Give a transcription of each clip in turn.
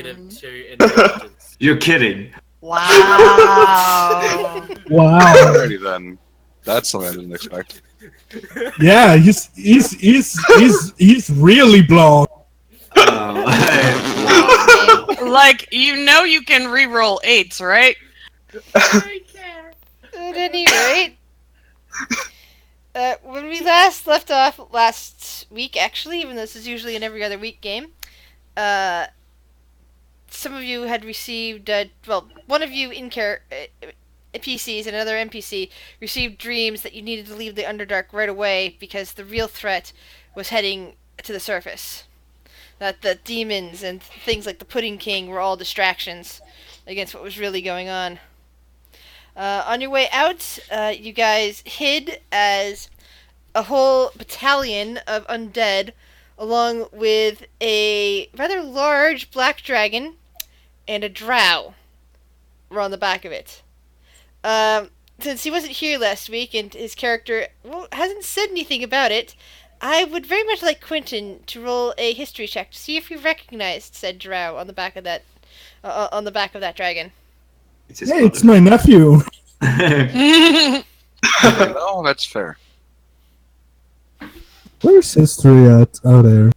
to intelligence. You're kidding. Wow. Wow. Alrighty then. That's something I didn't expect. Yeah, he's really blown. Like, you can re-roll 8s, right? I can't. At any rate, when we last left off last week, actually, even though this is usually an every other week game, some of you had received, one of you PCs and another NPC received dreams that you needed to leave the Underdark right away because the real threat was heading to the surface. That the demons and things like the Pudding King were all distractions against what was really going on. On your way out, you guys hid as a whole battalion of undead, along with a rather large black dragon and a drow were on the back of it. Since he wasn't here last week and his character hasn't said anything about it, I would very much like Quentin to roll a history check to see if you recognized said drow on the back of that dragon. Hey, it's my nephew. Oh, that's fair. Where's history at? Oh, there.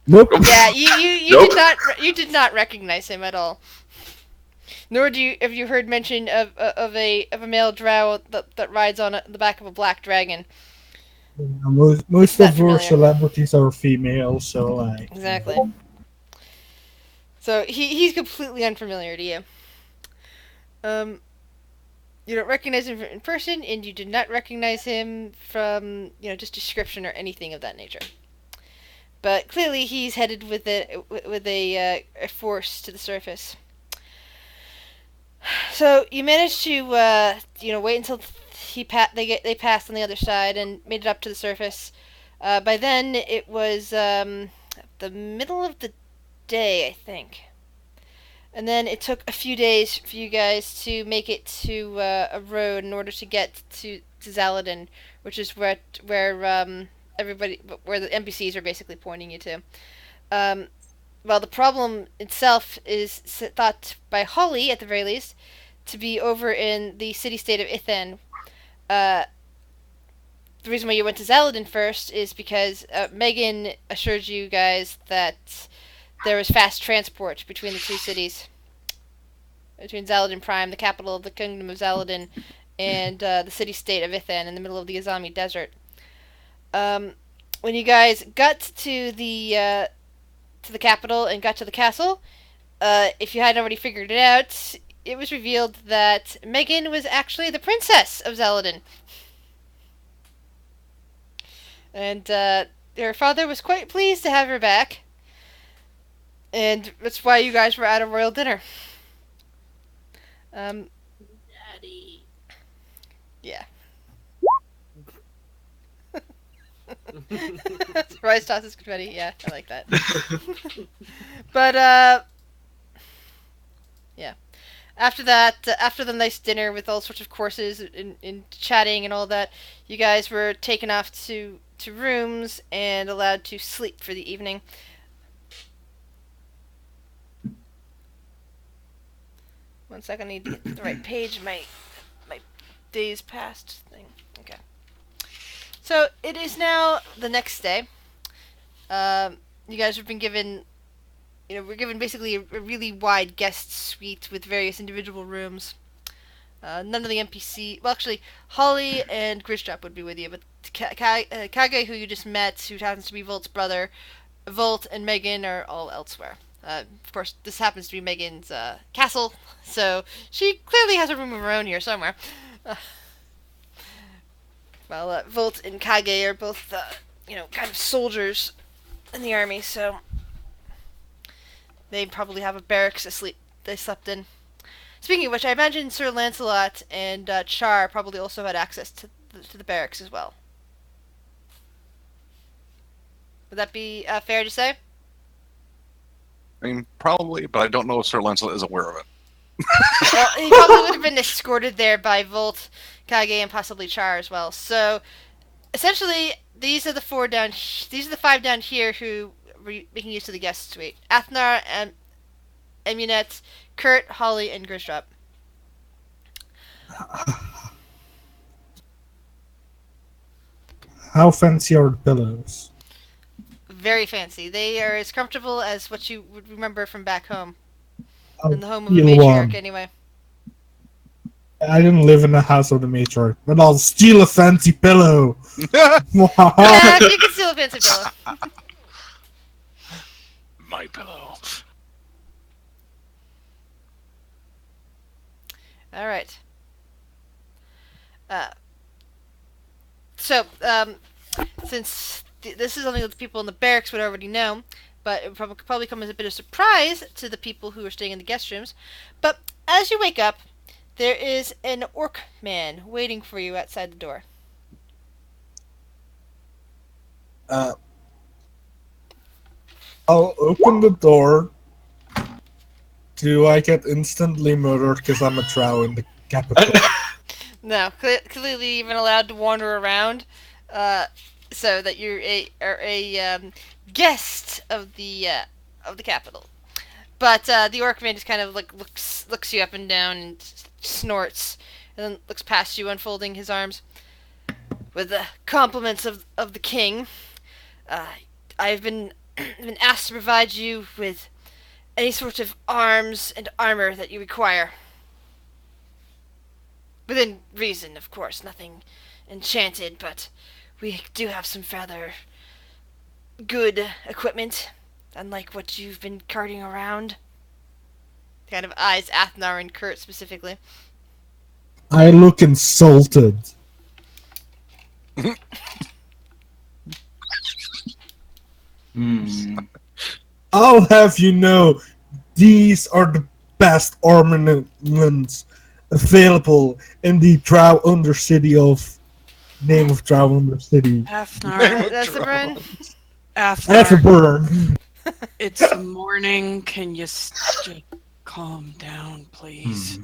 Nope. Yeah, you Nope. did not recognize him at all. Nor have you heard mention of a male drow that rides on the back of a black dragon. Most Not of our familiar. celebrities are female, so like. Exactly. So he's completely unfamiliar to you. You don't recognize him in person, and you did not recognize him from just description or anything of that nature. But clearly, he's headed with a force to the surface. So you managed to wait until they passed on the other side and made it up to the surface. By then, it was the middle of the day, I think. And then it took a few days for you guys to make it to a road in order to get to Zaladin, which is where the NPCs are basically pointing you to. Well, the problem itself is thought by Holly, at the very least, to be over in the city-state of Ithan. The reason why you went to Zaladin first is because Megan assured you guys that there was fast transport between the two cities. Between Zaladin Prime, the capital of the Kingdom of Zaladin, and the city-state of Ithan in the middle of the Azami Desert. When you guys got to the capital and got to the castle, if you hadn't already figured it out, it was revealed that Megan was actually the princess of Zaladin. And her father was quite pleased to have her back. And that's why you guys were at a royal dinner. Daddy. Yeah. Surprise tosses confetti. Yeah, I like that. But yeah. After that, after the nice dinner with all sorts of courses and chatting and all that, you guys were taken off to rooms and allowed to sleep for the evening. One second, I need to get the right page. My days past thing. Okay. So it is now the next day. You guys have been given, we're given basically a really wide guest suite with various individual rooms. None of the NPC, well, actually, Holly and Grishdrop would be with you, but Kage, who you just met, who happens to be Volt's brother, Volt and Megan are all elsewhere. Of course, this happens to be Megan's castle, so she clearly has a room of her own here somewhere. Well, Volt and Kage are both, kind of soldiers in the army, so they probably have a barracks they slept in. Speaking of which, I imagine Sir Lancelot and Char probably also had access to the barracks as well. Would that be fair to say? I mean, probably, but I don't know if Sir Lancelot is aware of it. Well, he probably would have been escorted there by Volt, Kage, and possibly Char as well. So, essentially, these are the five down here who making use of the guest suite. Athnar, Emunet, Kurt, Holly, and Grisdrop. How fancy are the pillows? Very fancy. They are as comfortable as what you would remember from back home. I'll In the home of a steal matriarch, one. anyway. I didn't live in the house of the matriarch, but I'll steal a fancy pillow. Yeah, you can steal a fancy pillow. My pillow. All right. So, since this is something that the people in the barracks would already know, but it would probably come as a bit of surprise to the people who are staying in the guest rooms. But as you wake up, there is an orc man waiting for you outside the door. I'll open the door. Do I get instantly murdered because I'm a drow in the capital? No, clearly even allowed to wander around, so that you're a guest of the capital. But the orc man just kind of like looks you up and down and snorts, and then looks past you, unfolding his arms. With the compliments of the king, I've been been asked to provide you with any sort of arms and armor that you require. Within reason, of course, nothing enchanted, but we do have some rather good equipment, unlike what you've been carting around. Kind of eyes Athnar and Kurt specifically. I look insulted. I'll have you know, these are the best ornaments available in the Drow Undercity of... Name of Drow Undercity. Afnar. That's the burn. Afnar. Everburn. It's the morning. Can you just calm down, please?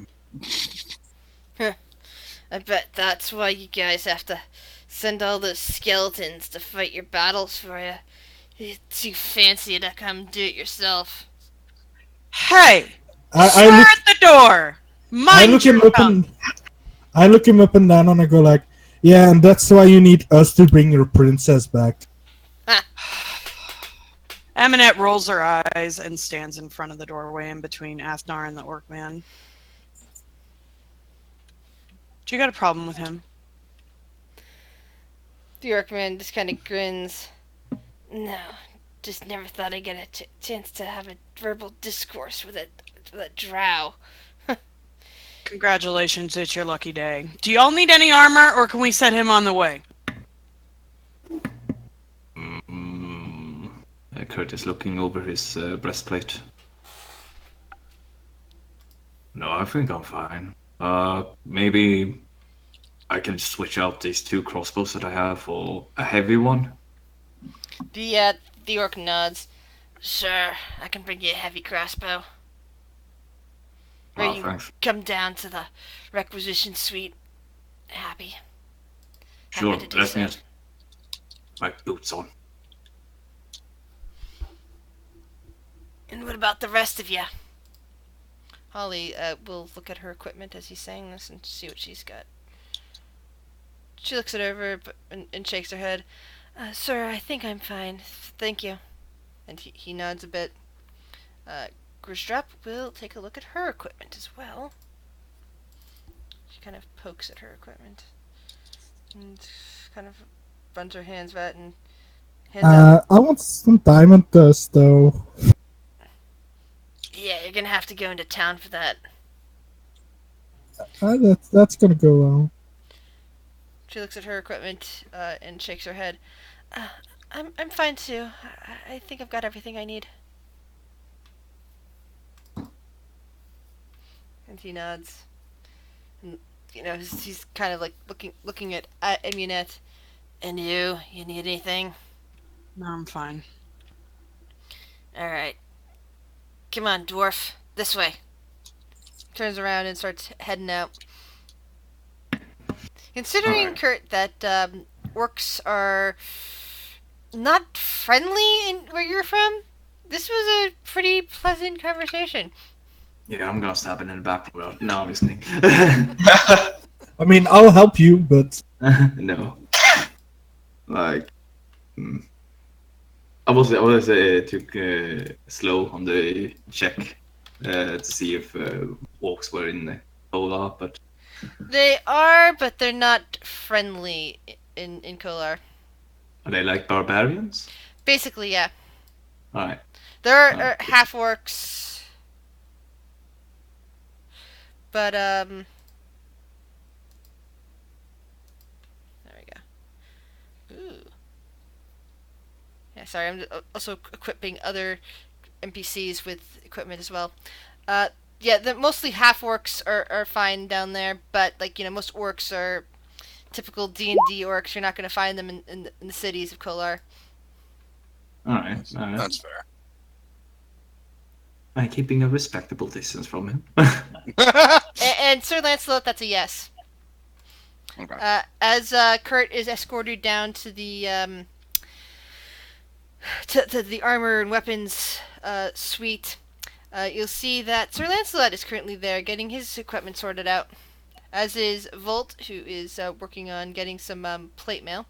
I bet that's why you guys have to send all those skeletons to fight your battles for you. You're too fancy to come do it yourself. Hey! I Sir look, at the door! I Mind look him your up tongue. and I look him up and down, and I go like, "Yeah, and that's why you need us to bring your princess back." Eminette rolls her eyes and stands in front of the doorway in between Athnar and the orc man. Do you got a problem with him? The Orcman just kind of grins. No, just never thought I'd get a chance to have a verbal discourse with a drow. Congratulations, it's your lucky day. Do y'all need any armor, or can we set him on the way? Kurt is looking over his breastplate. No, I think I'm fine. Maybe I can switch out these 2 crossbows that I have for a heavy one. The orc nods. Sure, I can bring you a heavy crossbow. Or Oh, you thanks. come down to the requisition suite. Happy. Sure, Happy to do let me so. get my boots on. And what about the rest of you? Holly will look at her equipment as he's saying this and see what she's got. She looks it over and shakes her head. Sir, I think I'm fine. Thank you. And he nods a bit. Grisdrop will take a look at her equipment as well. She kind of pokes at her equipment. And kind of runs her hands at it and hands out. I want some diamond dust, though. Yeah, you're gonna have to go into town for that. That's gonna go well. She looks at her equipment and shakes her head. I'm fine too. I think I've got everything I need. And he nods. And he's kind of like looking at Emunet. And you need anything? No, I'm fine. All right. Come on, dwarf. This way. Turns around and starts heading out. Considering, Alright. Kurt, that orcs are not friendly in where you're from. This was a pretty pleasant conversation. Yeah, I'm gonna stab it in the back. Well, no, I'm just kidding. I mean, I'll help you, but No. Like, mm. I took slow on the check to see if orcs were in the cola, but They are, but they're not friendly in Kolar. are they like barbarians? Basically, yeah. Alright. There are half orcs, but there we go. Ooh. Yeah, sorry. I'm also equipping other NPCs with equipment as well. Yeah, mostly half orcs are fine down there, but like most orcs are typical D&D orcs. You're not going to find them in the cities of Kolar. Alright. That's fair. I'm keeping a respectable distance from him. And Sir Lancelot, that's a yes. Okay. As Kurt is escorted down to the to the armor and weapons suite, you'll see that Sir Lancelot is currently there getting his equipment sorted out, as is Volt, who is working on getting some plate mail.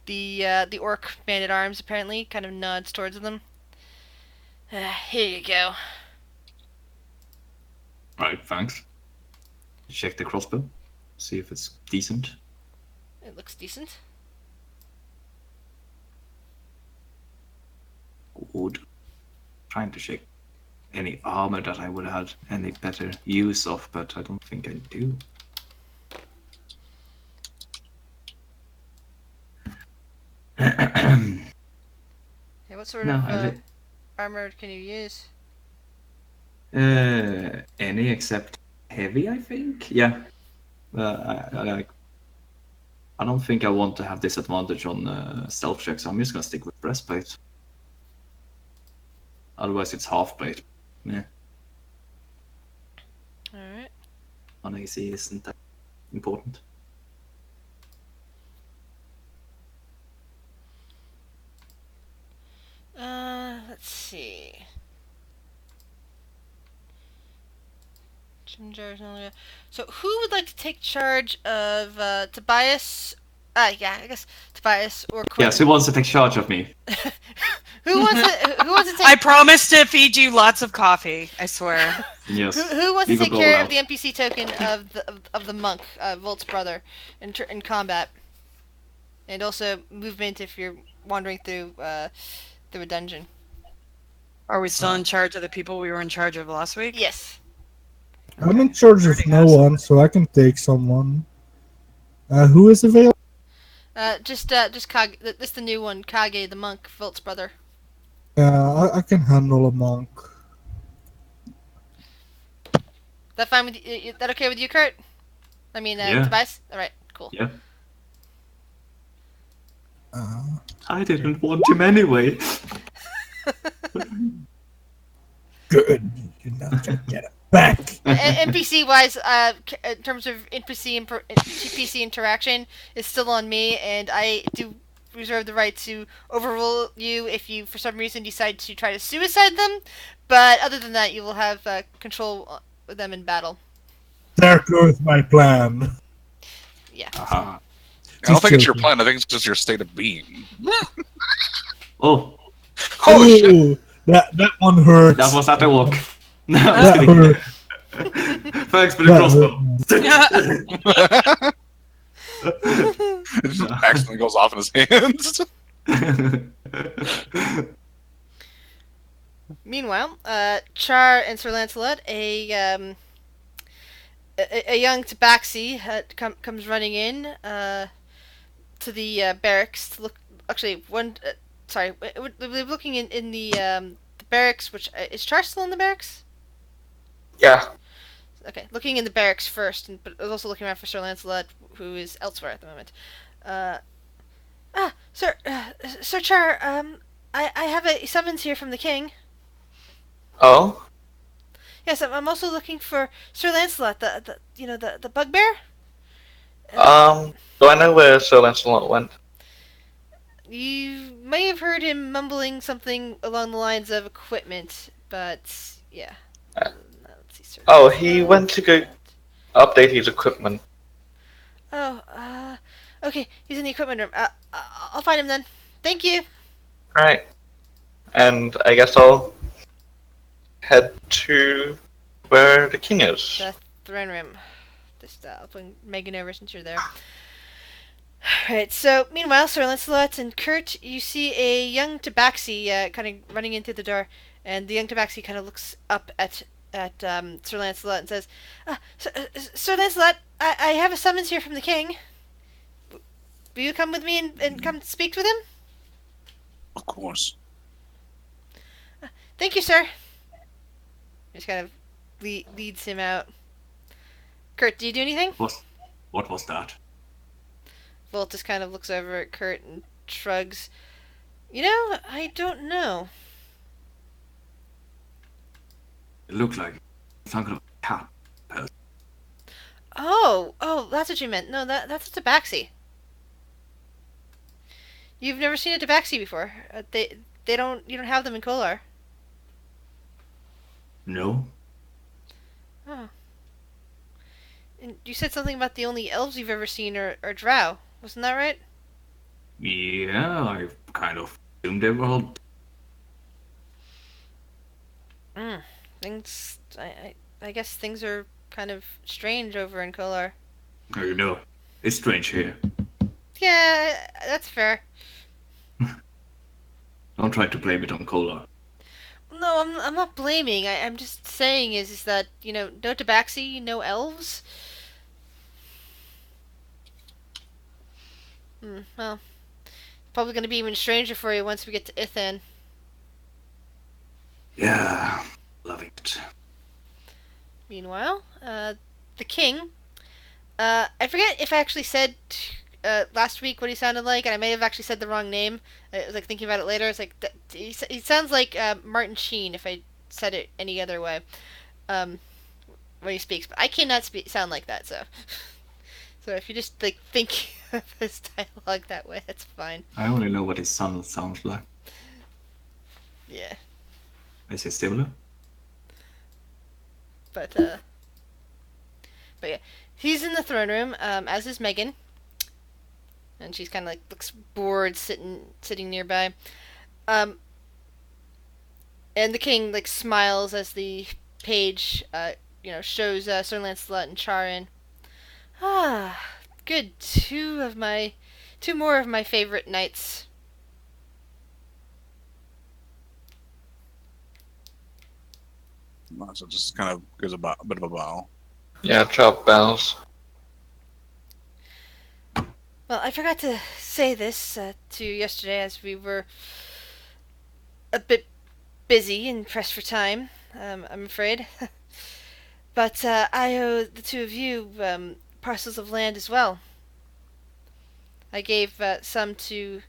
The orc man-at-arms apparently kind of nods towards them. Here you go. Alright, thanks. Check the crossbow. See if it's decent. It looks decent. Good. Trying to check any armor that I would have had any better use of, but I don't think I do. Hey, what sort No, of armor can you use? any except heavy, I think. Yeah. I don't think I want to have disadvantage on stealth checks. I'm just gonna stick with breastplate. Otherwise, it's half plate. Yeah. Alright. On AC isn't that important. Let's see. Jim Jar's not there. So, who would like to take charge of Tobias? Yeah, I guess Tobias or Quinn. Yes, who wants to take charge of me? Who wants to take? I promise to feed you lots of coffee. I swear. Yes. Who wants to leave a take bowl care out. of the NPC token of the monk, Volt's brother, in combat, and also movement if you're wandering through a dungeon? Are we still in charge of the people we were in charge of last week? Yes. I'm in charge of no one, so I can take someone. Who is available? Just Kage. This the new one, Kage, the monk, Volt's brother. I can handle a monk. That fine with you? That okay with you, Kurt? I mean, Yeah. Tobias. All right, cool. Yeah. Uh, I didn't want him anyway. Good. You're not gonna get it back. NPC wise, in terms of NPC interaction, is still on me, and I do reserve the right to overrule you if you, for some reason, decide to try to suicide them. But other than that, you will have control with them in battle. There goes my plan. Yeah. Uh-huh. I don't think it's your joking. plan. I think it's just your state of being. Oh, Oh shit! Ooh, that one hurts. that was at the walk. No, I'm That just kidding. hurt. Thanks for the That crossbow. It just accidentally goes off in his hands. Meanwhile, Char and Sir Lancelot, a young tabaxi comes running in to the barracks to look. Actually, we're looking in the barracks. Which is Char still in the barracks? Yeah. Okay, looking in the barracks first, but also looking around for Sir Lancelot, who is elsewhere at the moment. Sir Char, I have a summons here from the king. Oh? Yes, I'm also looking for Sir Lancelot, the bugbear. Do I know where Sir Lancelot went? You may have heard him mumbling something along the lines of equipment, but yeah. Uh, Let's see, Sir Oh, he Lancelot. went to go update his equipment. Oh, okay, he's in the equipment room. I'll find him then. Thank you. Right. And I guess I'll head to where the king is. The throne room. Just, I'll bring Megan over since you're there. Alright, so meanwhile, Sir Lancelot and Kurt, you see a young tabaxi kind of running in through the door, and the young tabaxi kind of looks up at Sir Lancelot and says, Sir Lancelot, I have a summons here from the king. Will you come with me and come speak with him? Of course. Thank you, sir. Just kind of leads him out. Kurt, do you do anything? What was that? Volt just kind of looks over at Kurt and shrugs. You know, I don't know. It looked like some kind of cat. Oh, that's what you meant. No, that's a tabaxi. You've never seen a tabaxi before. You don't have them in Kolar. No? Oh. And you said something about the only elves you've ever seen are drow. Wasn't that right? Yeah, I kind of assumed they were all... Things. I guess things are kind of strange over in Kolar. You know, it's strange here. Yeah, that's fair. Don't try to blame it on Kolar. No, I'm not blaming. I'm just saying is that, no tabaxi, no elves? Well, probably going to be even stranger for you once we get to Ithan. Yeah, loving it. Meanwhile, the king, I forget if I actually said last week what he sounded like, and I may have actually said the wrong name. I was thinking about it later. It's like he sounds like Martin Sheen if I said it any other way when he speaks, but I cannot sound like that. So if you just think of his dialogue that way, that's fine. I only know what his son sounds like. Yeah, Is it similar? but yeah, he's in the throne room, as is Megan. And she's kind of looks bored sitting nearby. And the king smiles as the page shows Sir Lancelot and Charin. Ah, good. Two more of my favorite knights. So just kind of gives a bit of a bow. Yeah, drop bells. Well, I forgot to say this to you yesterday as we were a bit busy and pressed for time, I'm afraid. But I owe the two of you parcels of land as well. I gave some to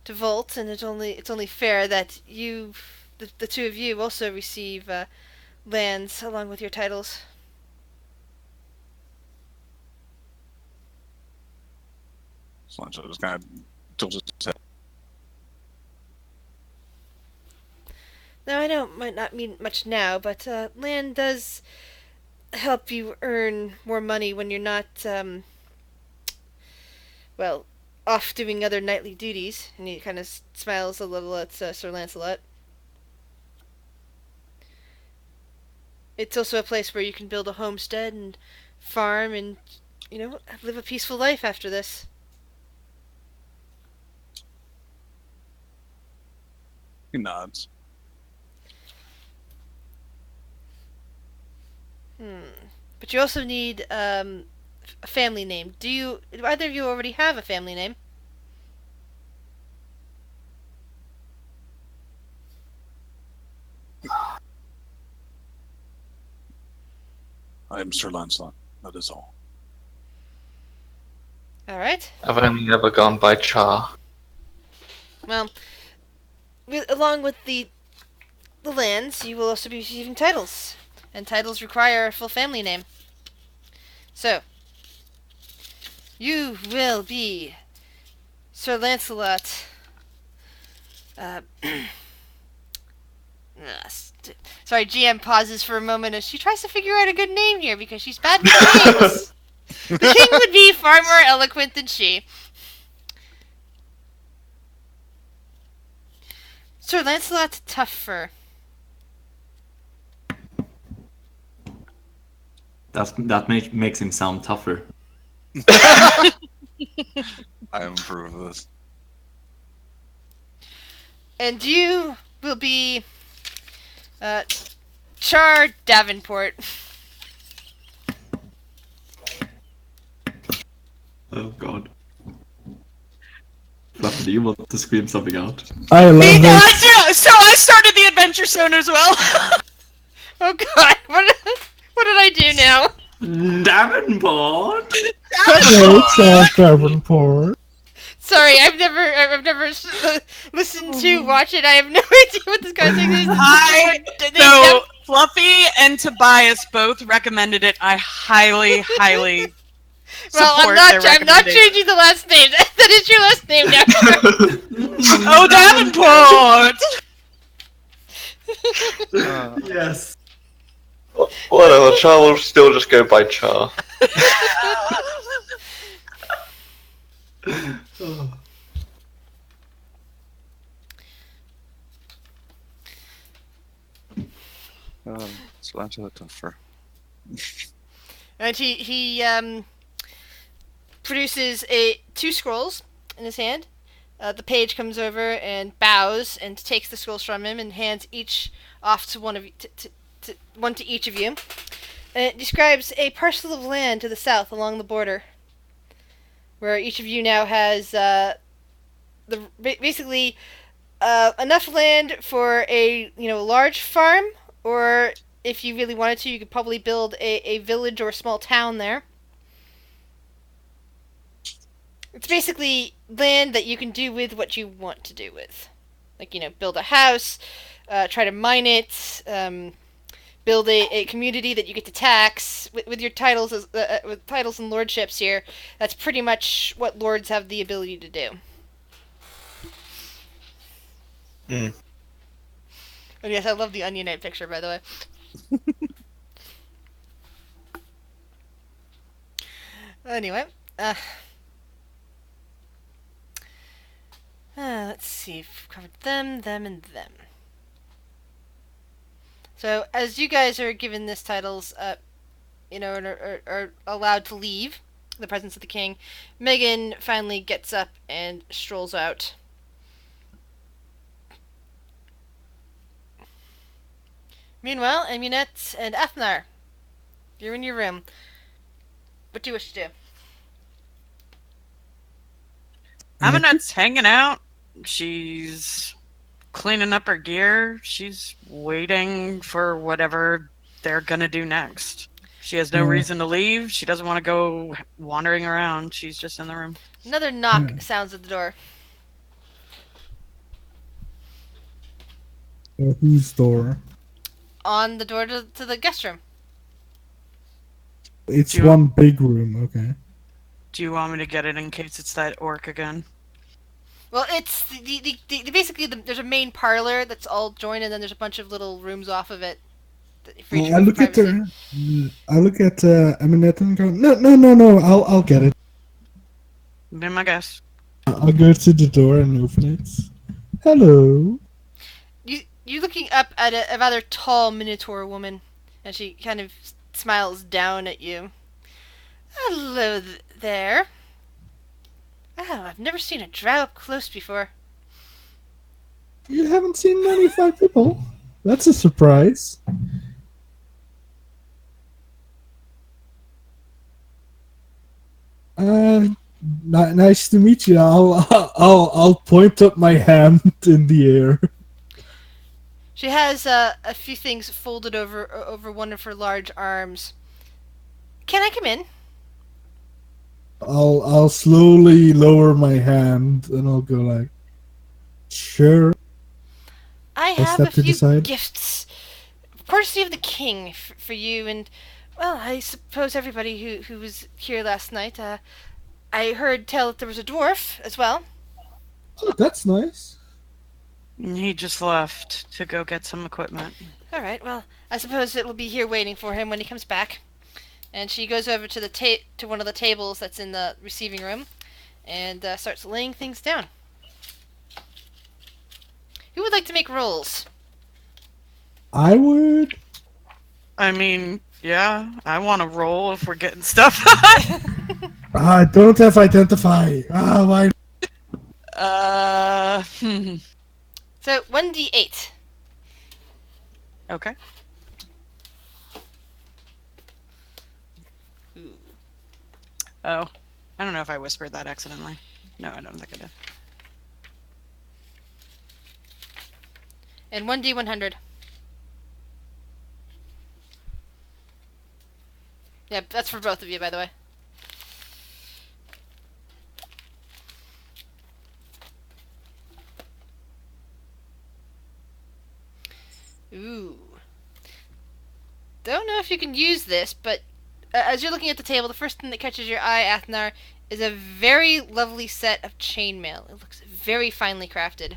Volt, and it's only fair that the two of you, also receive lands along with your titles. So just kind of tilts his head. Now, I know it might not mean much now, but land does help you earn more money when you're not, off doing other knightly duties. And he kind of smiles a little at Sir Lancelot. It's also a place where you can build a homestead and farm and, live a peaceful life after this. He nods. But you also need a family name. Do either of you already have a family name? I am Sir Lancelot. That is all. Alright. I've only ever gone by Char. Well, along with the lands, you will also be receiving titles. And titles require a full family name. So, You will be Sir Lancelot. Sorry, GM pauses for a moment as she tries to figure out a good name here because she's bad with names. The king would be far more eloquent than she. Sir Lancelot Tougher. Makes him sound tougher. I approve of this. And you will be Char Davenport. Oh god. Fluffy, do you want to scream something out? I love Yeah, this. I do. So I started the adventure zone as well. Oh god, what did I do now? Davenport! Hello, South Davenport. Sorry, I've never listened to watch it. I have no idea what this guy's saying. So Fluffy and Tobias both recommended it. I highly, highly Well, support I'm their not changing the last name. That is your last name now. Oh, Davenport! Yes. Whatever, Char will still just go by Char. So that's a tougher. And he produces two scrolls in his hand. The page comes over and bows and takes the scrolls from him and hands each off to one of you, one to each of you. And it describes a parcel of land to the south along the border, where each of you now has basically enough land for a large farm, or if you really wanted to, you could probably build a village or a small town there. It's basically land that you can do with what you want to do with. Like, build a house, try to mine it, build a community that you get to tax with your titles with titles and lordships here. That's pretty much what lords have the ability to do. Mm. And yes, I love the Onion Knight picture, by the way. Anyway, let's see. We've covered them, and them. So, as you guys are given this titles, and are allowed to leave the presence of the king, Megan finally gets up and strolls out. Meanwhile, Amunet and Athnar, you're in your room. What do you wish to do? Aminette's hanging out. She's cleaning up her gear. She's waiting for whatever they're gonna do next. She has no reason to leave. She doesn't want to go wandering around. She's just in the room. Another knock sounds at the door. Whose door? On the door to the guest room. It's Do you- one big room, okay. Do you want me to get it in case it's that orc again? Well, it's basically there's a main parlor that's all joined, and then there's a bunch of little rooms off of it. For each I look at privacy. I look at Aminette and go, no, I'll get it. Be my guess. I'll go to the door and open it. Hello. You're looking up at a rather tall Minotaur woman, and she kind of smiles down at you. Hello there. Oh, I've never seen a drow up close before. You haven't seen many fine people. That's a surprise. Nice to meet you. I'll point up my hand in the air. She has a few things folded over one of her large arms. Can I come in? I'll slowly lower my hand and I'll go like, sure. I I'll have step a to the few side. gifts, courtesy of the king, for you, and well, I suppose everybody who was here last night. I heard tell that there was a dwarf as well. Oh, that's nice. He just left to go get some equipment. All right. Well, I suppose it will be here waiting for him when he comes back. And she goes over to to one of the tables that's in the receiving room, and starts laying things down. Who would like to make rolls? I would. I mean, yeah, I want to roll if we're getting stuff. I don't have identify. Why? So 1d8. Okay. Ooh. Oh, I don't know if I whispered that accidentally. No, I don't think I did. And 1d100. Yeah, that's for both of you, by the way. Ooh. Don't know if you can use this, but as you're looking at the table, the first thing that catches your eye, Athnar, is a very lovely set of chainmail. It looks very finely crafted.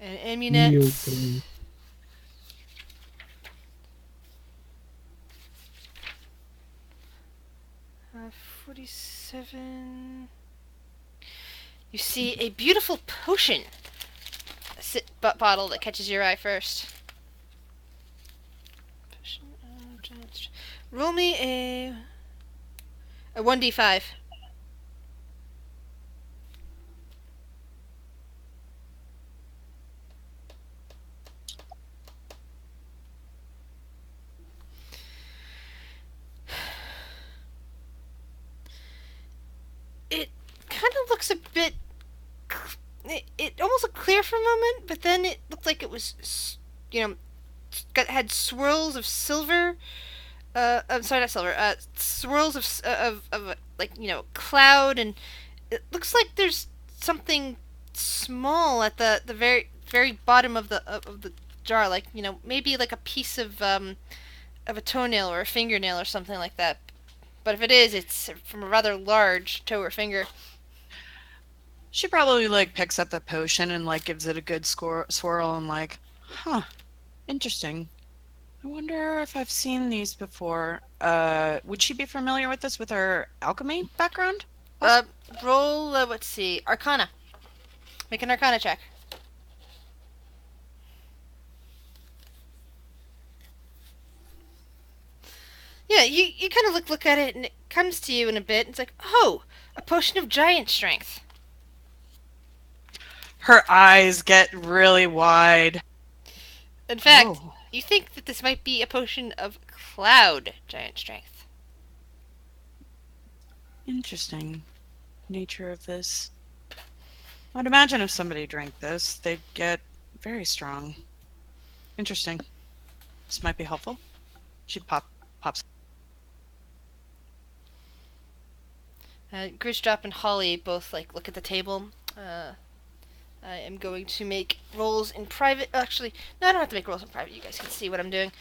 And amulets. Okay. 47. You see a beautiful potion bottle that catches your eye first. Potion of giant Roll me a 1d5. It kind of looks a bit. It almost looked clear for a moment, but then it looked like it was, had swirls of silver. I'm sorry, not silver. Swirls of like cloud, and it looks like there's something small at the very bottom of the jar, like maybe like a piece of a toenail or a fingernail or something like that. But if it is, it's from a rather large toe or finger. She probably like picks up the potion and like gives it a good swirl and like, huh, interesting. I wonder if I've seen these before. Would she be familiar with this with her alchemy background? Roll. Let's see, Arcana. Make an Arcana check. Yeah, you kind of look at it, and it comes to you in a bit. It's like, oh, a potion of giant strength. Her eyes get really wide. In fact, Oh. you think that this might be a potion of cloud giant strength. Interesting nature of this. I'd imagine if somebody drank this, they'd get very strong. Interesting. This might be helpful. She pops. Grishdrop and Holly both look at the table. I am going to make rolls in private. Actually, no, I don't have to make rolls in private. You guys can see what I'm doing.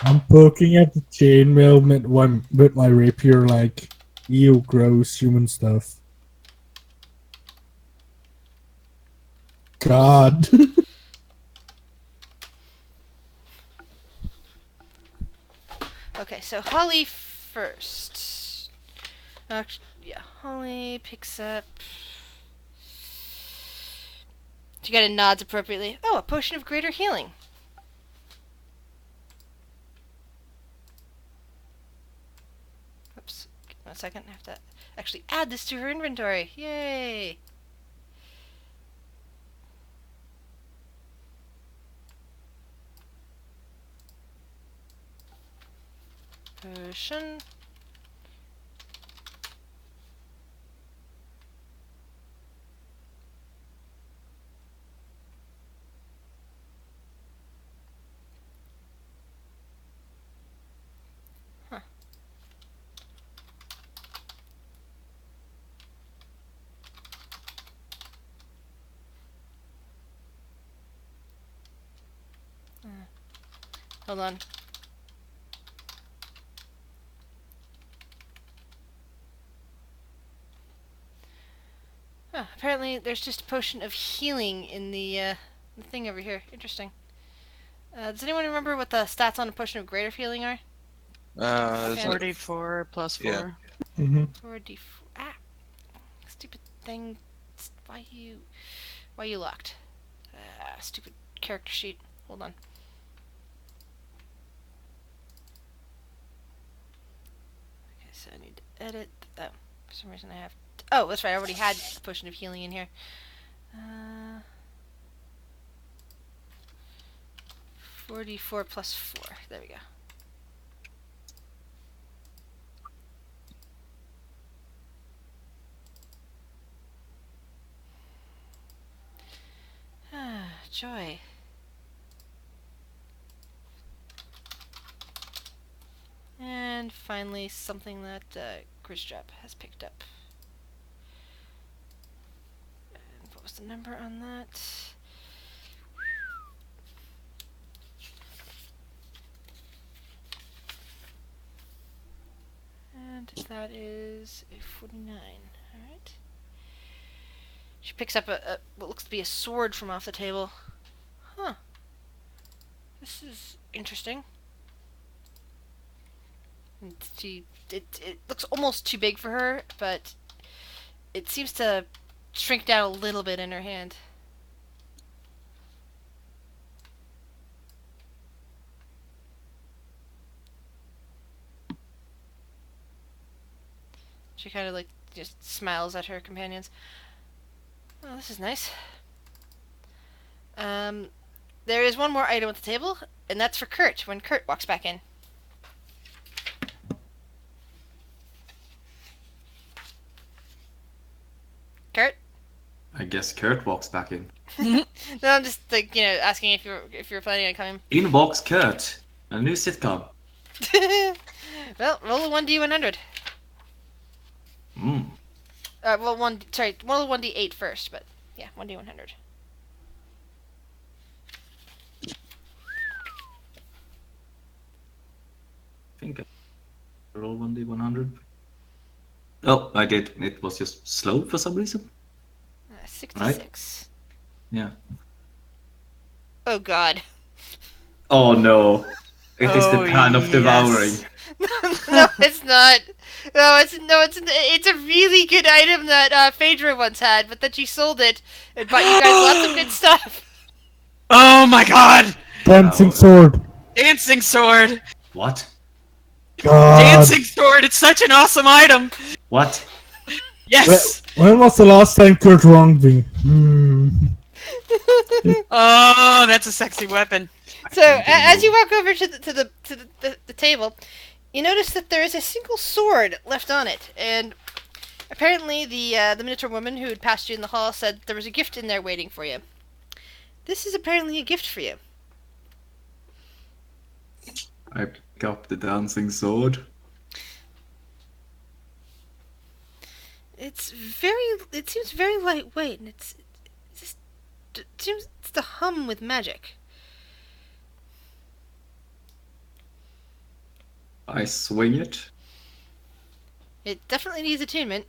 I'm poking at the chainmail with my rapier, like, ew, gross human stuff. God. Okay, so Holly first. Actually, yeah, Holly picks up. She kind of nods appropriately. Oh, a potion of greater healing. Oops. Give me 1 second. I have to actually add this to her inventory. Yay! Potion. Huh. Hold on. apparently there's just a potion of healing in the thing over here. Interesting. Does anyone remember what the stats on a potion of greater healing are? Is it- 44 plus 4. Yeah. Mm-hmm. 4d4. Ah! Stupid thing. Why you locked? Stupid character sheet. Hold on. Okay, so I need to edit. Oh, for some reason I have. Oh, that's right. I already had a potion of healing in here. 44 plus 4. There we go. Joy. And finally, something that Grisdrop has picked up. And what was the number on that? And that is a 49. Alright. She picks up what looks to be a sword from off the table. Huh. This is interesting. And it looks almost too big for her, but it seems to shrink down a little bit in her hand. She kind of like just smiles at her companions. Oh, this is nice. There is one more item at the table, and that's for Kurt when Kurt walks back in. Kurt? I guess Kurt walks back in. No, I'm just like asking if you're planning on coming. In walks Kurt, a new sitcom. Well, roll a 1d100. Mm. Well, roll a 1d8 first, but yeah, 1d100. I think I roll 1d100. Oh, I did. It was just slow for some reason. 66. Yeah. Oh God. Oh no. It is the pan of devouring. No, it's not. It's a really good item that Phaedra once had, but then she sold it and bought you guys lots of good stuff. Oh my god! Dancing sword. Dancing sword! What? God. Dancing sword! It's such an awesome item! What? Yes! When was the last time Kurt wronged me? Oh, that's a sexy weapon. So as you walk over to the table, you notice that there is a single sword left on it, and apparently the Minotaur woman who had passed you in the hall said there was a gift in there waiting for you. This is apparently a gift for you. I pick up the dancing sword. It seems very lightweight, and it seems to hum with magic. I swing it. It definitely needs attunement.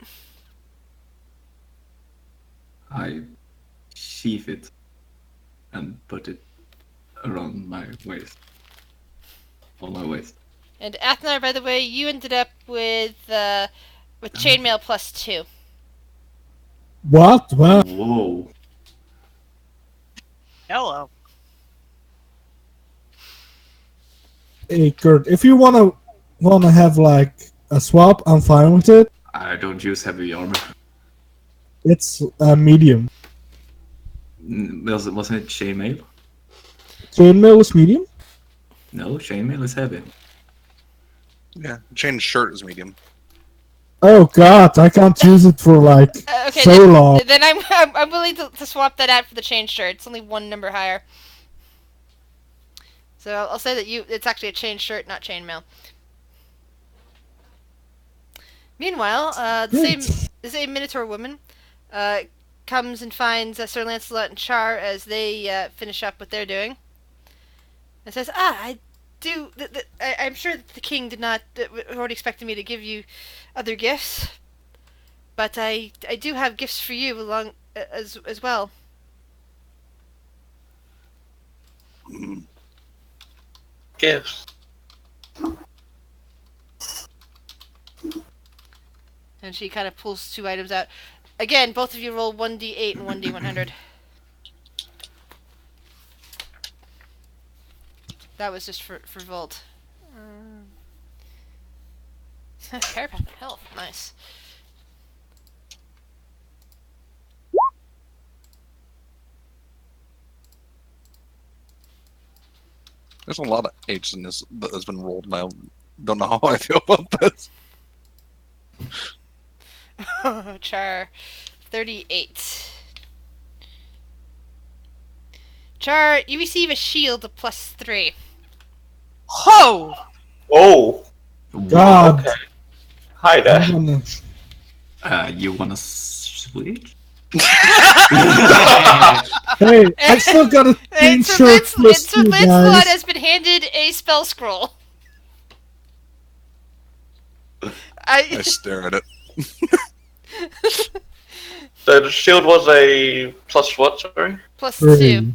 I sheath it and put it around my waist. On my waist. And Athnar, by the way, you ended up with chainmail +2. What? What? Whoa. Hello. Hey Kurt, if you wanna have like a swap, I'm fine with it. I don't use heavy armor. It's a medium. Wasn't it chainmail? Chainmail is medium. No, chainmail is heavy. Yeah, chain shirt is medium. Oh God, I can't use it for like Okay, so long. then I'm willing to swap that out for the chain shirt. It's only one number higher. So I'll say that it's actually a chain shirt, not chainmail. Meanwhile, the same Minotaur woman comes and finds Sir Lancelot and Char as they finish up what they're doing, and says, I'm sure that the king did not already expected me to give you other gifts, but I do have gifts for you as well. Gifts. And she kind of pulls 2 items out. Again, both of you roll 1d8 and 1d100. That was just for Volt. Carapath of health, nice. There's a lot of H in this that has been rolled, and I don't know how I feel about this. Char, 38. Char, you receive a shield of +3. Ho! Oh, God. okay. Hi there. I'm gonna- You wanna switch? Hey, I still got a And so screenshot plus so 2, Lancelot guys. has been handed a spell scroll. I stare at it. So the shield was a plus what, sorry? +2. 3.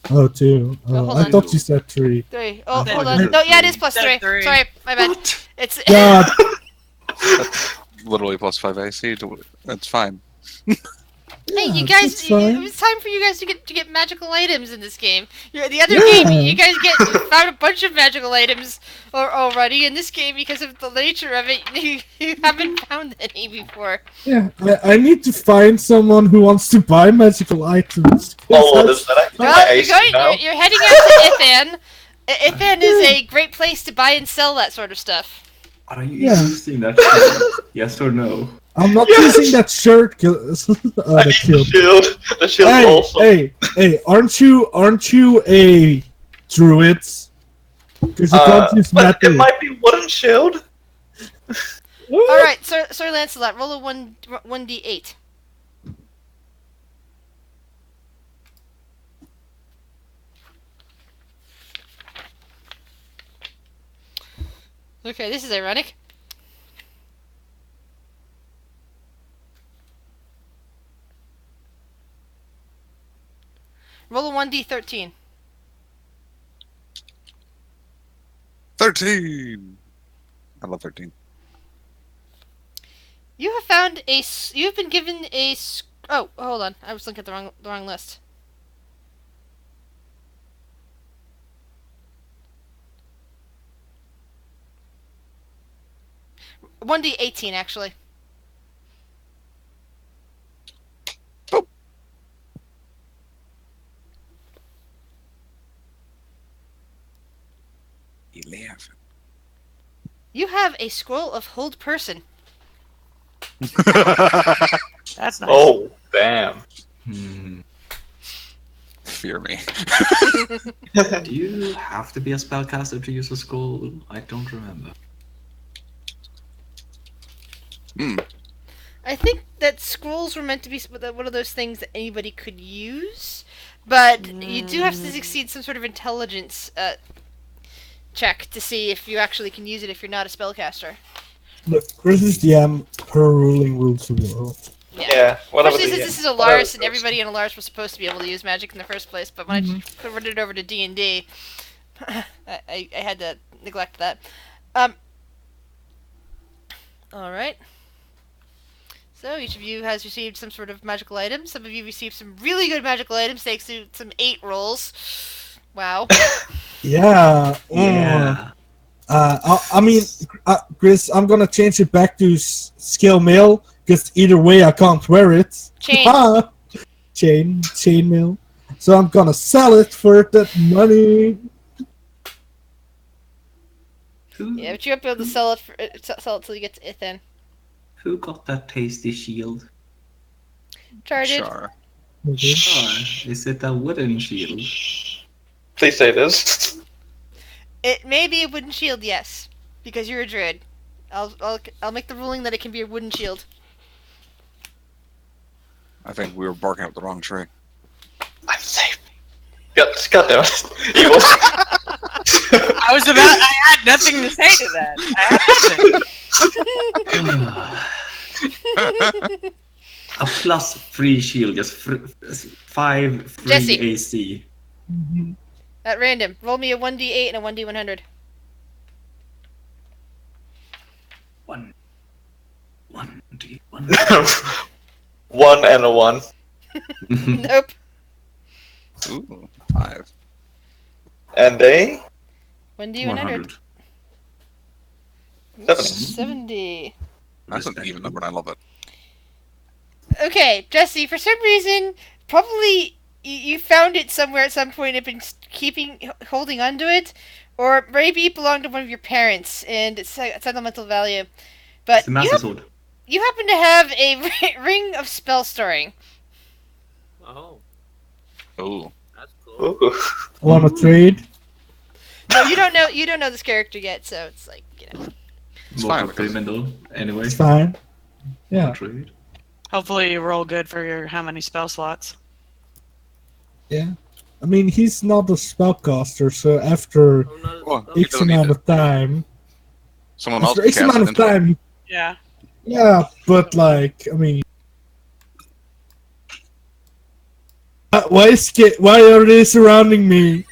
Oh, 2. Oh, Oh, hold I on. thought you said 3. 3. Oh, I hold thought on. you No, yeah, it is Said +3. 3. Sorry, my bad. What? It's God. Literally +5 AC. That's fine. Hey, you Yeah, guys! that's fine. It was time for you guys to get magical items in this game. The other Yeah. game, you guys found a bunch of magical items already. In this game, because of the nature of it, you haven't found any before. Yeah, I need to find someone who wants to buy magical items. Oh, That's- is that actually my Well, you're AC now? you're heading out to Ithan. Ithan is a great place to buy and sell that sort of stuff. Are you Yeah. using that shield? Yes or no? I'm not Yes. using that shirt. I The need the shield. shield. The shield's Hey, awesome. hey, aren't you a druid? Because you can't use But it metal. might be wooden shield. All right, Sir Lancelot, roll a 1d8. Okay, this is ironic. Roll a 1d13. 13! I love 13. You have found you have been given oh, hold on. I was looking at the wrong list. One D18 actually. Boop. 11. You have a scroll of hold person. That's nice. Oh, damn. Fear me. Do you have to be a spellcaster to use a scroll? I don't remember. I think that scrolls were meant to be one of those things that anybody could use, but you do have to succeed some sort of intelligence check to see if you actually can use it if you're not a spellcaster. Look, Chris is DM per ruling rules of the world. Yeah, whatever. Especially since this is a Lars and everybody in a Lars was supposed to be able to use magic in the first place, but when I converted it over to D&D, I had to neglect that. Alright. So each of you has received some sort of magical item. Some of you received some really good magical items thanks to some 8 rolls. Wow. Yeah. Yeah. Chris, I'm gonna change it back to skill mail because either way I can't wear it. Chain. Chain mail. So I'm gonna sell it for that money. Yeah, but you won't be able to sell it till you get to Ithan. Who got that tasty shield? Charted. Char. Okay. Is it a wooden shield? Please say this. It may be a wooden shield, yes, because you're a druid. I'll make the ruling that it can be a wooden shield. I think we were barking up the wrong tree. I'm safe. God damn it. Evil. I had nothing to say to that. I had nothing. A +3 shield, just 5 free Jesse. AC. Mhm. At random, roll me a 1d8 and a 1d100. 1d1. 1 and a 1. Nope. Ooh, 5. And a 1d100. 100. 70. That's an even number, and I love it. Okay, Jesse, for some reason, probably you found it somewhere at some point and have been holding onto it, or maybe it belonged to one of your parents and it's sentimental value. But It's a master sword. you happen to have a ring of spell storing. Oh, Ooh. that's cool. ooh. Want to trade? No, you don't know. You don't know this character yet, so it's like It's Walk fine, up to him and all. Anyway. It's fine. Yeah. Trade. Hopefully you roll good for your how many spell slots. Yeah. I mean, he's not a spellcaster, so after Oh, no, Well, no, he X doesn't need amount it. of time, Someone else after can X cast amount it of into it. time, Yeah. yeah, but like, I mean, why are they surrounding me?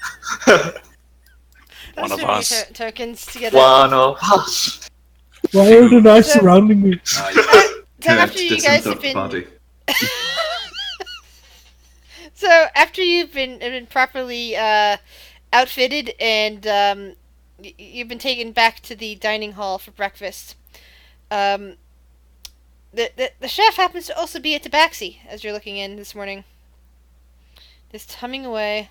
One of so many us. tokens together. One of us. Why are the knights So- surrounding me? So Correct, after you the guys center have of the been party. So after you've been properly outfitted and you've been taken back to the dining hall for breakfast, the chef happens to also be a tabaxi as you're looking in this morning, just humming away.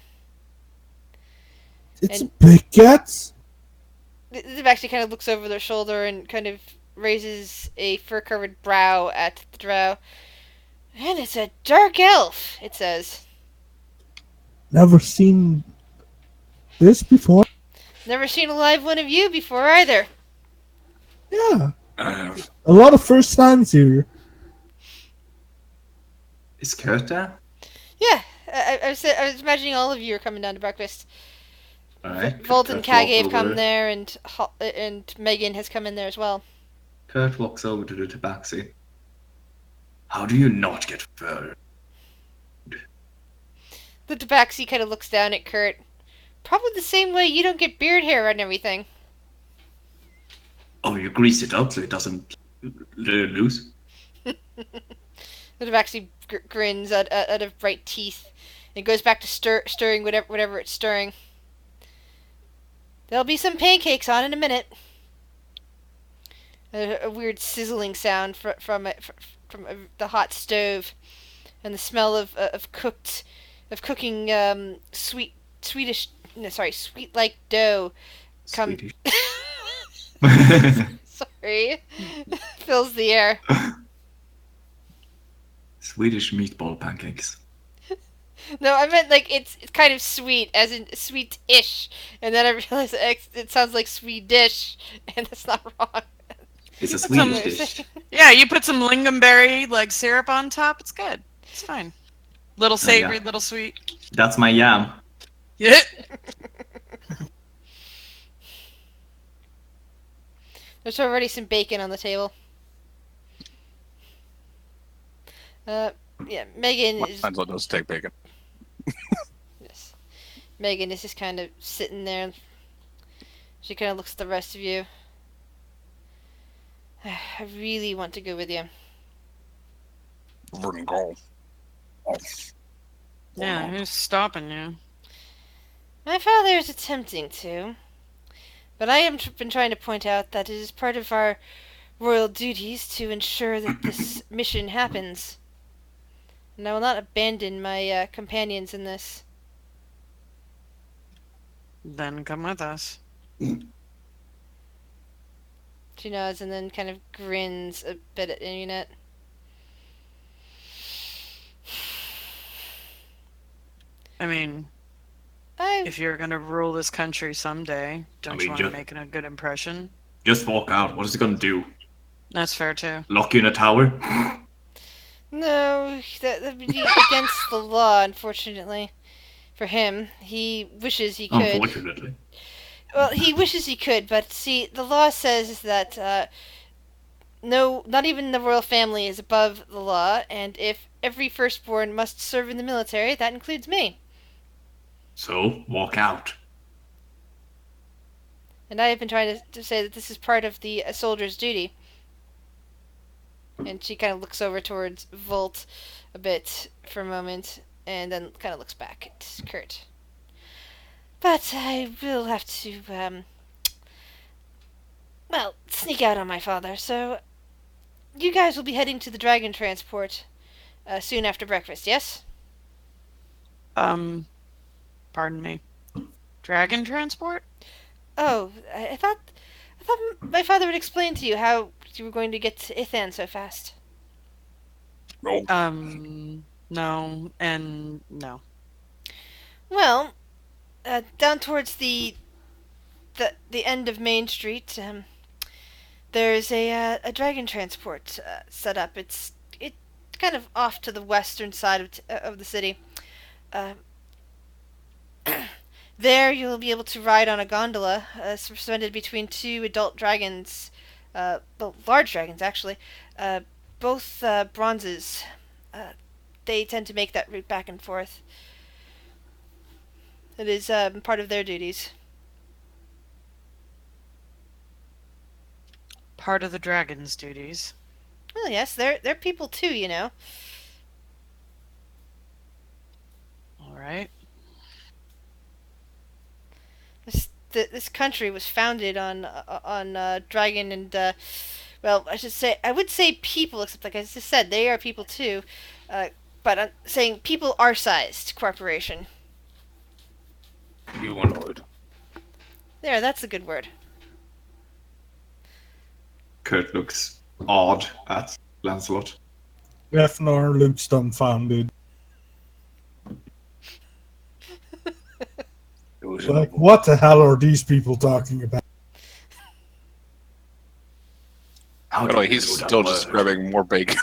It's And- a big cat. The tabaxi kind of looks over their shoulder and kind of raises a fur-covered brow at the drow. And it's a dark elf, it says. Never seen this before. Never seen a live one of you before either. Yeah, Uh, a lot of first times here. Is Kurt there? Yeah, I was imagining all of you are coming down to breakfast. Alright. Volt and Kurt walk Kage have come over- there, and Megan has come in there as well. Kurt walks over to the tabaxi. How do you not get fur? The tabaxi kind of looks down at Kurt. Probably the same way you don't get beard hair and everything. Oh, you grease it up so it doesn't loose? The tabaxi grins out of bright teeth and goes back to stirring whatever it's stirring. There'll be some pancakes on in a minute. A weird sizzling sound from the hot stove, and the smell of cooking sweet like dough come Swedish. sorry fills the air. Swedish meatball pancakes. No, I meant like it's kind of sweet, as in sweet-ish, and then I realized it sounds like Swedish, and that's not wrong. It's a Some- Swedish dish. Yeah, you put some lingonberry like syrup on top. It's good. It's fine. Little savory, yeah. little sweet. That's my yam. Yeah. There's already some bacon on the table. Yeah, Megan is. might as well just take bacon. Yes. Megan is just kind of sitting there. She kind of looks at the rest of you. I really want to go with you. Wouldn't go. Yeah, who's stopping you? My father is attempting to, but I have been trying to point out that it is part of our royal duties to ensure that this mission happens. And I will not abandon my companions in this. Then come with us. She nods and then kind of grins a bit at Unit. I mean, if you're gonna rule this country someday, don't mean, you want to ju- make a good impression? Just walk out. What is it gonna do? That's fair too. Lock you in a tower? No, that would be against the law, unfortunately. For him, he wishes he could. Unfortunately. Well, he wishes he could, but see, the law says that no, not even the royal family is above the law, and if every firstborn must serve in the military, that includes me. So, walk out. And I have been trying to say that this is part of the soldier's duty. And she kind of looks over towards Volt a bit for a moment, and then kind of looks back at Kurt. But I will have to, sneak out on my father, so you guys will be heading to the dragon transport soon after breakfast, yes? Pardon me. Dragon transport? Oh, I thought my father would explain to you how you were going to get to Ithan so fast. No. No, and no. Well, down towards the end of Main Street, there's a dragon transport set up. It's kind of off to the western side of the city. Uh, there, you'll be able to ride on a gondola suspended between two adult dragons, large dragons actually, both bronzes. They tend to make that route back and forth. It is part of their duties. Part of the dragon's duties. Well, yes, they're people too, you know. All right. This country was founded on dragon and I would say people, except like I just said, they are people too. But I'm saying people are sized corporation. Humanoid. There, that's a good word. Kurt looks odd at Lancelot. Refnar looks dumbfounded. Like, what the hell are these people talking about? How By do the way, you he's know that still just word? grabbing more bacon.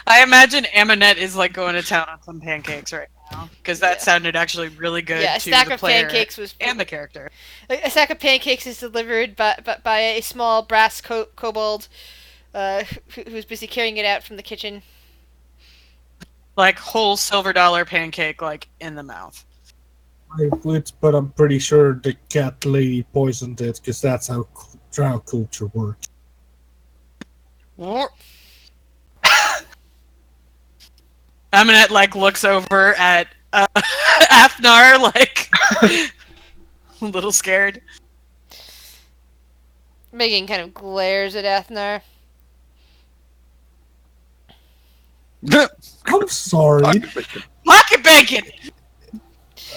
I imagine Aminette is like going to town on some pancakes right now because that Yeah. sounded actually really good Yeah, a to stack the of player pancakes was and the character. a sack of pancakes is delivered by a small brass kobold who's busy carrying it out from the kitchen. Like whole silver dollar pancake, like in the mouth. I would, but I'm pretty sure the cat lady poisoned it, because that's how drow culture works. Aminette like looks over at Afnar like a little scared. Megan kind of glares at Athnar. I'm sorry. Pocket bacon!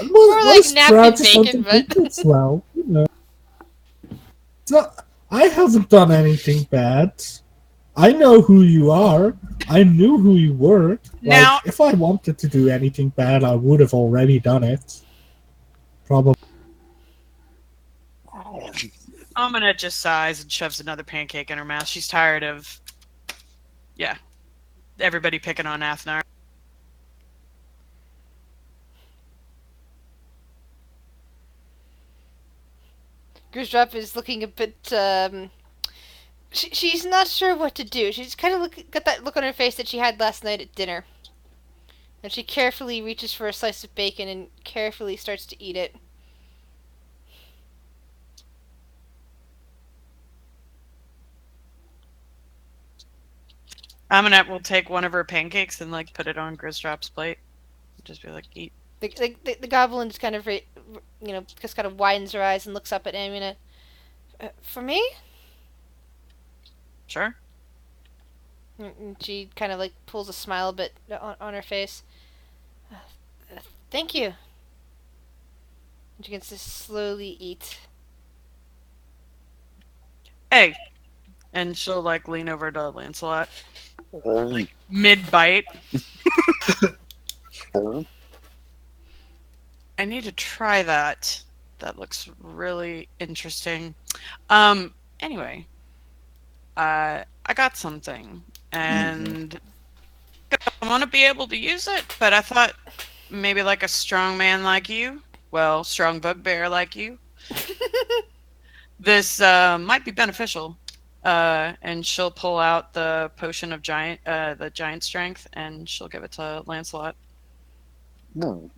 More like napkin bacon, but- as well, you know. So, I haven't done anything bad. I know who you are. I knew who you were. Like, Now- if I wanted to do anything bad, I would have already done it. Probably. Aminette just sighs and shoves another pancake in her mouth. She's tired of, everybody picking on Athnar. Grisdrop is looking a bit. She's not sure what to do. She's kind of got that look on her face that she had last night at dinner. And she carefully reaches for a slice of bacon and carefully starts to eat it. Aminette will take one of her pancakes and like put it on Grisdrop's plate. Just be like, eat. The goblin just kind of, just kind of widens her eyes and looks up at Amina. For me? Sure. And she kind of like pulls a smile a bit on her face. Thank you. And she gets to slowly eat. Hey. And she'll like lean over to Lancelot. Mid bite. I need to try that. That looks really interesting. Anyway. I got something. And I want to be able to use it, but I thought maybe like a strong man like you, strong bugbear like you, This might be beneficial. And she'll pull out the potion of the giant strength, and she'll give it to Lancelot. He's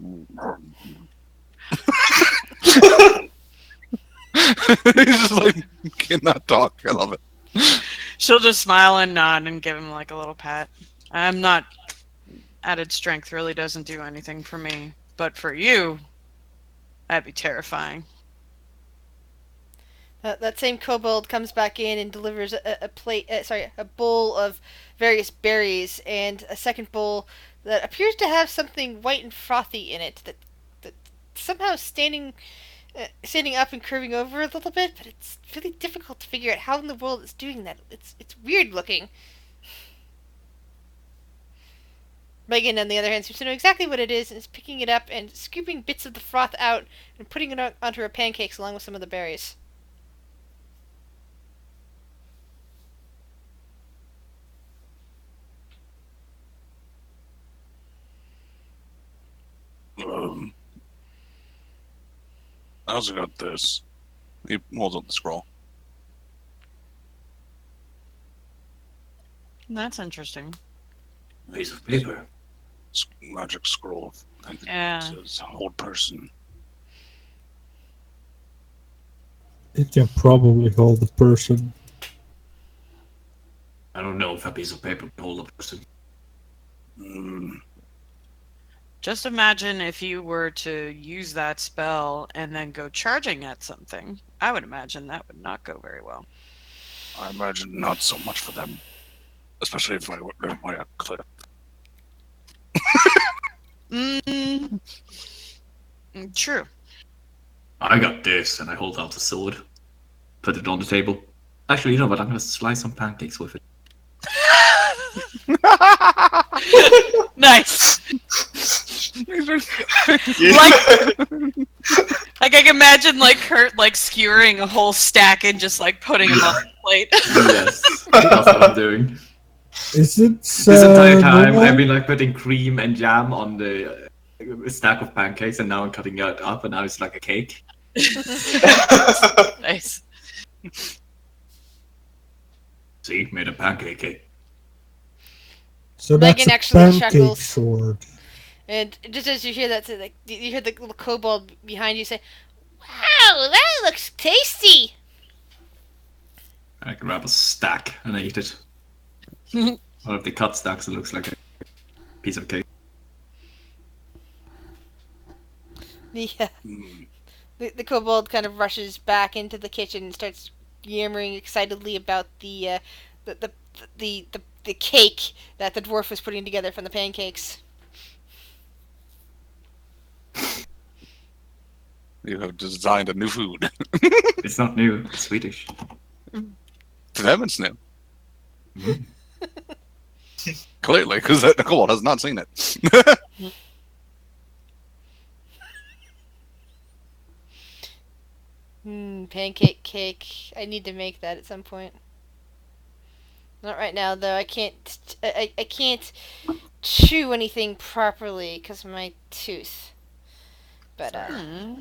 just like, cannot talk. I love it. She'll just smile and nod and give him like a little pat. I'm not. Added strength really doesn't do anything for me, but for you, that'd be terrifying. That same kobold comes back in and delivers a bowl of various berries and a second bowl that appears to have something white and frothy in it that somehow standing up and curving over a little bit, but it's really difficult to figure out how in the world it's doing that. It's weird looking. Megan, on the other hand, seems to know exactly what it is and is picking it up and scooping bits of the froth out and putting it onto her pancakes along with some of the berries. I also got this. He holds up the scroll. That's interesting. Piece of paper. Magic scroll. I think Yeah. it says hold person. It can probably hold the person. I don't know if a piece of paper can hold a person. Just imagine if you were to use that spell and then go charging at something. I would imagine that would not go very well. I imagine not so much for them. Especially if I were by a cliff. True. I got this, and I hold out the sword. Put it on the table. Actually, you know what? I'm gonna slice some pancakes with it. Nice. Like I can imagine like Kurt like skewering a whole stack and just like putting them on the plate. Yes, that's what I'm doing. Is it This entire time, normal? I've been like putting cream and jam on the stack of pancakes, and now I'm cutting it up, and now it's like a cake. Nice. See, made a pancake cake. So that's Megan a actually pancake chuckles. sword. And just as you hear that, like, you hear the little kobold behind you say, "Wow, that looks tasty!" I grab a stack and I eat it. One of the cut stacks, it looks like a piece of cake. Yeah. The kobold kind of rushes back into the kitchen and starts yammering excitedly about the cake that the dwarf was putting together from the pancakes. You have designed a new food. It's not new, it's Swedish. To them, it's new. Mhm. Clearly, because that kobold has not seen it. Pancake cake. I need to make that at some point. Not right now, though. I can't. I can't chew anything properly because of my tooth. But yeah,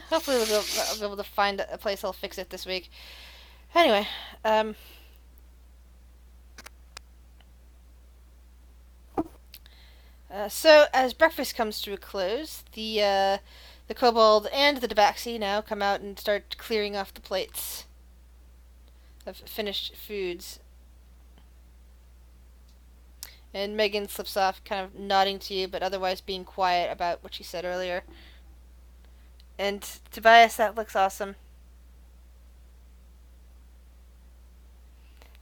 hopefully I'll be able to find a place I'll fix it this week. Anyway, so as breakfast comes to a close, the kobold and the tabaxi now come out and start clearing off the plates of finished foods. And Megan slips off, kind of nodding to you, but otherwise being quiet about what she said earlier. And Tobias, that looks awesome.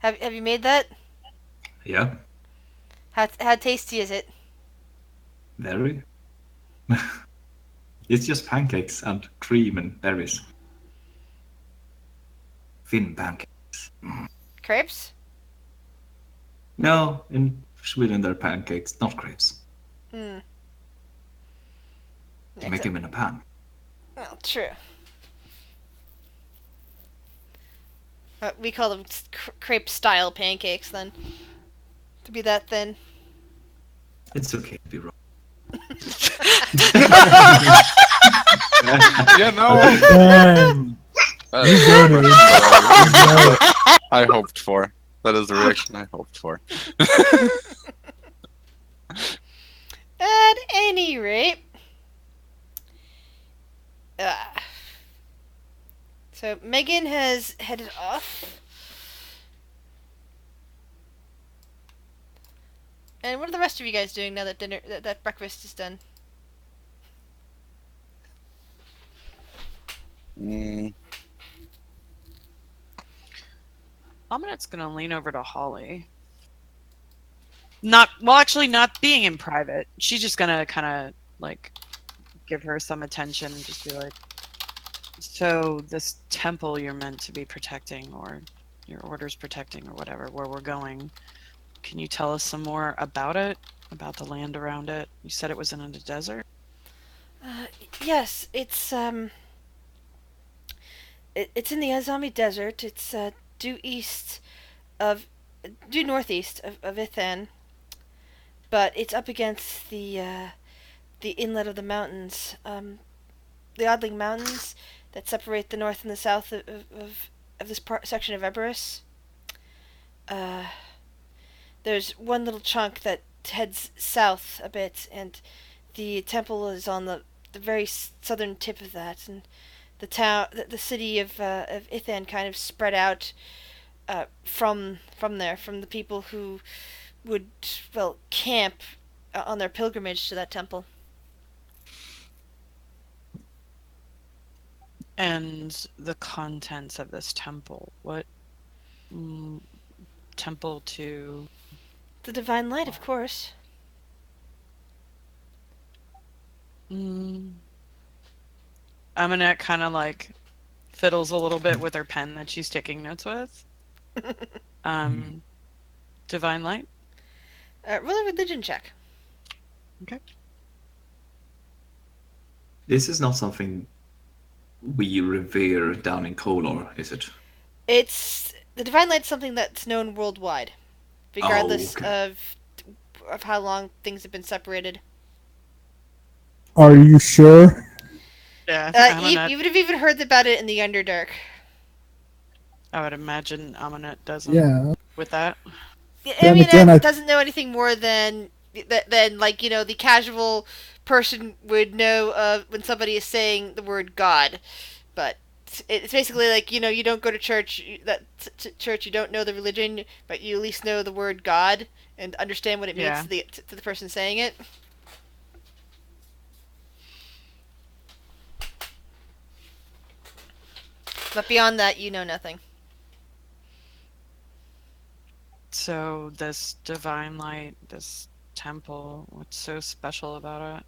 Have you made that? Yeah, How tasty is it? very. It's just pancakes and cream and berries. Thin pancakes. Crepes? No, in Sweden they're pancakes, not crepes. Hmm. You make them in a pan. Well, true. We call them crepe-style pancakes, then. To be that thin. It's okay to be wrong. Yeah, no. Damn. That You is go, the dude. reaction I hoped for. That is the reaction I hoped for. At any rate, uh, so Megan has headed off. And what are the rest of you guys doing now that that breakfast is done? Mm, Amanet's gonna lean over to Holly. Actually, not being in private. She's just gonna kind of like give her some attention and just be like, "So this temple you're meant to be protecting, or your order's protecting, or whatever, where we're going, can you tell us some more about it? About the land around it? You said it was in a desert." Yes, it's in the Azami Desert. It's due east of due northeast of Ithan, but it's up against the inlet of the mountains, the Odling Mountains that separate the north and the south of this section of Eberus. Uh, there's one little chunk that heads south a bit, and the temple is on the very southern tip of that, and the city of Ithan kind of spread out from there, from the people who would, well, camp on their pilgrimage to that temple. And the contents of this temple. What temple to? The Divine Light, of course. Amanette kind of like fiddles a little bit with her pen that she's taking notes with. Divine Light. Roll a religion check. Okay. This is not something we revere down in Kolor, is it? It's the Divine Light's something that's known worldwide, regardless okay. of how long things have been separated. Are you sure? Yeah. You would have even heard about it in the Underdark. I would imagine Amanette doesn't. Yeah. With that. I mean, it doesn't know anything more than like, you know, the casual person would know when somebody is saying the word God, but it's basically like, you know, you don't go to church. Church, you don't know the religion, but you at least know the word God and understand what it means to the person saying it. But beyond that, you know nothing. So this Divine Light, this temple, what's so special about it?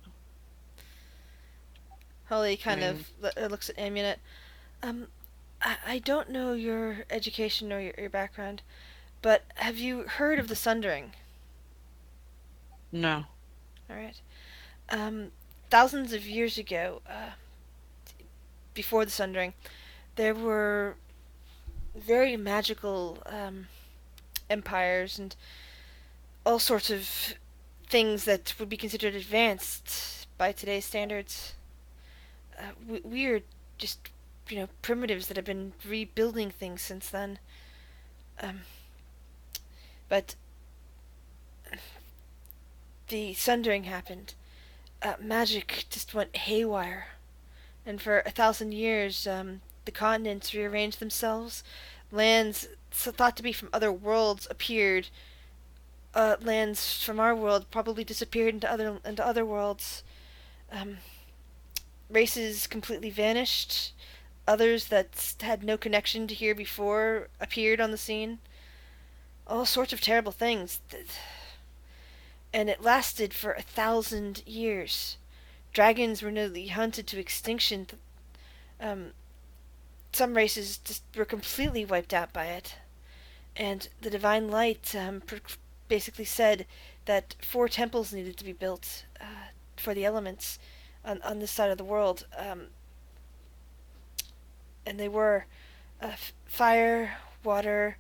Holly kind of looks at Amunet. I don't know your education or your background, but have you heard of the Sundering? No. Alright. Thousands of years ago, before the Sundering, there were very magical empires and all sorts of things that would be considered advanced by today's standards. Weird, just, you know, primitives that have been rebuilding things since then. But the Sundering happened. Magic just went haywire. And for 1,000 years, the continents rearranged themselves. Lands thought to be from other worlds appeared. Lands from our world probably disappeared into other worlds. Races completely vanished. Others that had no connection to here before appeared on the scene. All sorts of terrible things. And it lasted for 1,000 years. Dragons were nearly hunted to extinction. Some races just were completely wiped out by it. And the Divine Light basically said that 4 temples needed to be built for the elements on this side of the world. And they were fire, water,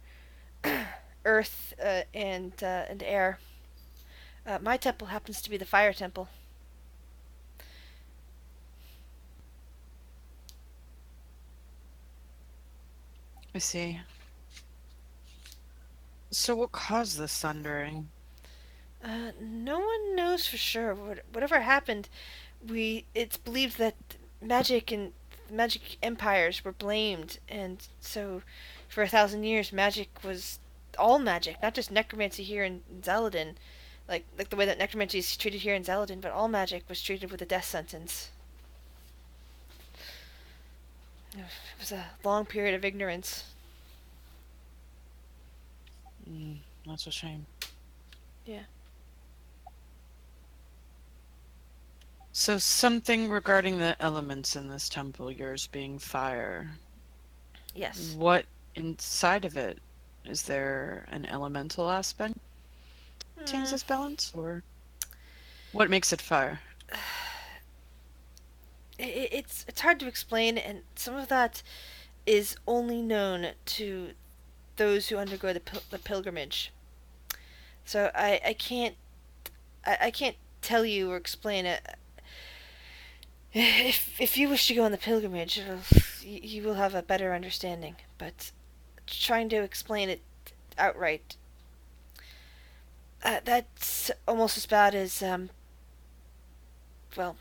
earth, and air. My temple happens to be the fire temple. I see. So what caused this sundering? No one knows for sure. Whatever happened, it's believed that magic and magic empires were blamed, and so for 1,000 years, magic was all magic, not just necromancy here in Zaladin, like the way that necromancy is treated here in Zaladin, but all magic was treated with a death sentence. It was a long period of ignorance. That's a shame. Yeah. So something regarding the elements in this temple, yours being fire. Yes. What inside of it? Is there an elemental aspect? Change this balance, or what makes it fire? It's hard to explain, and some of that is only known to those who undergo the pilgrimage. So I can't tell you or explain it. If you wish to go on the pilgrimage, you will have a better understanding. But trying to explain it outright, that's almost as bad as well.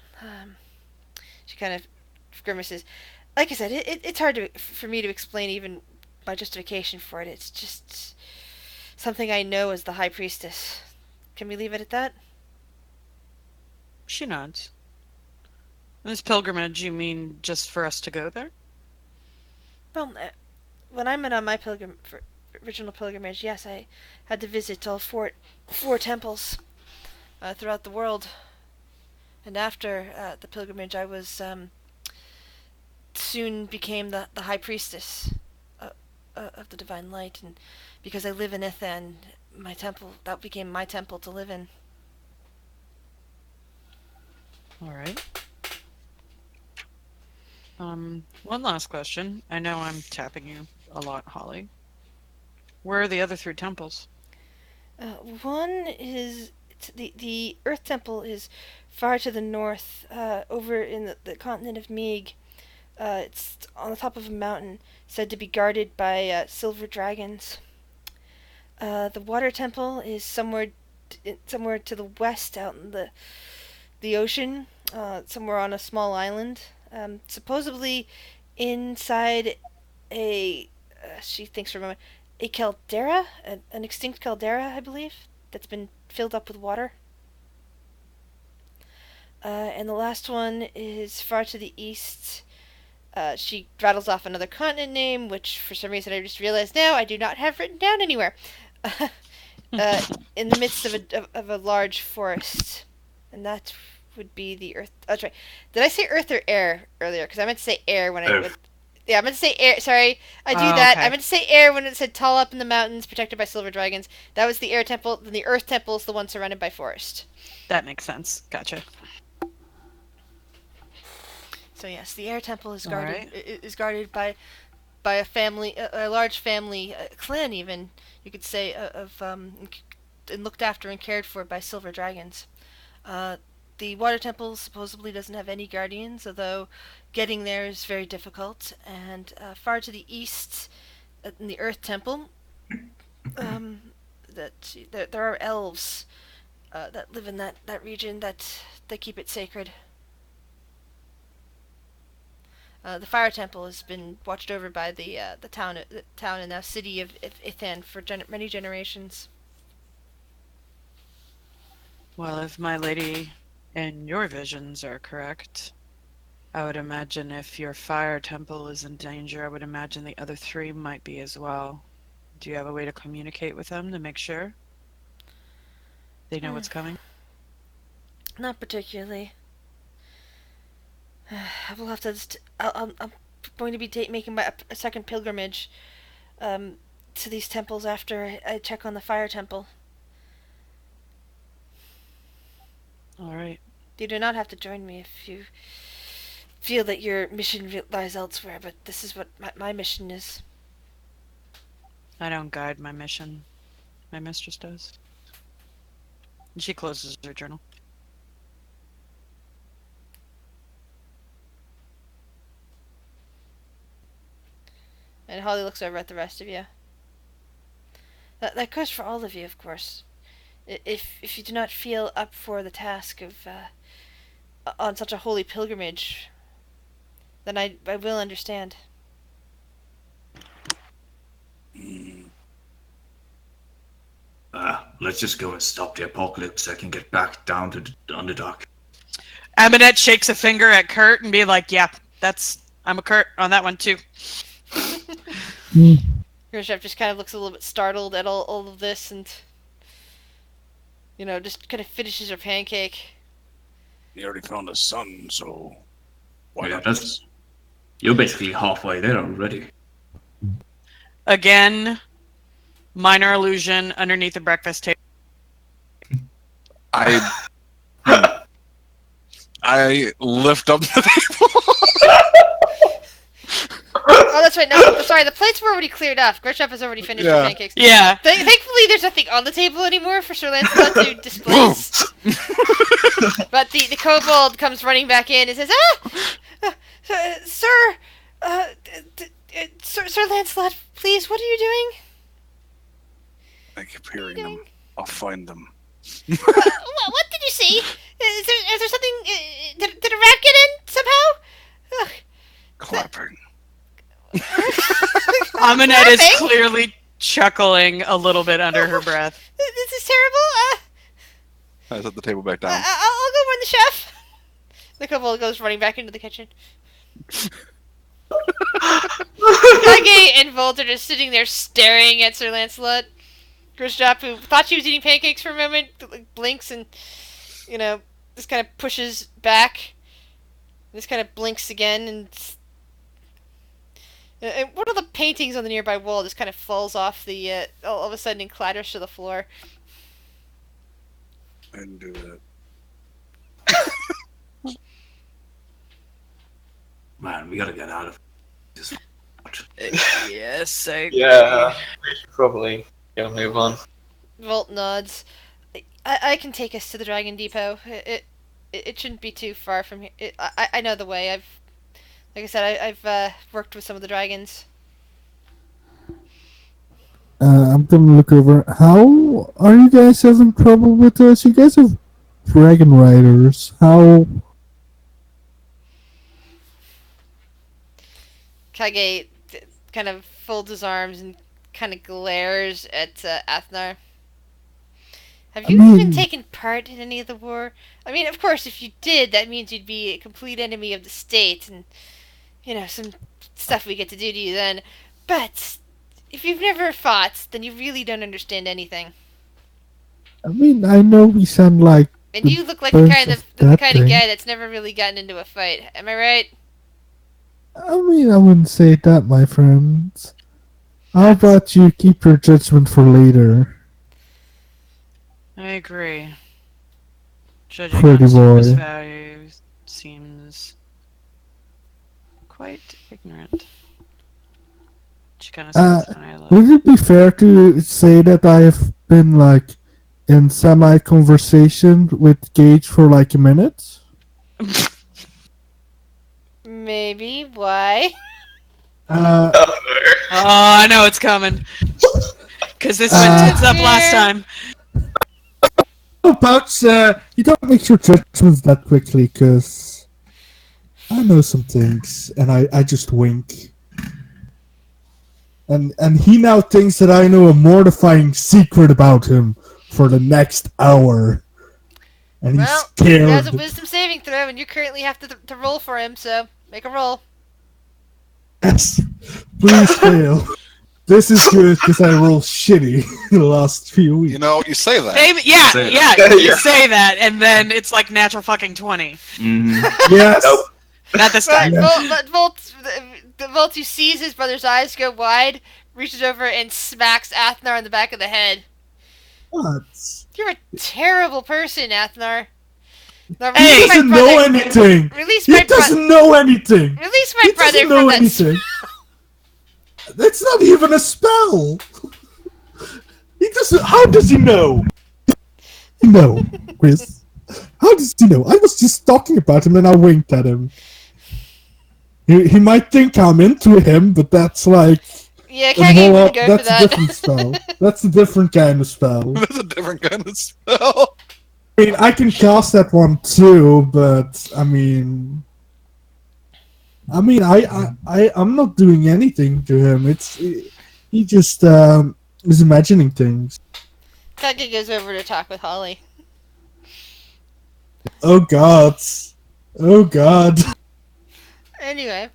She kind of grimaces. Like I said, it's hard for me to explain even my justification for it. It's just something I know as the High Priestess. Can we leave it at that? She nods. This pilgrimage, you mean just for us to go there? Well, when I went on my original pilgrimage, yes, I had to visit all four temples throughout the world. And after the pilgrimage, I was soon became the High Priestess of the Divine Light, and because I live in Ithan, my temple, that became my temple to live in. All right. One last question. I know I'm tapping you a lot, Holly. Where are the other 3 temples? One is the Earth Temple is far to the north, over in the continent of Meeg. It's on the top of a mountain, said to be guarded by silver dragons. The Water Temple is somewhere to the west, out in the ocean, somewhere on a small island. Supposedly inside she thinks for a moment, a caldera, an extinct caldera, I believe, that's been filled up with water. And the last one is far to the east. She rattles off another continent name, which for some reason I just realized now I do not have written down anywhere. In the midst of a large forest. And that would be the Earth. Oh, that's right. Did I say Earth or air earlier? Because I meant to say air when I. Yeah, I meant to say air. Sorry, I do that. Okay. I meant to say air when it said tall up in the mountains, protected by silver dragons. That was the air temple. Then the Earth temple is the one surrounded by forest. That makes sense. Gotcha. So yes, the air temple is All guarded. right. Is guarded by a family, a large family, a clan even, you could say, and looked after and cared for by silver dragons. The water temple supposedly doesn't have any guardians, although getting there is very difficult. And far to the east, in the Earth Temple, there are elves that live in that region that they keep it sacred. The Fire Temple has been watched over by the town and now city of Ithan for many generations. Well, if my lady and your visions are correct, I would imagine if your fire temple is in danger, I would imagine the other 3 might be as well. Do you have a way to communicate with them to make sure they know what's coming? Not particularly. I will have to. I'm going to be making a second pilgrimage to these temples after I check on the Fire Temple. All right. You do not have to join me if you feel that your mission lies elsewhere, but this is what my mission is. I don't guide my mission. My mistress does. And she closes her journal. And And Holly looks over at the rest of you. That goes for all of you, of course. If you do not feel up for the task of on such a holy pilgrimage, then I will understand. Let's just go and stop the apocalypse. I can get back down to the Underdark. Aminette shakes a finger at Kurt and be like, yeah, I'm a Kurt on that one too. Grisha just kind of looks a little bit startled at all of this and, just kind of finishes her pancake. You already found the sun, so why not? You're basically halfway there already. Again, minor illusion underneath the breakfast table. I lift up the table. Oh, that's right. No, sorry. The plates were already cleared off. Grisha has already finished her pancakes. Yeah. Thankfully, there's nothing on the table anymore for Sir Lancelot to displace. But the kobold comes running back in and says, Sir Lancelot, please, what are you doing? I keep hearing them. I'll find them. What did you see? Is there something? Did a rat get in somehow? Ugh. Clapping. Aminette is clearly chuckling a little bit under her breath. This is terrible. I set the table back down. I'll go warn the chef. The kobold goes running back into the kitchen. Kage and Volt are just sitting there staring at Sir Lancelot. Grisha, who thought she was eating pancakes for a moment, blinks and, just kind of pushes back. Just kind of blinks again, and one of the paintings on the nearby wall just kind of falls off the, all of a sudden, and clatters to the floor. I didn't do that. Man, we gotta get out of this. Yes, I agree. Yeah, we should probably move on. Volt nods. I can take us to the Dragon Depot. It shouldn't be too far from here. I know the way. Like I said, I've worked with some of the dragons. I'm gonna look over. How are you guys having trouble with us? You guys have dragon riders. How? Kage kind of folds his arms and kind of glares at Athnar. Have you even taken part in any of the war? I mean, of course, if you did, that means you'd be a complete enemy of the state, and, some stuff we get to do to you then. But if you've never fought, then you really don't understand anything. I mean, I know we sound like. And you look like the kind of guy that's never really gotten into a fight. Am I right? I mean, I wouldn't say that, my friends. How about you keep your judgment for later? I agree. Judging Pretty on service boy. value seems quite ignorant. She kind of says when I look. Would it be fair to say that I have been, in semi-conversation with Gage for, a minute? Maybe. Why? Oh, I know it's coming. Because this went tits up last time. About, you don't make your judgments that quickly, because I know some things, and I just wink. And he now thinks that I know a mortifying secret about him for the next hour. And he's scared. He has a wisdom saving throw, and you currently have to roll for him, so make a roll. Yes, please fail. This is good because I rolled shitty the last few weeks. You say that. Maybe, you say that, and then it's like natural fucking 20. Mm-hmm. Yes. Nope. Not this time. Volt, who sees his brother's eyes go wide, reaches over and smacks Athnar on the back of the head. What? You're a terrible person, Athnar. Now, He doesn't know anything. He doesn't know anything. Release my brother from that spell. That's not even a spell. He doesn't. How does he know? No, Chris. How does he know? I was just talking about him and I winked at him. He might think I'm into him, but that's Yeah, can't even Hold go up, for that's a that. different spell. That's a different kind of spell. That's a different kind of spell. I mean, I can cast that one too, but I'm not doing anything to him. He just is imagining things. Kaka goes over to talk with Holly. Oh God, oh God. Anyway,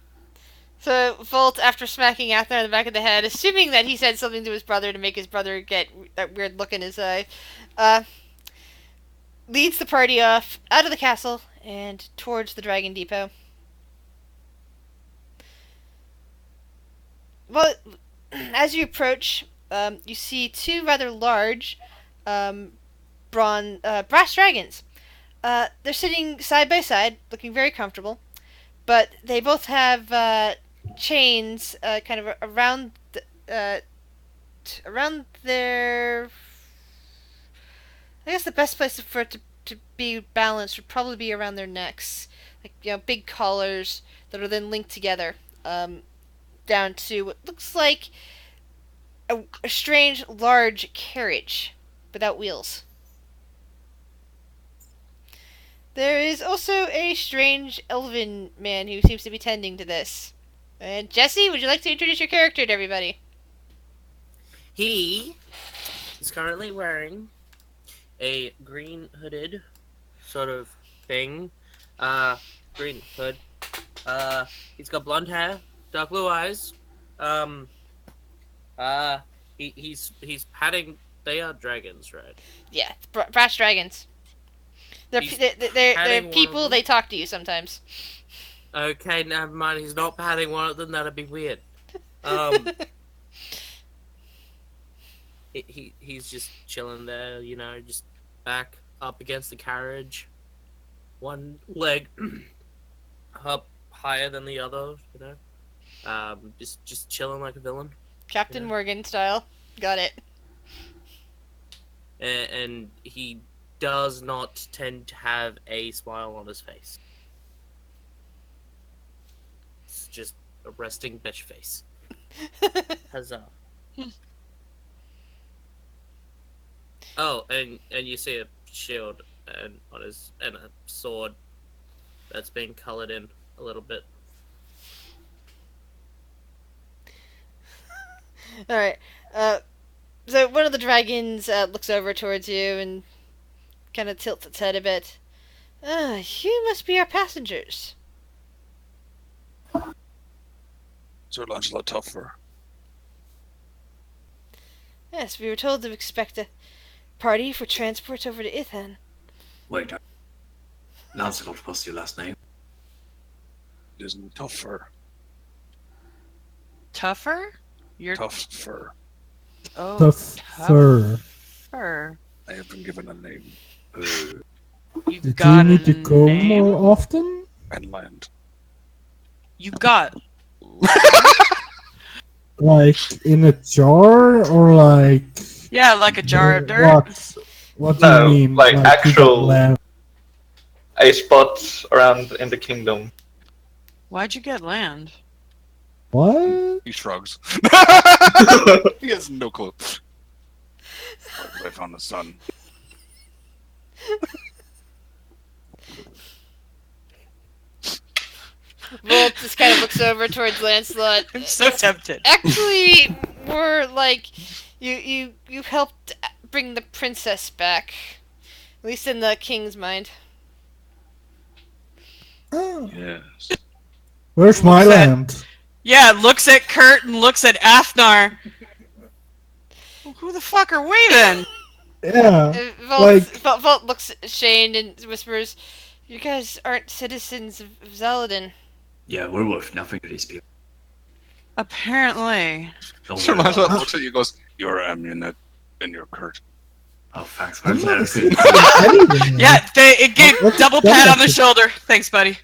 so Volt, after smacking Athnar in the back of the head, assuming that he said something to his brother to make his brother get that weird look in his eye, leads the party off out of the castle and towards the Dragon Depot. Well, as you approach, you see two rather large brass dragons. They're sitting side by side, looking very comfortable, but they both have chains kind of around around their. I guess the best place for it to be balanced would probably be around their necks, like big collars that are then linked together. Down to what looks like a strange, large carriage without wheels. There is also a strange elven man who seems to be tending to this. And Jesse, would you like to introduce your character to everybody? He is currently wearing a green hooded sort of thing. Green hood. He's got blonde hair, dark blue eyes. He's patting. They are dragons, right? Yeah, brass dragons. They're He's they're patting one of people. them. They talk to you sometimes. Okay, never mind. He's not patting one of them. That'd be weird. He's just chilling there, just back up against the carriage, one leg up higher than the other, just chilling like a villain. Captain Yeah. Morgan style. Got it. And he does not tend to have a smile on his face. It's just a resting bitch face. Huzzah. Oh, and you see a shield and a sword that's been colored in a little bit. All right. So one of the dragons looks over towards you and kind of tilts its head a bit. You must be our passengers. Sir Lancelot Tougher. Yes, we were told to expect a party for transport over to Ithan. Wait, Lancelot, what's your last name? Isn't Tougher. Tougher? You're Tougher. oh The fur. tougher. I have been given a name You Did you got need to a go name? more often? and land. You got Like in a jar or like? yeah, like a jar of dirt. What do No, you mean? like you got actual- land? A spot around in the kingdom. Why'd you get land? What? He shrugs. He has no clue. I found the sun. Volt just kind of looks over towards Lancelot. I'm so tempted. Actually, more like you helped bring the princess back, at least in the king's mind. Oh. Yes. Where's my What's that? land? Yeah, looks at Kurt and looks at Athnar. Who the fuck are we then? Yeah. Volt looks ashamed and whispers, "You guys aren't citizens of Zaladin." Yeah, we're worth nothing to these people. Apparently. Don't Sir worry about Lancelot it. looks at you and goes, "You're Amunet and you're Kurt." Oh, thanks. I'm Where's not that? anything. Yeah, it gave Let's- double let's pat on the actually- shoulder. Thanks, buddy.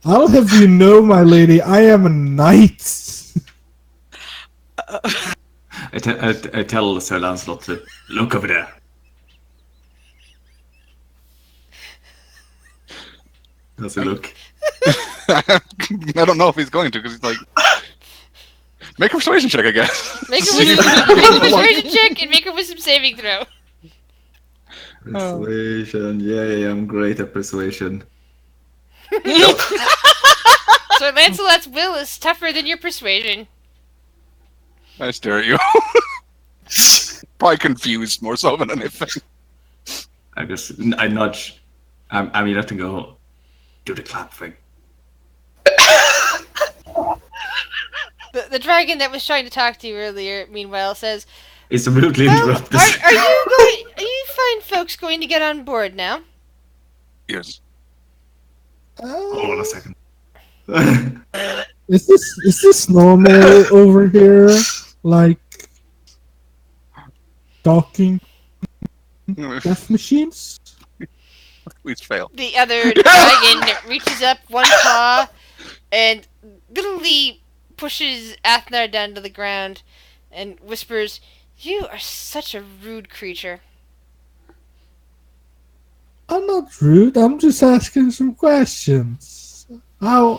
I'll have you know, my lady, I am a knight. I tell Sir Lancelot to look over there. Does he look? I don't know if he's going to because he's like, Make a persuasion check, I guess. Make a persuasion check and make a wisdom saving throw. Persuasion. Yay, I'm great at persuasion. So Lancelot's will is tougher than your persuasion. I stare at you. Probably confused more so than anything. I nudge. I mean, I have to go do the clap thing. The dragon that was trying to talk to you earlier, meanwhile, says, It's rudely "Well, interrupted. are you fine folks going to get on board now?" Yes. Hold on a second. Is this normal over here? Like talking death machines? Please fail. The other dragon reaches up one paw and literally pushes Athnar down to the ground and whispers, "You are such a rude creature." I'm not rude. I'm just asking some questions. I'm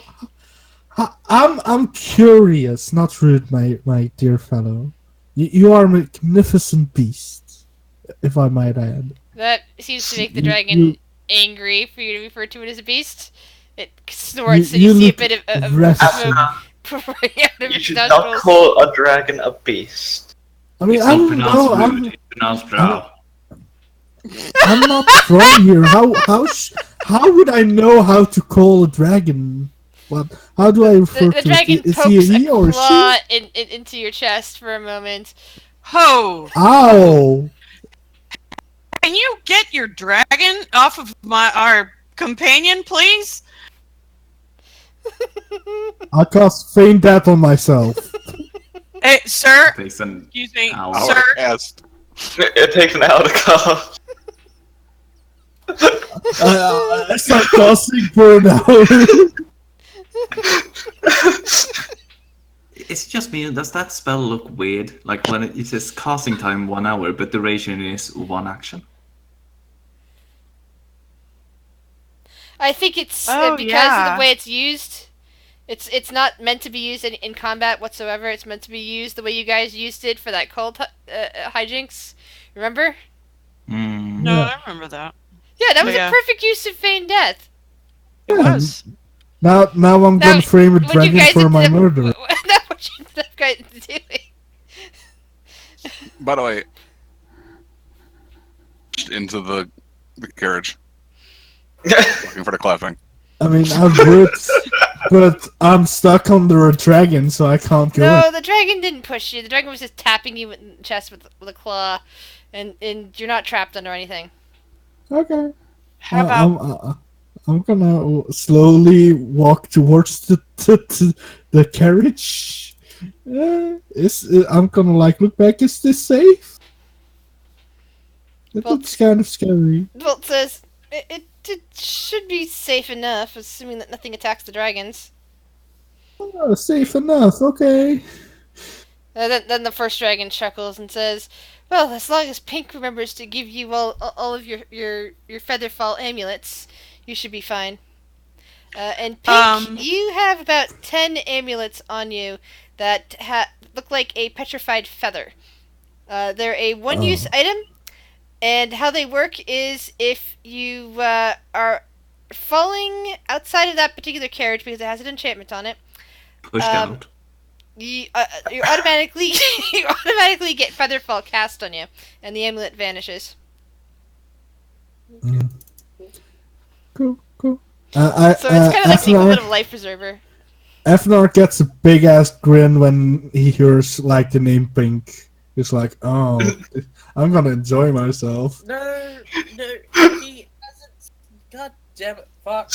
curious, not rude, my dear fellow. You are a magnificent beast, if I might add. That seems to make the You- dragon angry for you to refer to it as a beast. It snorts and you you see a look bit of rested. smoke pouring out of You its should not nostrils. call a dragon a beast. I mean, It's I'm not pronounced no, rude. It's pronounced drow. I'm not from here. How would I know how to call a dragon? What? How do I refer The to dragon it? Is pokes he a he a or claw she? into your chest for a moment. Ho! Ow! Can you get your dragon off of our companion, please? I cast feign death on myself. Hey, sir. Takes an Excuse me, hour. Our sir. cast. It takes an hour to cast. I start casting for an hour. It's just me. Does that spell look weird? Like when it says casting time 1 hour, but duration is 1 action. I think it's Oh, because of yeah. the way it's used. It's not meant to be used in combat whatsoever. It's meant to be used the way you guys used it for that cult hijinks. Remember? Mm. No, Yeah. I remember that. Yeah, that was Yeah. a perfect use of feigned death. It was. Now I'm Now, gonna frame a What you dragon guys for my ended up- murder. That's what you ended up guys doing. By the way, into the carriage, looking for the clapping. I mean, I would, but I'm stuck under a dragon, so I can't go. No, the dragon didn't push you. The dragon was just tapping you in the chest with a claw, and you're not trapped under anything. Okay. How about I'm gonna slowly walk towards the carriage. I'm gonna look back. Is this safe? It Well, looks kind of scary. Volt says it should be safe enough, assuming that nothing attacks the dragons. Oh, safe enough. Okay. Then the first dragon chuckles and says, "Well, as long as Pink remembers to give you all of your featherfall amulets, you should be fine." And Pink, you have about 10 amulets on you that look like a petrified feather. They're a one-use item, and how they work is if you are falling outside of that particular carriage because it has an enchantment on it, Pushed out. you automatically you automatically get featherfall cast on you, and the amulet vanishes. Cool. So it's kind of like the equivalent of life preserver. Efnar gets a big ass grin when he hears the name Pink. He's like, "Oh, I'm gonna enjoy myself." No, he hasn't. God damn it, fuck.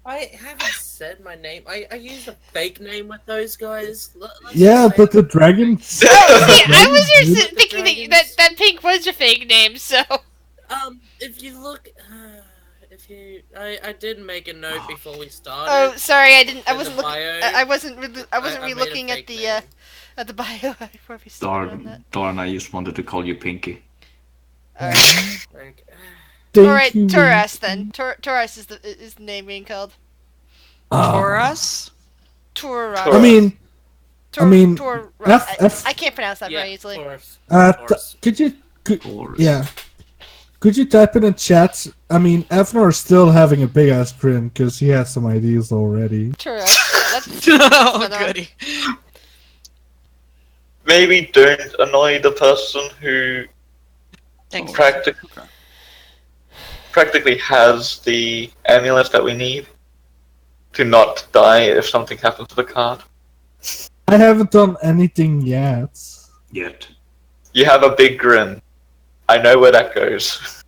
I haven't said my name. I used a fake name with those guys. Let's Yeah, say but the dragon. See, I was just The thinking dragons. that Pink was your fake name, so. if you look, I did make a note before we started. Oh, sorry, I didn't. I in wasn't the looking. bio. I wasn't I made a re-looking at fake the name. at the bio before we started on that. Darn, I just wanted to call you Pinky. Alright. Like, Thank Alright, you. Taurus then. Taurus is the name being called. for us? Taurus. I mean, I mean, I can't pronounce that very easily. Taurus. could you? Or Yeah. Could you type in the chat? I mean, Evnor is still having a big ass grin because he has some ideas already. True. That's Oh, another one. goody. Maybe don't annoy the person who Thanks. practically has the amulet that we need to not die if something happens to the card. I haven't done anything yet. yet. You have a big grin. I know where that goes.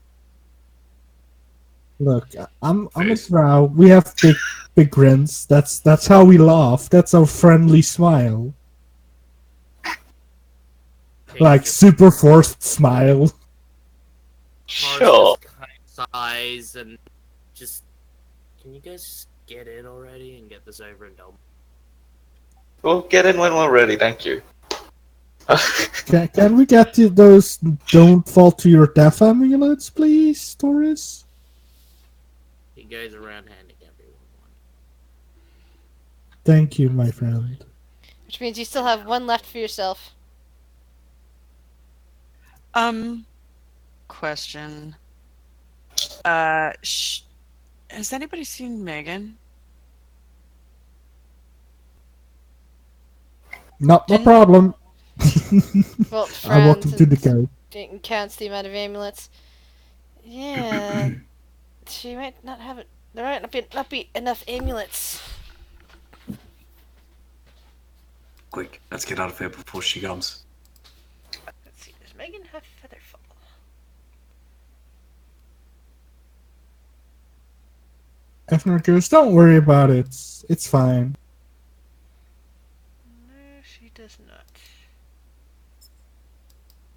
Look, I'm a drow. We have big grins. That's how we laugh. That's our friendly smile. Like super forced smile. Sure. Just kind of sighs and just. Can you guys just get in already and get this over and done? We'll get in when we're ready, thank you. Can we get to those don't fall to your death amulets, please, Taurus? He goes around handing everyone one. Thank you, my friend. Which means you still have one left for yourself. Question. Has anybody seen Megan? Not my problem. Well, I walked into the carriage. counts the amount of amulets. Yeah, she might not have it. There might not be enough amulets. Quick, let's get out of here before she comes. Let's see. Does Megan have Featherfall? Evnor goes, don't worry about it. It's fine. No, she does not.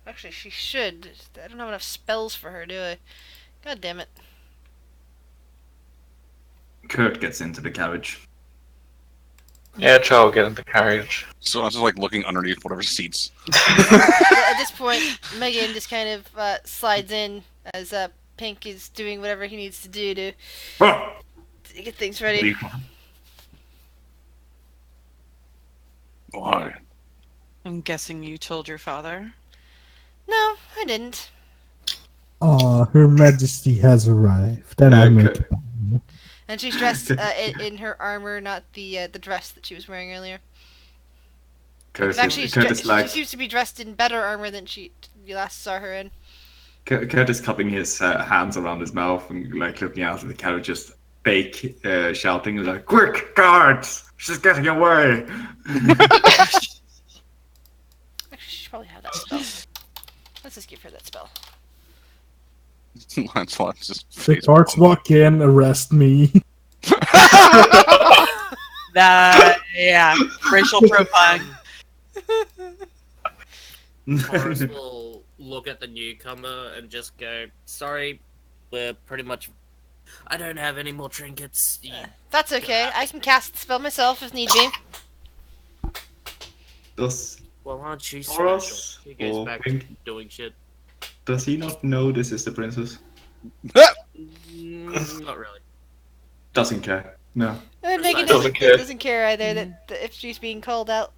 Actually, she should. I don't have enough spells for her, do I? God damn it. Kurt gets into the carriage. Yeah, Charles, get in the carriage. So I'm just like looking underneath whatever seats. At this point, Megan just kind of slides in as Pink is doing whatever he needs to do to get things ready. Why? I'm guessing you told your father. No, I didn't. Her Majesty has arrived. And I make And she's dressed in her armor, not the dress that she was wearing earlier. Kurt Actually, is, Kurt is she like seems to be dressed in better armor than you last saw her in. Kurt is cupping his hands around his mouth and like looking out of the carriage, just fake shouting like, "Quick, guards! She's getting away!" Actually, she should probably have that spell. Let's just give her that spell. That's why I'm just the guards walk in, arrest me. Yeah, racial profiling. Taurus will look at the newcomer and just go, "Sorry, we're pretty much. I don't have any more trinkets." That's okay. I can cast the spell myself if need be. Well, aren't you Taurus special? He goes or back Pink? to doing shit. Does he not know this is the princess? Not really. Doesn't care. No. Megan Doesn't care. doesn't care either that if she's being called out.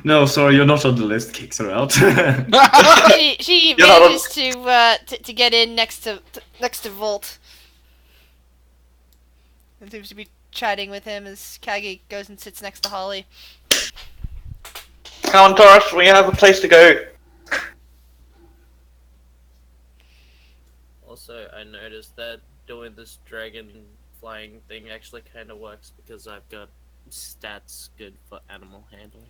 No, sorry, you're not on the list. Kicks her out. She You're not on- manages to get in next to Volt. And seems to be chatting with him as Kagi goes and sits next to Holly. Come on, Taurus, we have a place to go. Also, I noticed that doing this dragon flying thing actually kind of works because I've got stats good for animal handling.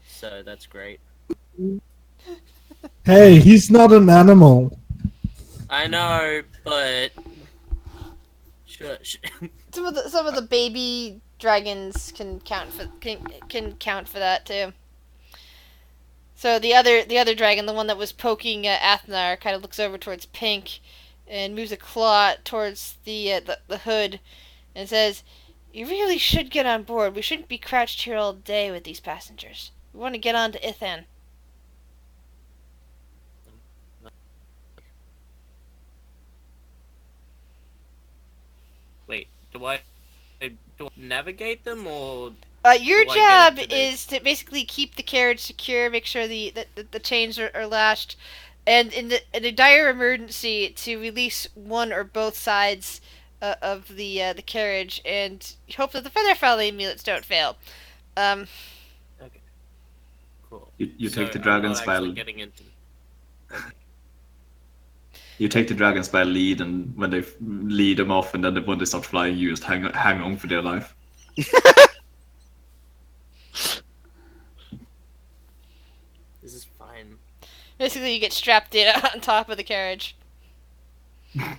So that's great. Hey, he's not an animal. I know, but shush. Some of the baby dragons can count for that too. So the other dragon, the one that was poking Athnar, kind of looks over towards Pink, and moves a claw towards the hood, and says, "You really should get on board. We shouldn't be crouched here all day with these passengers. We want to get on to Ithan." Wait, do I navigate them or Your Like job it today. is to basically keep the carriage secure, make sure the chains are lashed, and in a dire emergency to release one or both sides of the carriage, and hope that the feather falling amulets don't fail. Okay. Cool. You So take the I'm dragon not actually spell. getting into. You take the dragon spell lead, and when they lead them off, and then when they start flying, you just hang on for their life. This is fine. Basically, you get strapped in on top of the carriage. Out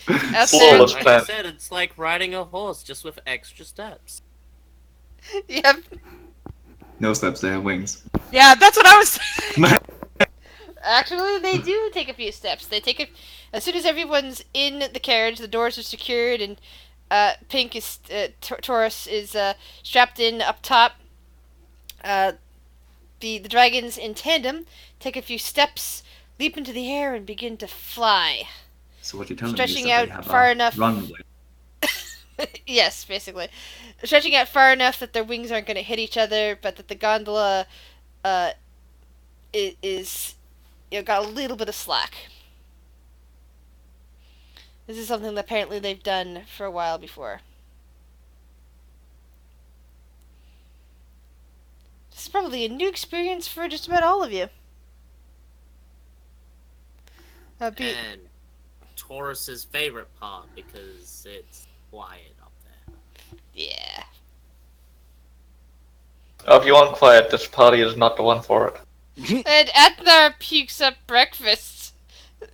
there, Flawless Like I plan. said, it's like riding a horse, just with extra steps. yep. No steps, they have wings. Yeah, that's what I was saying. Actually, they do take a few steps. They take as soon as everyone's in the carriage, the doors are secured, and Pink is Taurus is strapped in up top. The dragons in tandem take a few steps, leap into the air, and begin to fly. So what you're telling Stretching me is that they out have far a enough. runway. Yes, basically. Stretching out far enough that their wings aren't going to hit each other, but that the gondola is got a little bit of slack. This is something that apparently they've done for a while before. This is probably a new experience for just about all of you. And Taurus's favorite part because it's quiet up there. Yeah. If you want quiet, this party is not the one for it. And Athnar pukes up breakfast.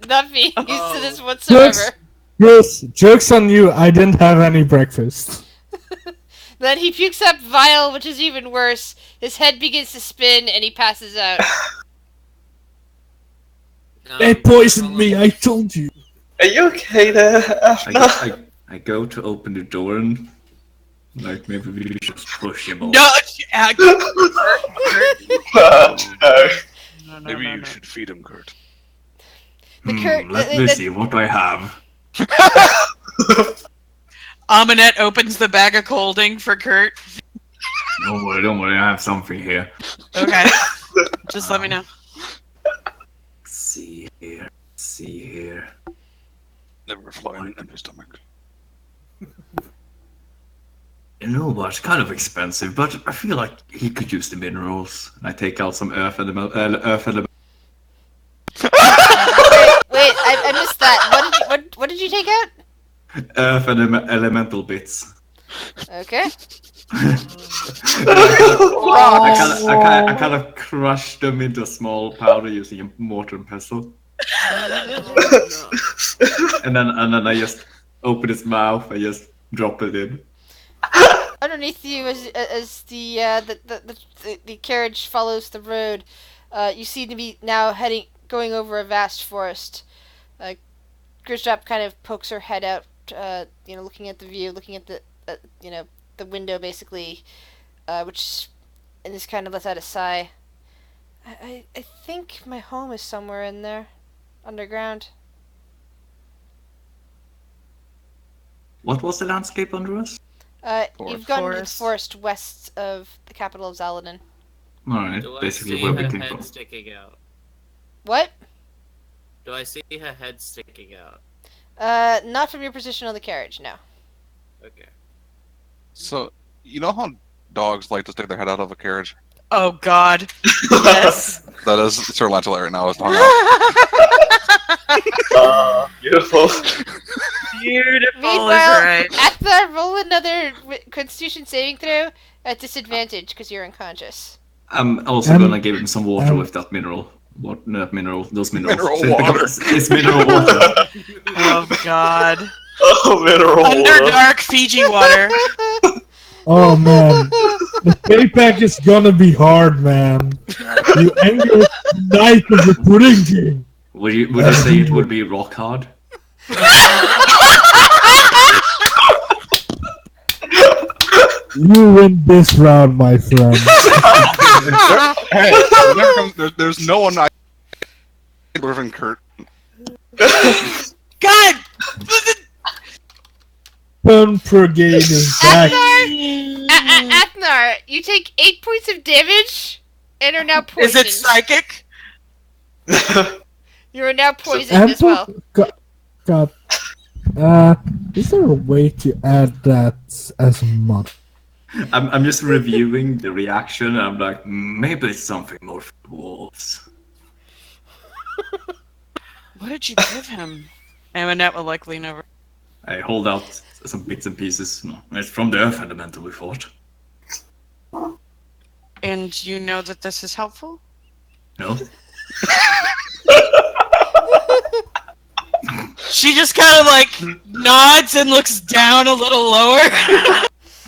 Not being used to Oh. this whatsoever. Yes, joke's on you. I didn't have any breakfast. Then he pukes up Vile, which is even worse. His head begins to spin and he passes out. They poisoned me, I told you. Are you okay there, Afna? I go to open the door and like maybe we should just push him off. No, no, Maybe you should feed him, Kurt. Let me see what I have. Aminette opens the bag of holding for Kurt. Don't worry, I have something here. Okay. Just let me know. See here. Never fly on an empty stomach. You know what? It's kind of expensive, but I feel like he could use the minerals. And I take out some earth element. Wait, I missed that. What did you take out? Earth and elemental bits. Okay. I kind of crush them into a small powder using a mortar and pestle, and then I just open its mouth and just drop it in. Underneath you, as the carriage follows the road, you seem to be now going over a vast forest. Grisdrop kind of pokes her head out, looking at the view, looking at the window, basically, and just kind of lets out a sigh. I think my home is somewhere in there, underground. What was the landscape under us? You've gone into the Forest. forest west of the capital of Zaladin. Alright, Do I basically see where her we came head from. sticking out? What? Do I see her head sticking out? Not from your position on the carriage, no. Okay. So, you know how dogs like to stick their head out of a carriage? Oh God. Yes. That is Sir Lancelot right now. Is hung out. Beautiful. Beautiful Meanwhile, is right. Athar, roll another Constitution saving throw at disadvantage because you're unconscious. I'm also gonna give him some water with that mineral. What? Not mineral. Those minerals. Mineral water. It's mineral water. Oh God. Oh, mineral water. Underdark Fiji water. Oh man, the payback is gonna be hard, man. You anger Knight of the Pudding King. Would you say it would be rock hard? You win this round, my friend. Hey, there's no one I other than Kurt. God. Gun Brigade is back. Athar, Athnar, you take 8 points of damage and are now Is poisoned. it psychic? You are now poisoned as well. God. Is there a way to add that as a mod? I'm just reviewing the reaction. And I'm like, maybe it's something more for wolves. What did you give him? And Annette will like lean over. I hold out some bits and pieces. No, it's from the Earth Elemental we fought. And you know that this is helpful? No? She just kind of like nods and looks down a little lower.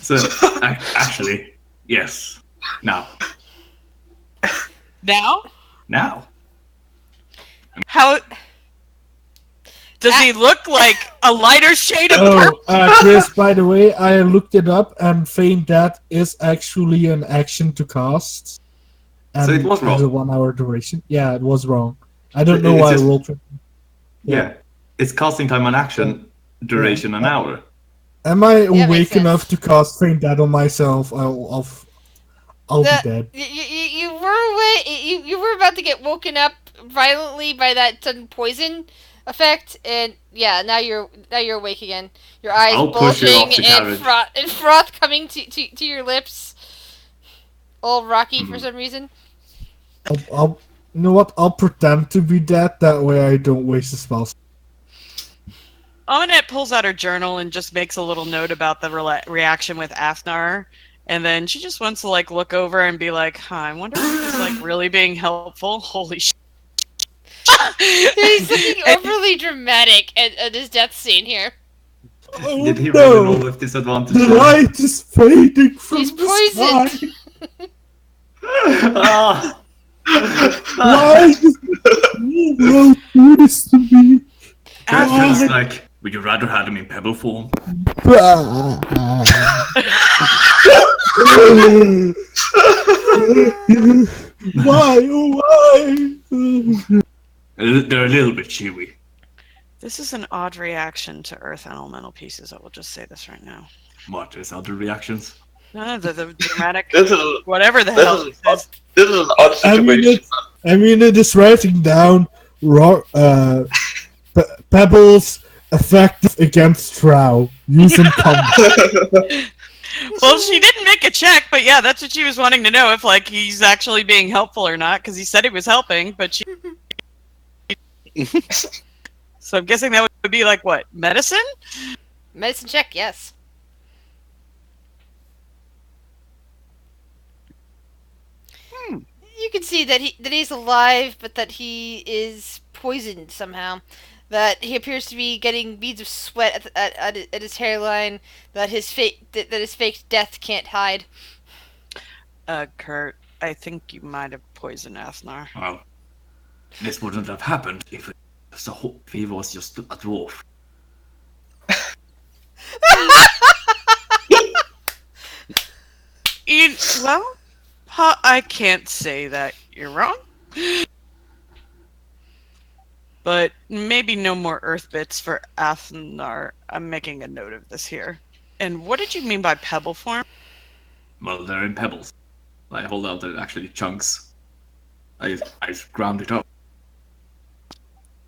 So, actually, yes. Now. Now? Now. How does he look like a lighter shade of purple? Chris, by the way, I looked it up and Feign Death is actually an action to cast. And So it was wrong. has a 1 hour duration. Yeah, it was wrong. I don't It- know it's why I just- rolled it. Yeah. It's casting time on action, duration an hour. Am I Yeah, makes awake sense. enough to cast Feign Death on myself? I'll be dead. You were you were about to get woken up violently by that sudden poison effect, and yeah, now you're awake again. Your eyes I'll push you bulging off the and carriage. froth coming to your lips, all rocky for some reason. I'll you know what? I'll pretend to be dead. That way I don't waste the spells. Annette pulls out her journal and just makes a little note about the reaction with Athnar. And then she just wants to like look over and be like, "Huh, I wonder if he's like really being helpful." Holy shit! He's looking overly dramatic at his death scene here. Did he Oh, no. really roll with disadvantage? The light is fading from He's the poisoned. sky. Ah! Why does the world do this to me? Feels like, would you rather have him in pebble form? Why? Oh, why? They're a little bit chewy. This is an odd reaction to Earth Elemental pieces. I will just say this right now. What is other reactions? No, the dramatic, This is whatever the this hell is it an odd, is. this is an odd situation. It is writing down pebbles effective against Drow using combat. Well, she didn't make a check, but yeah, that's what she was wanting to know, if like he's actually being helpful or not, because he said he was helping, but she. So I'm guessing that would be like what, medicine? Medicine check, yes. You can see that he's alive, but that he is poisoned somehow. That he appears to be getting beads of sweat at his hairline. That his fake death can't hide. Kurt, I think you might have poisoned Athnar. Well, this wouldn't have happened if he was just a dwarf. Well, I can't say that you're wrong. But maybe no more earth bits for Athnar. I'm making a note of this here. And what did you mean by pebble form? Well, they're in pebbles. I hold out they're actually chunks. I ground it up.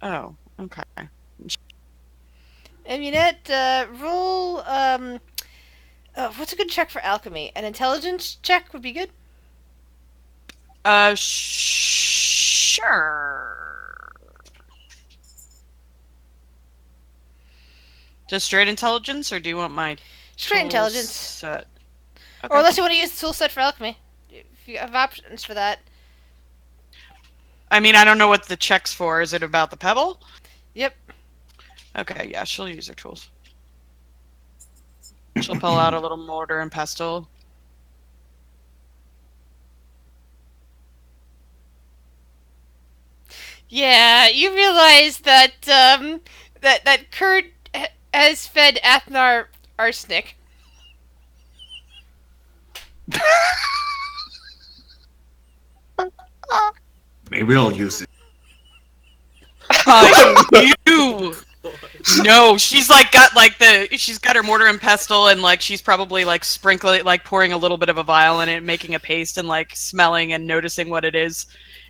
Oh, okay. Amunet, roll, what's a good check for alchemy? An intelligence check would be good? Sure. Just straight intelligence, or do you want my Straight tool intelligence. set? Or unless you want to use the tool set for alchemy. If you have options for that. I mean, I don't know what the check's for. Is it about the pebble? Yep. Okay, yeah, she'll use her tools. She'll pull out a little mortar and pestle. Yeah, you realize that, that Kurt has fed Athnar arsenic. Maybe I'll use it. You No, she's like she's got her mortar and pestle, and like she's probably like sprinkling, like pouring a little bit of a vial in it, making a paste, and like smelling and noticing what it is.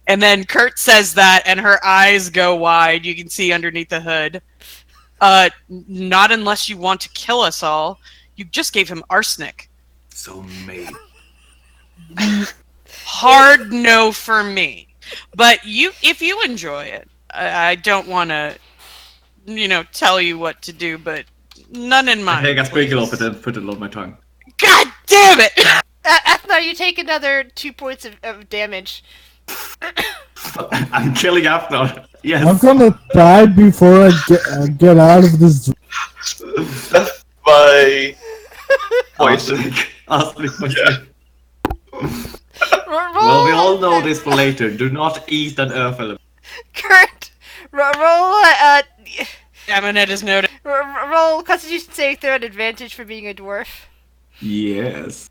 And then Kurt says that, and her eyes go wide. You can see underneath the hood. Not unless you want to kill us all. You just gave him arsenic. So made. Hard no for me. But if you enjoy it, I don't want to, tell you what to do, but none in mind. I sprinkle please. off it and put it on my tongue. God damn it! Athnar, you take another 2 points of damage. I'm killing Afnar. Yes. I'm gonna die before I get out of this. Death by poison. Arsenic poisoning. Roll, Well, we all know this for later. Do not eat an earth element. Kurt, roll Aminet is noted. roll Constitution saving throw at advantage for being a dwarf. Yes.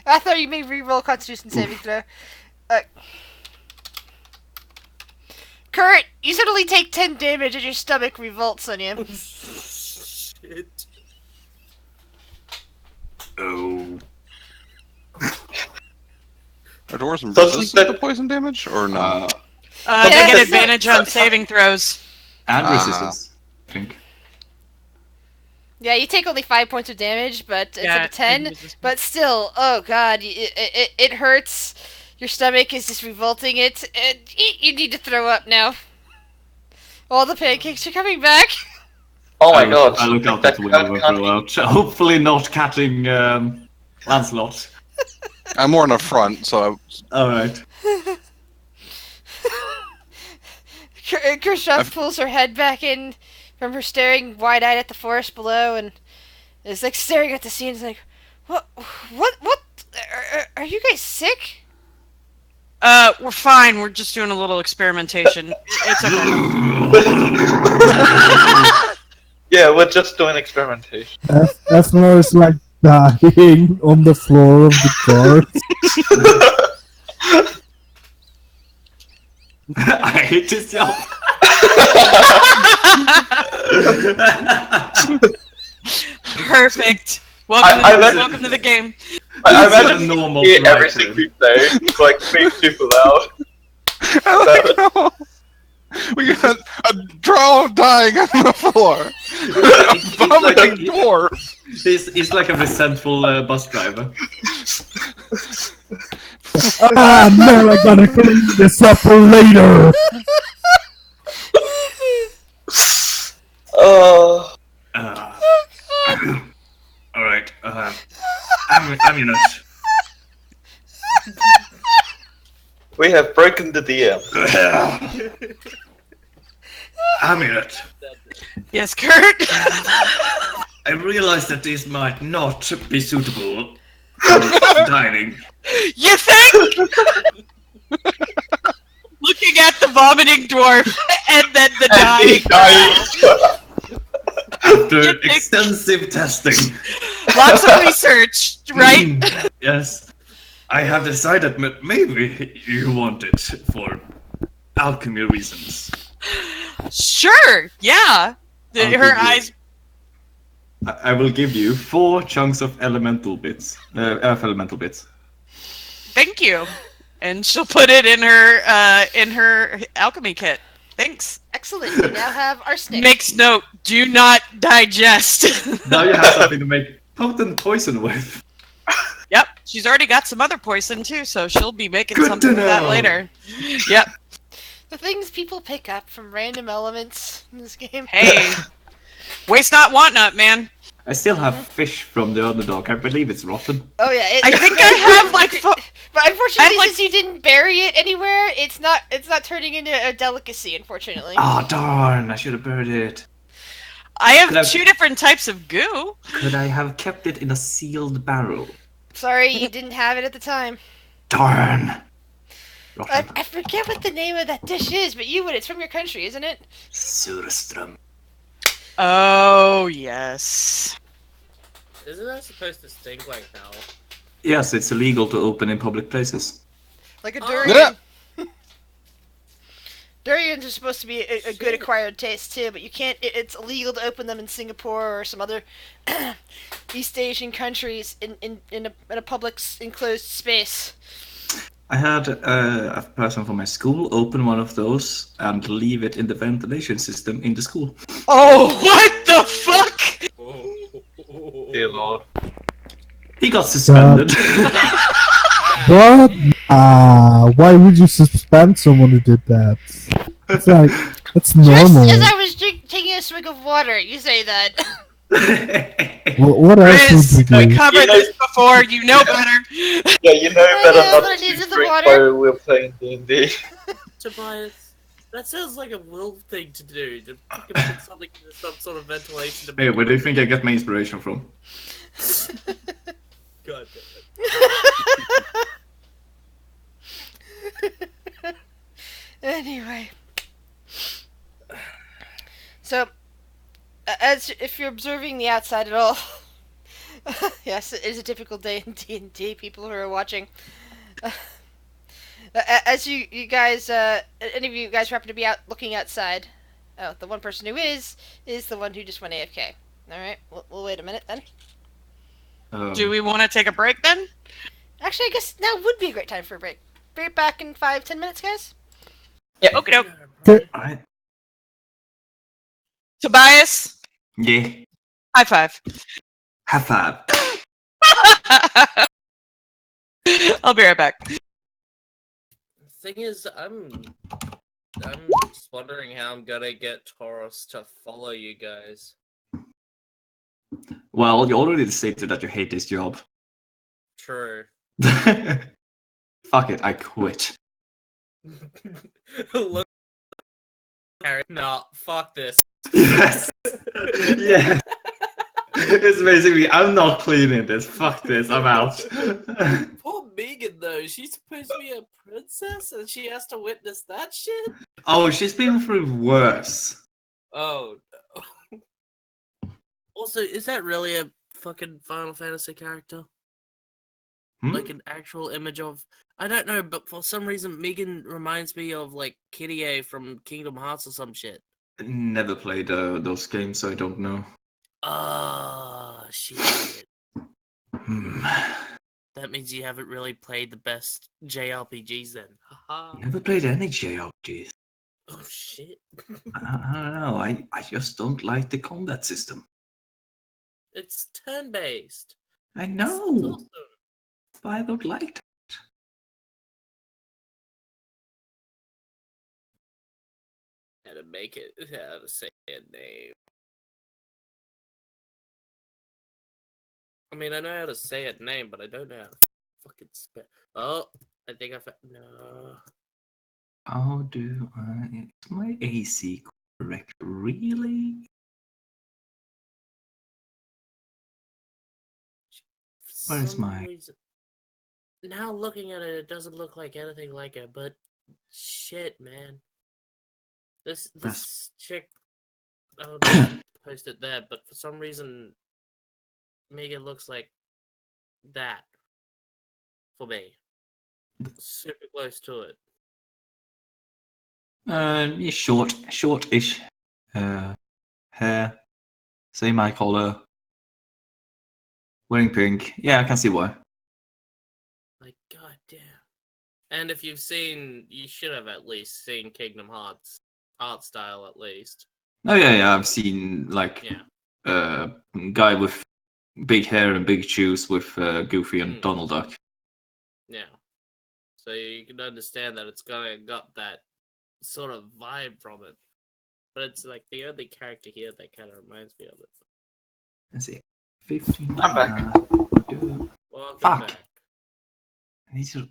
I thought you may re-roll Constitution saving throw. Kurt, you suddenly take 10 damage as your stomach revolts on you. Shit. Oh. Are dwarves Doesn't resistant that- to poison damage or not? They Yes. get advantage on saving throws. And Ah. resistance, I think. Yeah, you take only 5 points of damage, but it's Yeah, a 10. resistance. But still, oh god, it hurts. Your stomach is just revolting it. And you need to throw up now. All the pancakes are coming back. Oh my I look, god. I look out That the window and can't throw out. Hopefully not catching Lancelot. I'm more in the front, so Alright. Khrushchev pulls her head back in from her staring wide-eyed at the forest below, and is like staring at the scene. Is like, what? Are you guys sick? We're fine. We're just doing a little experimentation. It's okay. Yeah, we're just doing experimentation. Efnar is like dying on the floor of the cart. I hate this job. Perfect. I Welcome to the game. I This is imagine a normal you every flight, single day, like being super loud. I like how we got a drow dying on the floor. Vomiting dwarf. He's like a resentful bus driver. Ah man, I gotta clean this up for later. Oh, Alright, Amulet. we have broken the DM. Amulet. Yes, Kurt. I realize that this might not be suitable for dining. You think? Looking at the vomiting dwarf and then the dying. After extensive testing. Lots of research, right? Yes. I have decided maybe you want it for alchemy reasons. Sure. Yeah. I'll give Her you- eyes. I will give you 4 chunks of elemental bits. Earth elemental bits. Thank you. And she'll put it in her alchemy kit. Thanks. Excellent. You now have arsenic. Makes note. Do not digest. Now you have something to make potent poison with. Yep. She's already got some other poison too, so she'll be making Good something to with that know. later. Yep. The things people pick up from random elements in this game. Hey. Waste not, want not, man. I still have fish from the underdog. I believe it's rotten. Oh yeah, I think I have like. But unfortunately, like- since you didn't bury it anywhere, it's not turning into a delicacy. Unfortunately. Oh darn! I should have buried it. I have Could I- 2 different types of goo. Could I have kept it in a sealed barrel? Sorry, you didn't have it at the time. Darn! Rotten. I forget what the name of that dish is, but you would. It's from your country, isn't it? Surström. Oh yes. Isn't that supposed to stink like hell? Yes, it's illegal to open in public places. Like a Oh. durian. Durians are supposed to be a good acquired taste too, but you can't. It's illegal to open them in Singapore or some other East Asian countries in a public enclosed space. I had a person from my school open one of those and leave it in the ventilation system in the school. Oh, what the fuck? Dear Lord. He got suspended. What? Why would you suspend someone who did that? It's like, that's normal. Just as I was taking a swig of water, you say that. What else Chris, would we we do? covered this before. You know better. Yeah, you know better Yeah, not but to it is in the drink water. while we're playing D&D. Tobias, that sounds like a Will thing to do. To fucking put something into some sort of ventilation to Hey, make where do you think I get my inspiration from? God damn it. Anyway, so as if you're observing the outside at all, yes, it is a typical day in D&D. People who are watching, as you guys, any of you guys who happen to be out looking outside, oh, the one person who is the one who just went AFK. All right, we'll wait a minute then. Do we want to take a break then? Actually, I guess now would be a great time for a break. Be right back in 5-10 minutes, guys. Okay, doke. Alright. Tobias, Yeah. high five. Have fun. I'll be right back. Thing is, I'm just wondering how I'm gonna get Taurus to follow you guys. Well, you already stated that you hate this job. True. Fuck it, I quit. Look, Harry. No, fuck this. Yes. Yeah. It's basically, I'm not cleaning this. Fuck this, I'm out. Poor Megan, though. She's supposed to be a princess, and she has to witness that shit. Oh, she's been through worse. Oh no. Also, is that really a fucking Final Fantasy character? Hmm? Like an actual image of? I don't know, but for some reason, Megan reminds me of like Kitty from Kingdom Hearts or some shit. Never played those games, so I don't know. Ah, shit. Hmm. That means you haven't really played the best JRPGs then. Haha. Never played any JRPGs. Oh shit. I don't know. I just don't like the combat system. It's turn-based. I It's know, awesome. but I don't like it. How to make it, how to say a name. I mean, I know how to say a name, but I don't know how to fucking spell. Oh, I think I found. No. How do I... Is my AC correct? Really? For Where is some my- reason- Now looking at it, it doesn't look like anything like it, but shit, man. This chick, I'll just post it there, but for some reason, Megan looks like that for me. Super close to it. Yeah, short-ish. Hair. Same eye color. Wearing pink. Yeah, I can see why. Like, goddamn. And if you've seen, you should have at least seen Kingdom Hearts art style at least. Oh yeah, I've seen like Yeah. guy with big hair and big shoes with Goofy and Mm. Donald Duck. Yeah. So you can understand that it's got that sort of vibe from it. But it's like the only character here that kind of reminds me of it. Let's see. 15. I'm back. Welcome Fuck. back. I need to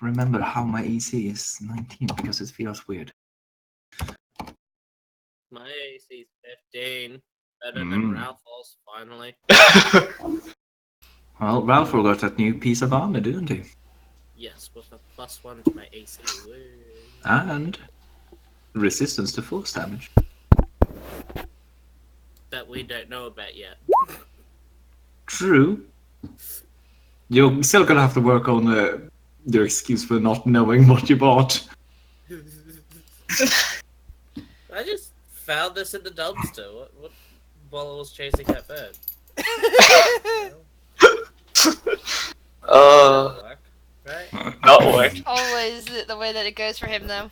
remember how my AC is 19 because it feels weird. My AC is 15. Better than Mm. Ralph's, finally. Well, Ralph got that new piece of armor, didn't he? Yes, with a +1 to my AC. Woo. And resistance to force damage. That we don't know about yet. True. You're still gonna have to work on your excuse for not knowing what you bought. I just found this in the dumpster. What while I was chasing that bird? Work, right? Not work. Always the way that it goes for him, though.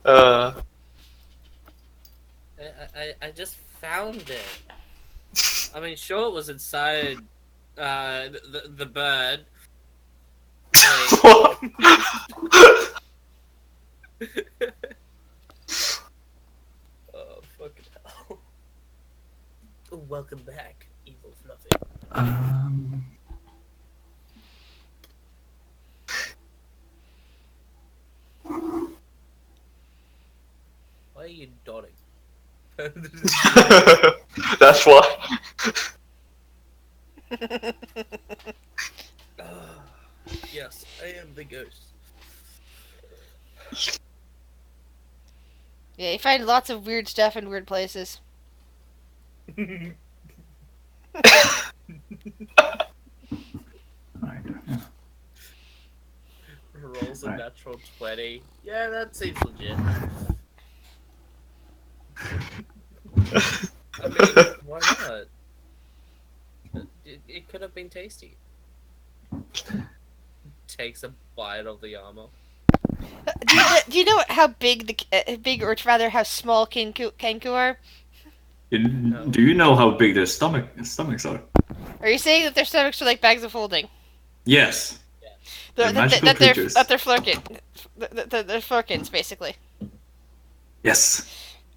I just found it. I mean, sure, it was inside the bird. Wait. What? Oh, fucking hell. Welcome back, evil Fluffy. Why are you dotting? That's why. Yes, I am the ghost. Yeah, you find lots of weird stuff in weird places. Right, yeah. Rolls a Right. natural 20. Yeah, that seems legit. I mean, why not? It could have been tasty. Takes a bite of the armor. Do you know how big big or rather how small Kenku are? Do you know how big their stomachs are? Are you saying that their stomachs are like bags of holding? Yes. They're magical That creatures. they're flurkin. They're flurkins, basically. Yes.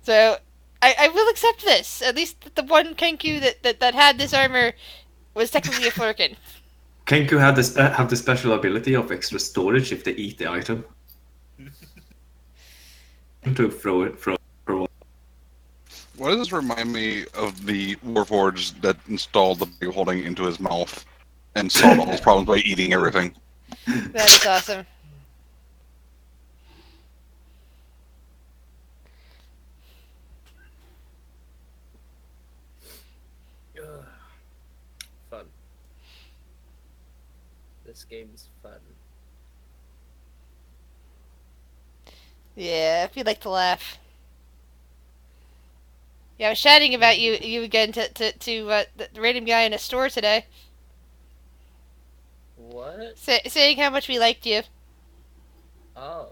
So, I will accept this. At least the one Kenku that had this armor was technically a flurkin. Kenku have the special ability of extra storage if they eat the item. To throw it from. Why does this remind me of the Warforged that installed the big holding into his mouth and solved all his problems by eating everything? That is awesome. Ugh. Fun. This game's fun. Yeah, if you'd like to laugh. Yeah, I was chatting about you again to the random guy in a store today, What? saying how much we liked you. Oh.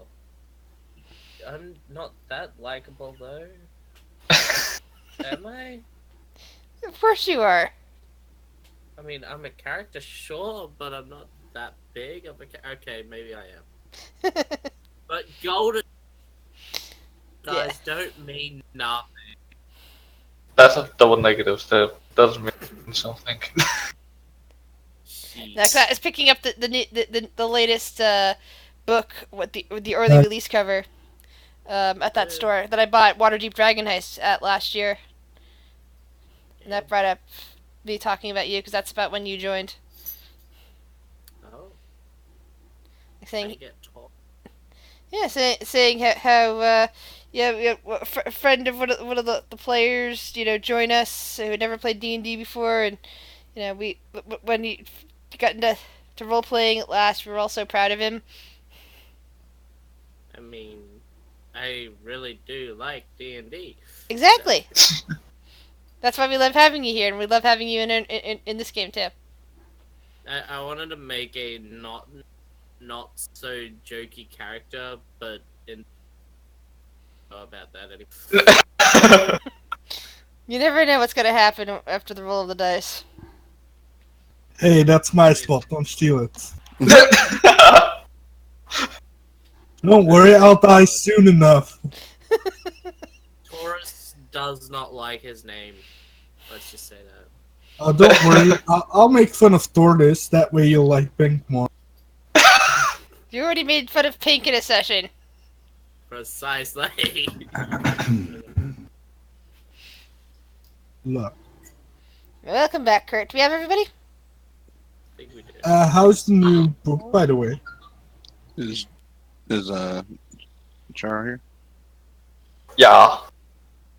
I'm not that likable though. Am I? Of course you are. I mean, I'm a character, sure, but I'm not that big of a okay, maybe I am. But golden guys don't mean nothing. That's a double negative. That doesn't mean something. Jeez. Now, 'cause I was picking up the latest book with the early release cover at that store that I bought Waterdeep Dragon Heist at last year, and that brought up me talking about you because that's about when you joined. Oh, I Saying get taught. yeah, saying how a friend of one of the players, join us who had never played D&D before, and we when he got into role playing at last, we were all so proud of him. I mean, I really do like D&D. Exactly. That's why we love having you here, and we love having you in this game too. I wanted to make a not so jokey character, but in about that anyway. You never know what's gonna happen after the roll of the dice. Hey, that's my spot. Don't steal it. Don't worry, I'll die soon enough. Taurus does not like his name. Let's just say that. Don't worry, I'll make fun of Tortoise. That way you'll like Pink more. You already made fun of Pink in a session. Precisely. Look, Welcome back, Kurt. Do we have everybody? I think we did. how's the new book, by the way? Is Char here? Yeah.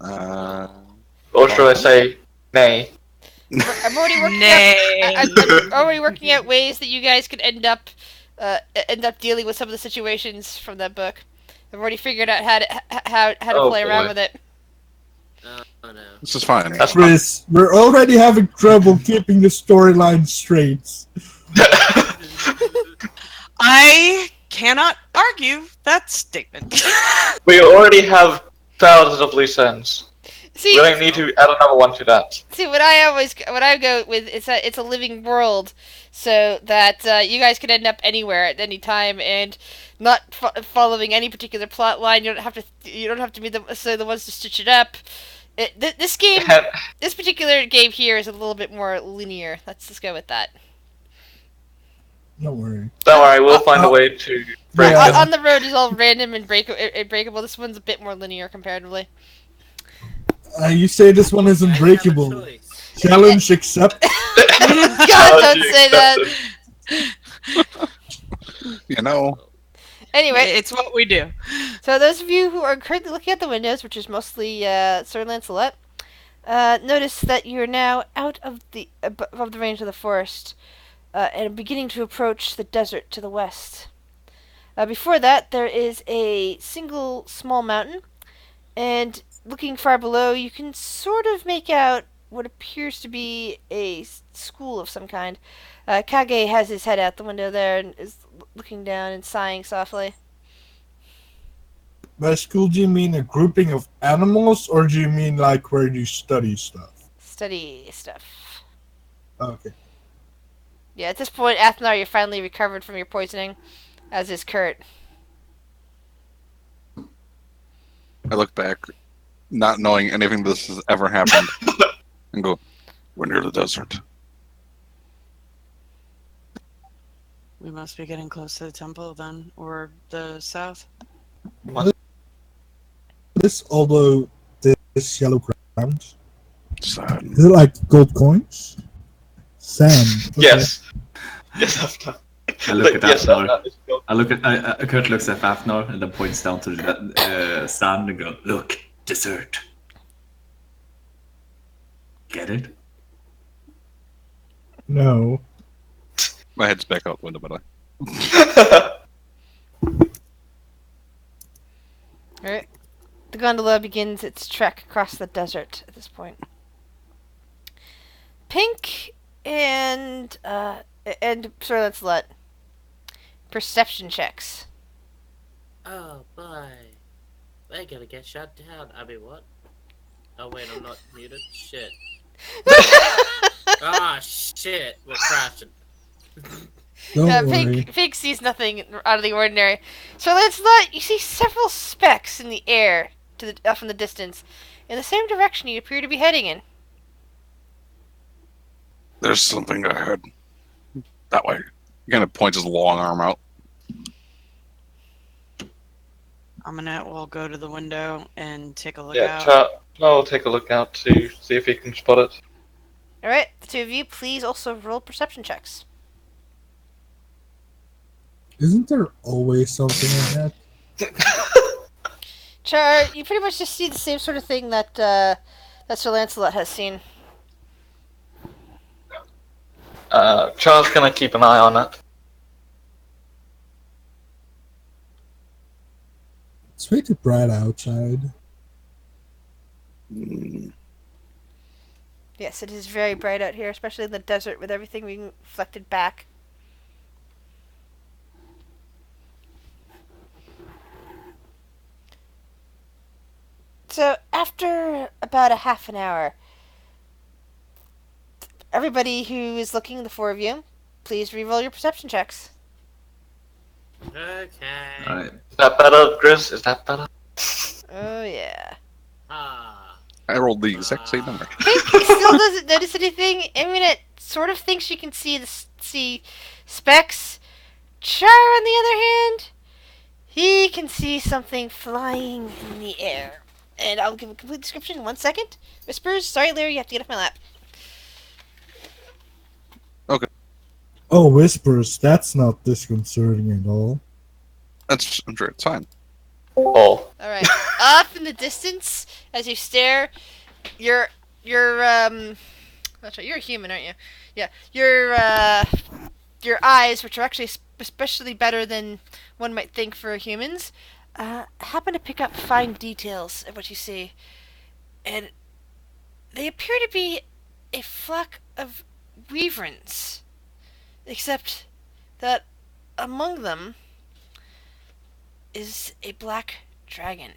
Or should I say nay? I'm already working Nay. I'm already working out ways that you guys could end up dealing with some of the situations from that book. I've already figured out how to Oh, play around boy. with it. Oh no. This is fine. That's Chris, we're already having trouble keeping the storyline straight. I cannot argue that statement. We already have thousands of loose ends. See, We don't need to add another one to that. See, what I go with is that it's a living world, so that you guys can end up anywhere at any time and not following any particular plot line. You don't have to be the ones to stitch it up. This game, this particular game here is a little bit more linear. Let's just go with that. Don't worry. Don't worry, we'll find a way to break Yeah. it. On the road is all random and breakable. This one's a bit more linear comparatively. You say this one is I have a unbreakable. choice. Challenge accept. God, don't say that. You know, Anyway, It's what we do. so those of you who are currently looking at the windows, which is mostly Sir Lancelot, notice that you're now out of above the range of the forest and beginning to approach the desert to the west. Before that, there is a single small mountain, and looking far below, you can sort of make out what appears to be a school of some kind. Kage has his head out the window there and is looking down and sighing softly. By school, do you mean a grouping of animals, or do you mean like where you study stuff? Study stuff. Okay. Yeah, at this point, Athnar, you're finally recovered from your poisoning, as is Kurt. I look back, not knowing anything this has ever happened, and go, "We're near the desert." We must be getting close to the temple then, or the south. This, although this yellow ground, Sad. is it like gold coins? Sand. Okay. Yes. Yes, I've done. I look at Yes, Afnar. I've done. I look at Kurt looks at Fafnor and then points down to the sand and go, "Look, dessert." Get it? No. My head's back out the window, by the way. Alright. The gondola begins its trek across the desert at this point. Pink and Sir Lancelot. Perception checks. Oh boy. We're gonna get shut down. I mean, what? Oh wait, I'm not muted. Shit. Ah, shit. We're crashing. Don't worry. Pink sees nothing out of the ordinary. Sir Lancelot, you see several specks in the air off in the distance, in the same direction you appear to be heading in. There's something ahead. That way. He kind of points his long arm out. We'll go to the window and take a look Yeah, out. I'll take a look out to see if he can spot it. Alright, the two of you, please also roll perception checks. Isn't there always something ahead? Char, you pretty much just see the same sort of thing that Sir Lancelot has seen. Charles gonna keep an eye on it. It's way too bright outside. Mm, Yes, it is very bright out here, especially in the desert with everything being reflected back. So, after about a half an hour, everybody who is looking, the four of you, please re-roll your perception checks. Okay. Alright. Is that better, Grizz? Is that better? Oh, yeah. Ah. I rolled the exact same number. Pink still doesn't notice anything. I mean, it sort of thinks she can see specks. Char, on the other hand, he can see something flying in the air. And I'll give a complete description in 1 second. Whispers, sorry, Larry, you have to get off my lap. Oh, whispers. That's not disconcerting at all. I'm sure it's fine. Oh. All right, off in the distance, as you stare, you're that's right, you're a human, aren't you? Yeah, your eyes, which are actually especially better than one might think for humans, happen to pick up fine details of what you see, and they appear to be a flock of wyverns, except that among them is a black dragon.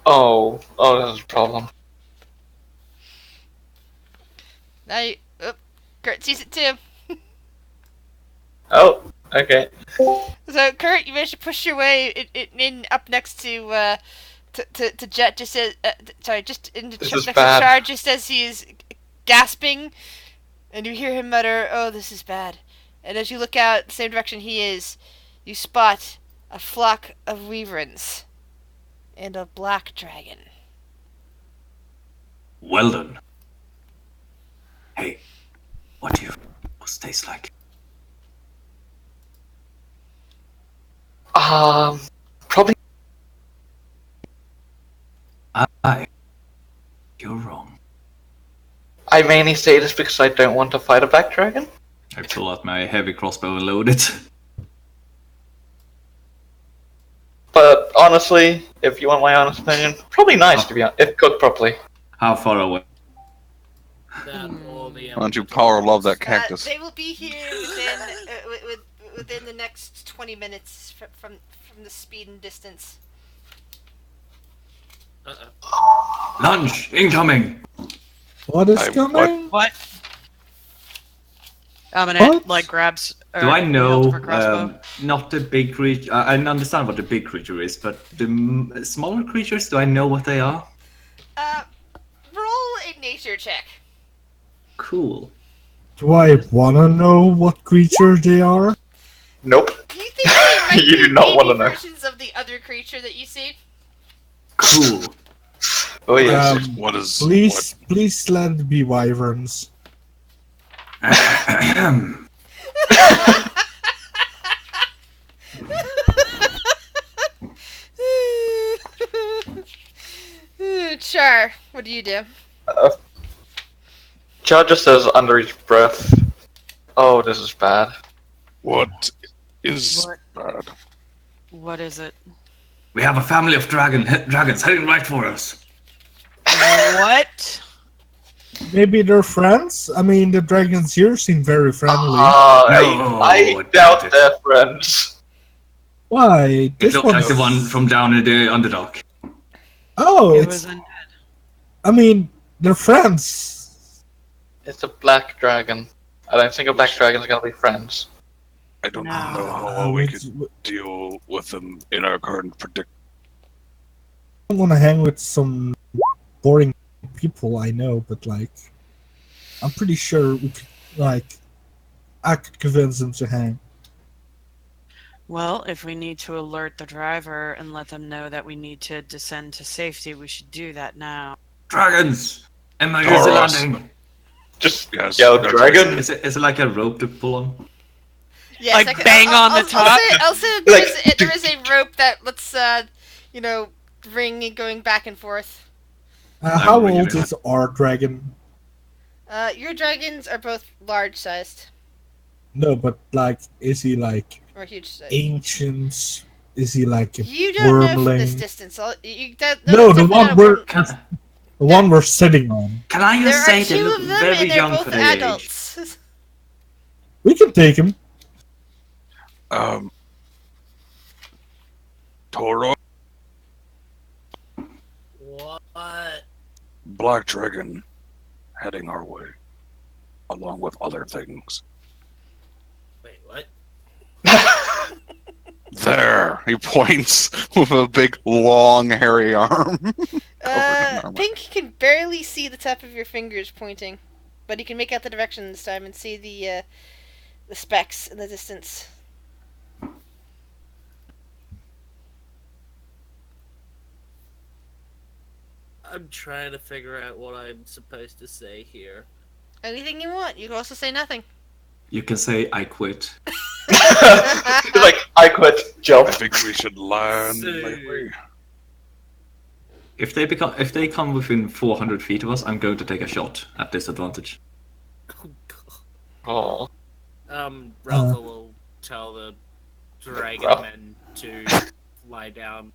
Oh, that's a problem. Now you, Kurt sees it too. Oh, okay. So Kurt, you managed to push your way in up next to Jet. Just as just into This next is to bad. Char, just as he is gasping, and you hear him mutter, "Oh, this is bad." And as you look out the same direction he is, you spot a flock of wyverns and a black dragon. Well done. Hey, what do your f***s taste like? Probably. You're wrong. I mainly say this because I don't want to fight a black dragon. I pull out my heavy crossbow and load it. But honestly, if you want my honest opinion, probably nice to be honest, if cooked properly. How far away? Why don't you power love that cactus? They will be here within the next 20 minutes from the speed and distance. Lunch incoming. What is I- coming? What? It What? grabs. Do I know? Crossbow. Not the big creature. I understand what the big creature is, but the smaller creatures. Do I know what they are? Roll a nature check. Cool. Do I wanna know what creature they are? Nope. You think they might You be do not wanna baby know. versions of the other creature that you see? Cool. Oh yes. What is? Please let it be wyverns. Char, what do you do? Chad just says under each breath, "Oh, this is bad." What is What? bad? What is it? We have a family of dragons heading right for us. What? Maybe they're friends? I mean, the dragons here seem very friendly. No, I doubt it. they're friends. Why? It This looked like one's... the one from down in the underdock. Oh, It it's... was undead. I mean, they're friends. It's a black dragon. I don't think a black dragon's gonna be friends. I don't No. know how well we It's- could deal with them in our current predicament. I don't want to hang with some boring people I know, but like, I'm pretty sure we could, like, I could convince them to hang. Well, if we need to alert the driver and let them know that we need to descend to safety, we should do that now. Dragons! Emergency Taurus. landing! Just Yes. yell, that's- dragon. Is it like a rope to pull on? Yes, Like I can- bang on the I'll top? say Like- there is a rope that lets, ring and going back and forth. How really old not. is our dragon? Your dragons are both large-sized No, but like, is he like or huge-sized. ancient? Is he like a You don't know from this wormling? distance. No, that's the definitely one not a we're worm- the one we're sitting on. Can I There just are say they two look of them, very and they're young both for their age? adults. We can take him. Toro, What? black dragon, heading our way, along with other things. Wait, what? There, he points with a big, long, hairy arm. armor. Pink can barely see the tip of your fingers pointing, but he can make out the direction this time and see the specks in the distance. I'm trying to figure out what I'm supposed to say here. Anything you want. You can also say nothing. You can say, I quit. He's like, I quit. Jump. I think we should land So- lately. If they come within 400 feet of us, I'm going to take a shot at disadvantage. Oh, God. Oh. Ralph will tell the dragon Ralph. men to lie down.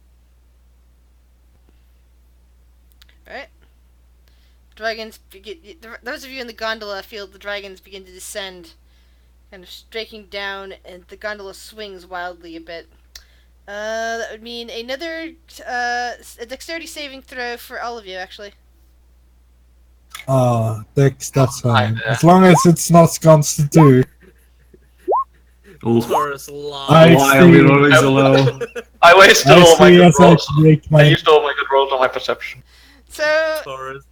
Alright. Dragons begin. Those of you in the gondola feel the dragons begin to descend, kind of striking down, and the gondola swings wildly a bit. That would mean another a dexterity saving throw for all of you, actually. That's fine. As long as it's not Constitution. Oh, Taurus lies. I why are we see. always so low? I wasted I all my see good as I rolls. break I my. used all my good rolls on my perception. So, Taurus.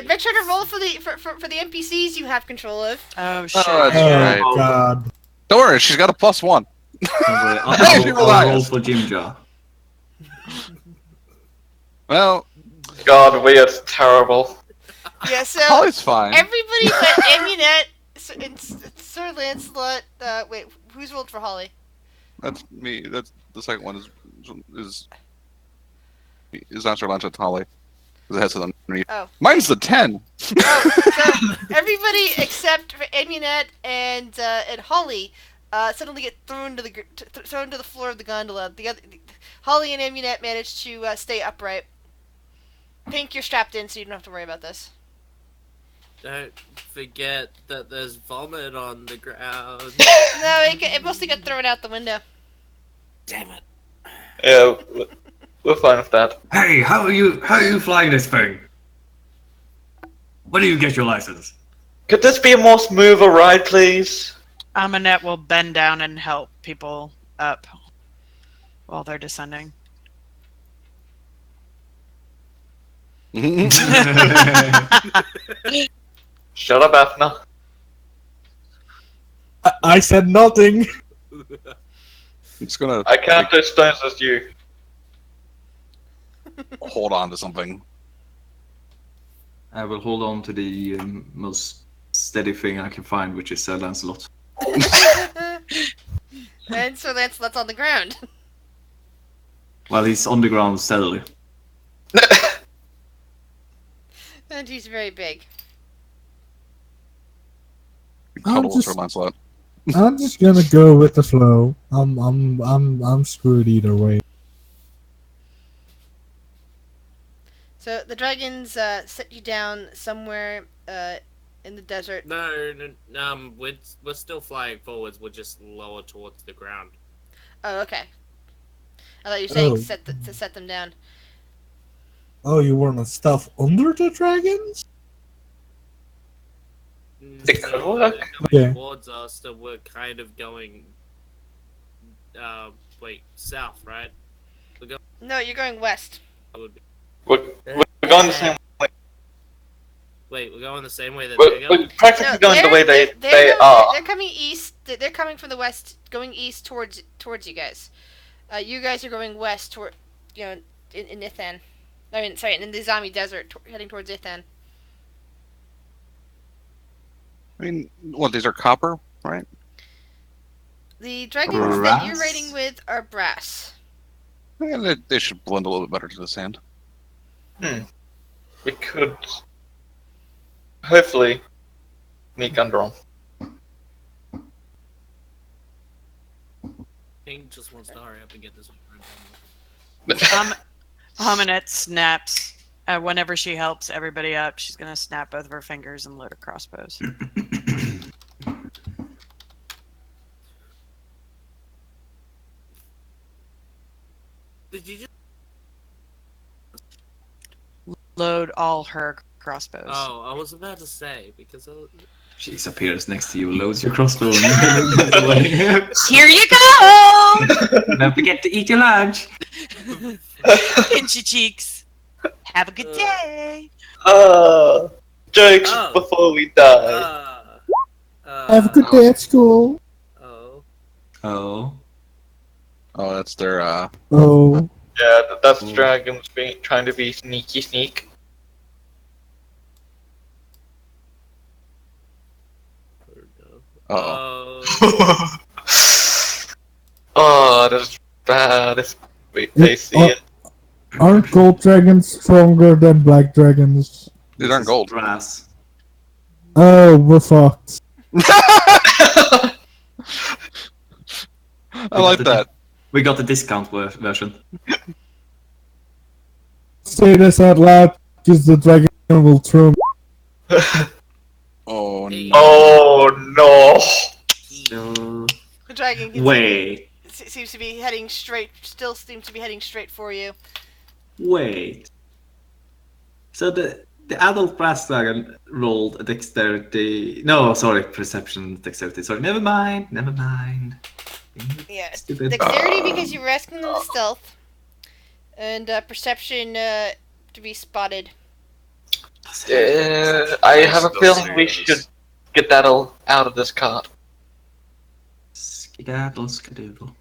make sure to roll for the NPCs you have control of. Oh shit. that's Oh right. God. Don't worry, she's got a +1. I'll roll for Jim Jar. Well, God, we are terrible. Yeah, so Holly's fine. everybody but Amunet and Sir Lancelot. Wait, who's rolled for Holly? That's me. That's the second one is not Sir Lancelot, Holly. Because it has it underneath. Oh. Mine's the 10. Oh, so everybody except for Amunet and Holly suddenly get thrown to the floor of the gondola. Holly and Amunet manage to stay upright. Pink, you're strapped in, so you don't have to worry about this. Don't forget that there's vomit on the ground. No, it mostly got thrown out the window. Damn it. Yeah, we're fine with that. Hey, how are you flying this thing? When do you get your license? Could this be a more smoother ride, please? Aminette will bend down and help people up while they're descending. Shut up, Afna. I said nothing. It's gonna I can't do stones as you. hold on to something. I will hold on to the most steady thing I can find, which is Sir Lancelot. And Sir Lancelot's on the ground. While he's on the ground steadily. And he's very big. Cuddle just- Sir Lancelot. I'm just gonna go with the flow. I'm screwed either way. So the dragons set you down somewhere in the desert. No, we're still flying forwards. We're just lower towards the ground. Oh, okay. I thought you were saying Oh. to set them down. Oh, you want to stuff under the dragons? It could work. Yeah. Towards us, so we're kind of going. South, right? No, you're going west. We're going the same way. Wait, we're going the same way that they're We're going. practically No, going the way they they're are. They're coming east. They're coming from the west, going east towards you guys. You guys are going west toward, in Ithan. I mean, sorry, in the Zami Desert, heading towards Ithan. I mean, what, these are copper, right? The dragons that you're Brass? raiding with are brass. Yeah, they should blend a little bit better to the sand. We could hopefully sneak under them. King just wants to hurry up and get this one. Aminette snaps. Whenever she helps everybody up, she's gonna snap both of her fingers and load her crossbows. Did you just? Load all her crossbows. Oh, I was about to say because. She appears next to you, loads your crossbow, and runs away. Here you go! Don't forget to eat your lunch. Pinch your cheeks. Have a good day. Jokes Oh. before we die. Have a good day at school. Oh. Oh. Oh, that's their, Oh. Yeah, that's dragons trying to be sneak. uh-oh. Oh. Oh, that's bad. They see it. Aren't gold dragons stronger than black dragons? These aren't gold. Brass. Oh, we're fucked. I like that. We got the discount version. Say this out loud, because the dragon will throw me. Oh Hey. no. Oh no! So... The dragon Wait. seems to be heading straight. Still seems to be heading straight for you. Wait. So the adult brass dragon rolled a dexterity. No, sorry, perception dexterity. Sorry, never mind. Yeah, Stupid. dexterity because you were asking them to stealth, and perception to be spotted. I have a feeling we should get that all out of this cart. Skedaddle, skedaddle.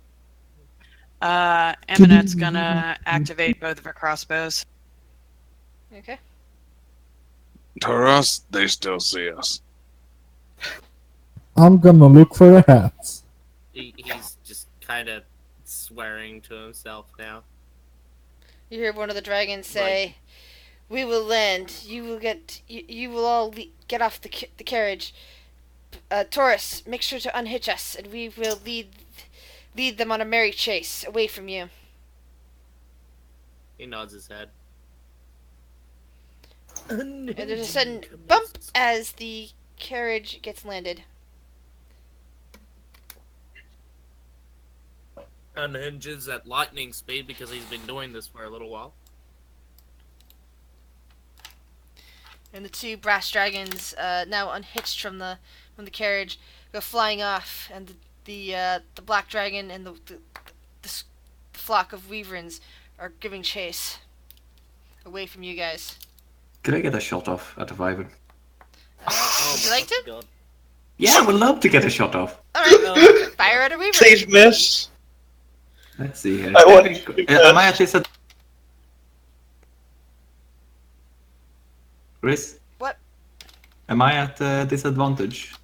Eminette's gonna activate both of her crossbows. Okay. To us, they still see us. I'm gonna look for the hats. He's just kind of swearing to himself now. You hear one of the dragons say, "We will land. You will get. You will all get off the carriage. Taurus, make sure to unhitch us, and we will lead them on a merry chase away from you." He nods his head. And there's a sudden bump as the carriage gets landed. Unhinges at lightning speed because he's been doing this for a little while. And the two brass dragons, now unhitched from the carriage, go flying off, and the black dragon and the flock of wyverns are giving chase away from you guys. Could I get a shot off at the wyvern? Would you like to? God. Yeah, I would love to get a shot off. All right, fire at a wyvern. Please miss. Let's see here. I want you to Am I at least at... Chris? What? Am I at disadvantage?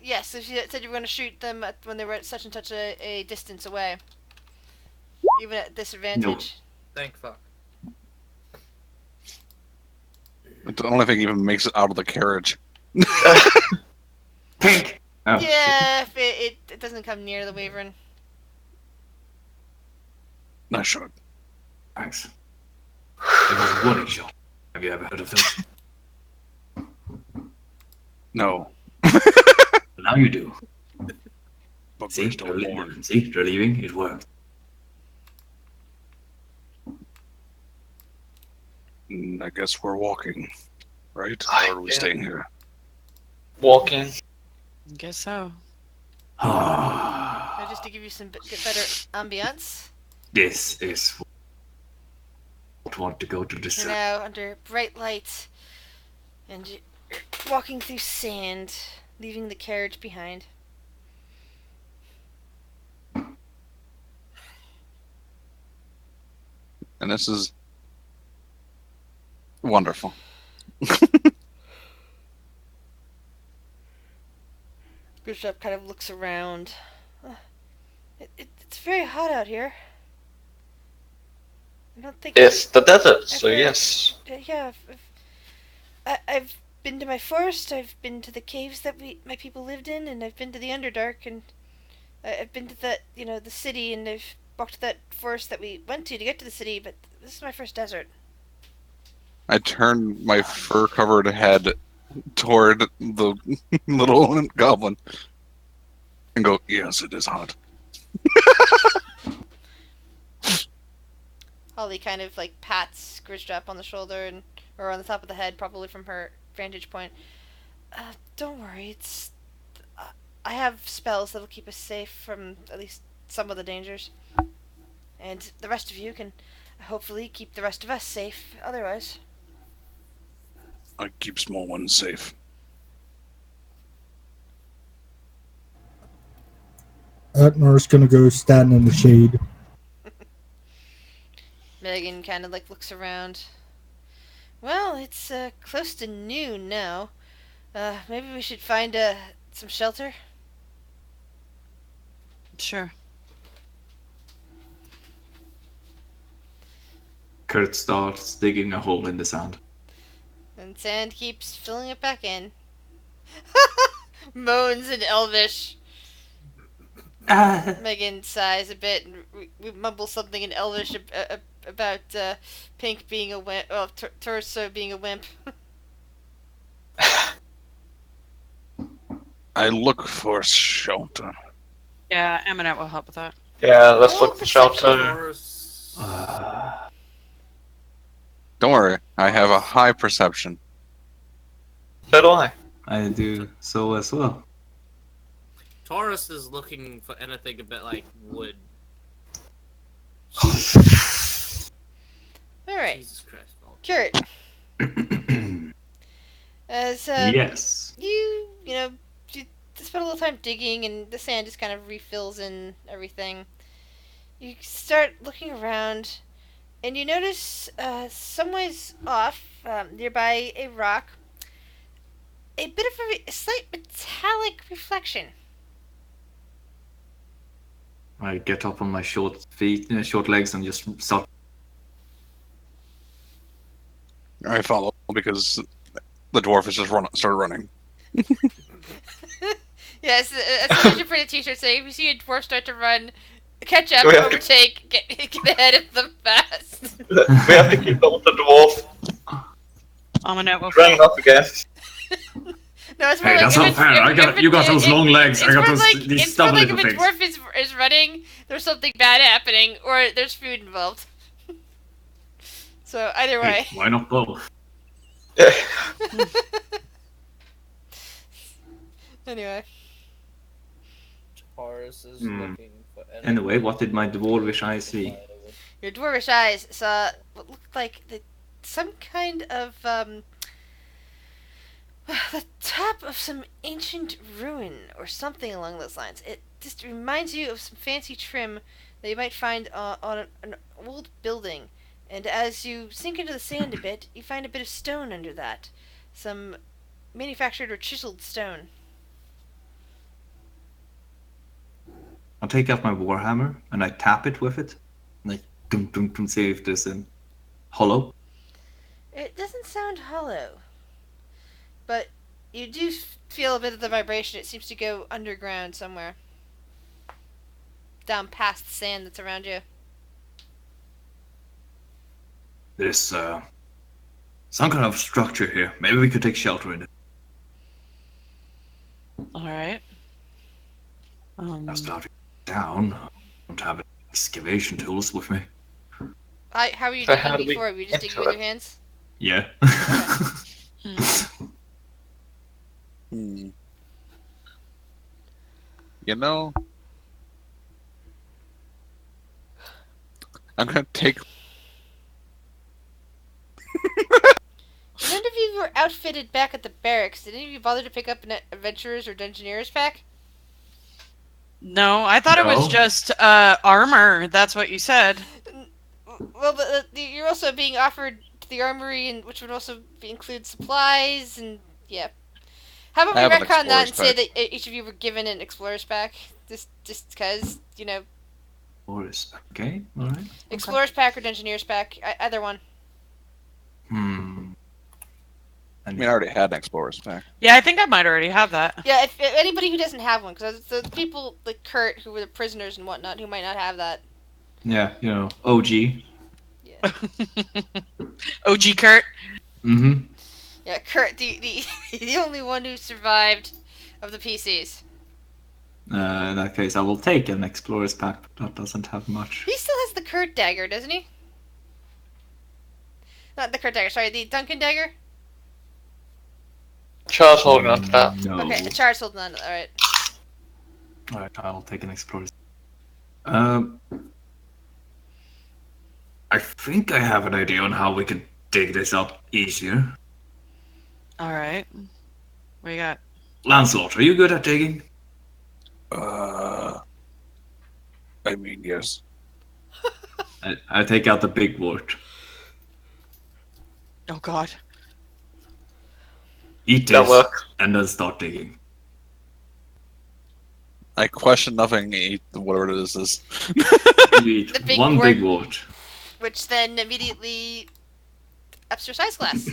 Yes. If you said you were going to shoot them when they were at such and such a distance away, even at disadvantage. Thank fuck. I don't think he even makes it out of the carriage. Pink! Oh, Yeah, if it doesn't come near the wyvern. I should. thanks. It was a warning shot. Have you ever heard of those? No. Now you do. But See, we're still they're born. leaving. See, they're leaving. It worked. I guess we're walking, right? Or are we Yeah. staying here? Walking. Guess so. Just to give you some get better ambiance. This is what I want to go to the You're sun. now under bright light, and you're walking through sand, leaving the carriage behind. And this is wonderful. Bishop kind of looks around. It's very hot out here. I don't think. It's the desert, so I've heard- yes. Yeah, I've been to my forest. I've been to the caves that my people lived in, and I've been to the Underdark, and I've been to the city, and I've walked to that forest that we went to get to the city. But this is my first desert. I turn my fur-covered head toward the little goblin and go, yes, it is hot. Holly kind of like pats Grisdrap on the shoulder or on the top of the head, probably from her vantage point. Don't worry, I have spells that'll keep us safe from at least some of the dangers, and the rest of you can hopefully keep the rest of us safe. Otherwise, I keep small ones safe. Atmar's gonna go stand in the shade. Megan kind of like looks around. Well, it's close to noon now. Maybe we should find some shelter. Sure. Kurt starts digging a hole in the sand. And sand keeps filling it back in. Moans in Elvish. Megan sighs a bit and we mumble something in Elvish about Pink being a wimp. Well, Torso being a wimp. I look for shelter. Yeah, Eminette will help with that. Yeah, let's Oh, look for shelter. Taurus. Don't worry, I have a high perception. So do I. I do so as well. Taurus is looking for anything a bit like wood. All right, Jesus Christ. Paul. Kurt. As Yes. you spend a little time digging, and the sand just kind of refills in everything. You start looking around, and you notice some ways off, nearby a rock, a bit of a slight metallic reflection. I get up on my short legs, and just start. I follow because the dwarf has just started running. Yes, that's what you print a t-shirt saying. If you see a dwarf start to run, catch up, We have to- overtake, get ahead of them fast. We have to keep up with the dwarf. Eminette will Running follow. up again. No, it's more Hey, like that's if not it's- fair. if You got those long legs. It's I got more those like, these it's more stubby like little if a things. dwarf is running, there's something bad happening, or there's food involved. So either way. Hey, why not both? Anyway. Taurus is Hmm. looking for anything. Anyway, what did my dwarvish eyes see? Your dwarvish eyes saw what looked like some kind of the top of some ancient ruin or something along those lines. It just reminds you of some fancy trim that you might find on an old building. And as you sink into the sand a bit, you find a bit of stone under that. Some manufactured or chiseled stone. I'll take out my warhammer and I tap it with it, like dum dum dum. See if there's a hollow. It doesn't sound hollow, but you do feel a bit of the vibration. It seems to go underground somewhere, down past the sand that's around you. There's some kind of structure here. Maybe we could take shelter in it. All right. I'll start down. I don't have any excavation tools with me. How are you So how digging do we before? Were you just digging enter with it? your hands? Yeah. Hmm. You know, I'm gonna take. None of you were outfitted back at the barracks. Did any of you bother to pick up an adventurer's or dungeoneer's pack? No, I thought it was No. just armor. That's what you said. Well, but you're also being offered the armory, and which would also include supplies and yeah. How about I we have an retcon that and explorer's say pack. that each of you were given an explorer's pack, just because Forest. Okay. All right. explorer's pack or dungeoneer's pack, either one. I mean, I already had an explorer's pack. Yeah, I think I might already have that. Yeah, if anybody who doesn't have one, because the people like Kurt who were the prisoners and whatnot who might not have that. Yeah. OG. Yeah, OG Kurt. Mm-hmm. yeah, Kurt, the only one who survived of the PCs. In that case, I will take an explorer's pack. But that doesn't have much. He still has the Kurt dagger, doesn't he? Not the Kurt dagger. Sorry, the Duncan dagger. Charles holding on to that. No. Okay, Charles holding on to that. All right. All right. I'll take an explorer's. I think I have an idea on how we could dig this up easier. All right. What you got? Lancelot, are you good at digging? I mean, yes. I take out the big wart. Oh God. Eat That this, works. and then start digging. I question nothing. Eat whatever it is. You eat The big one wart. big wart. Which then immediately ups your size class.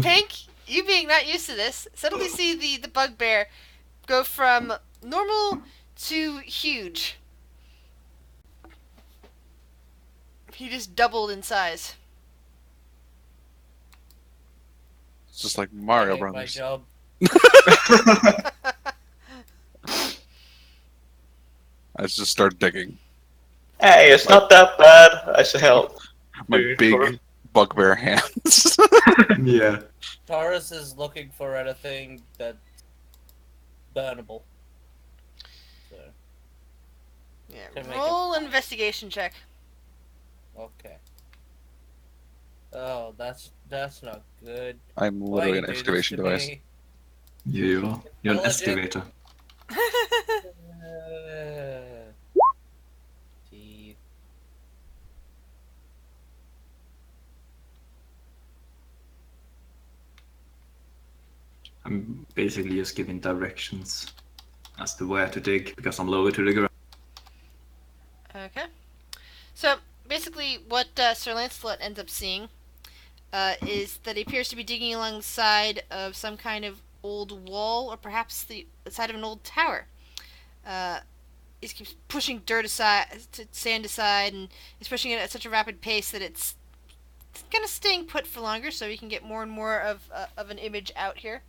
Pink, you being not used to this, suddenly see the bugbear go from normal to huge. He just doubled in size. It's just like Mario I hate my Brothers. job. I just start digging. Hey, it's not that bad. I should help. My Dude, big bugbear hands. Yeah. Taurus is looking for anything that's burnable. So, Yeah, To make roll an investigation check. okay. Oh, that's not good. I'm Why literally you an do this excavation to device. me? You're an Legit. excavator. Teeth. I'm basically just giving directions as to where to dig because I'm lower to the ground. Okay. So basically, what Sir Lancelot ends up seeing is that he appears to be digging along the side of some kind of old wall, or perhaps the side of an old tower. He keeps pushing dirt aside, sand aside, and he's pushing it at such a rapid pace that it's kind of staying put for longer, so we can get more and more of an image out here.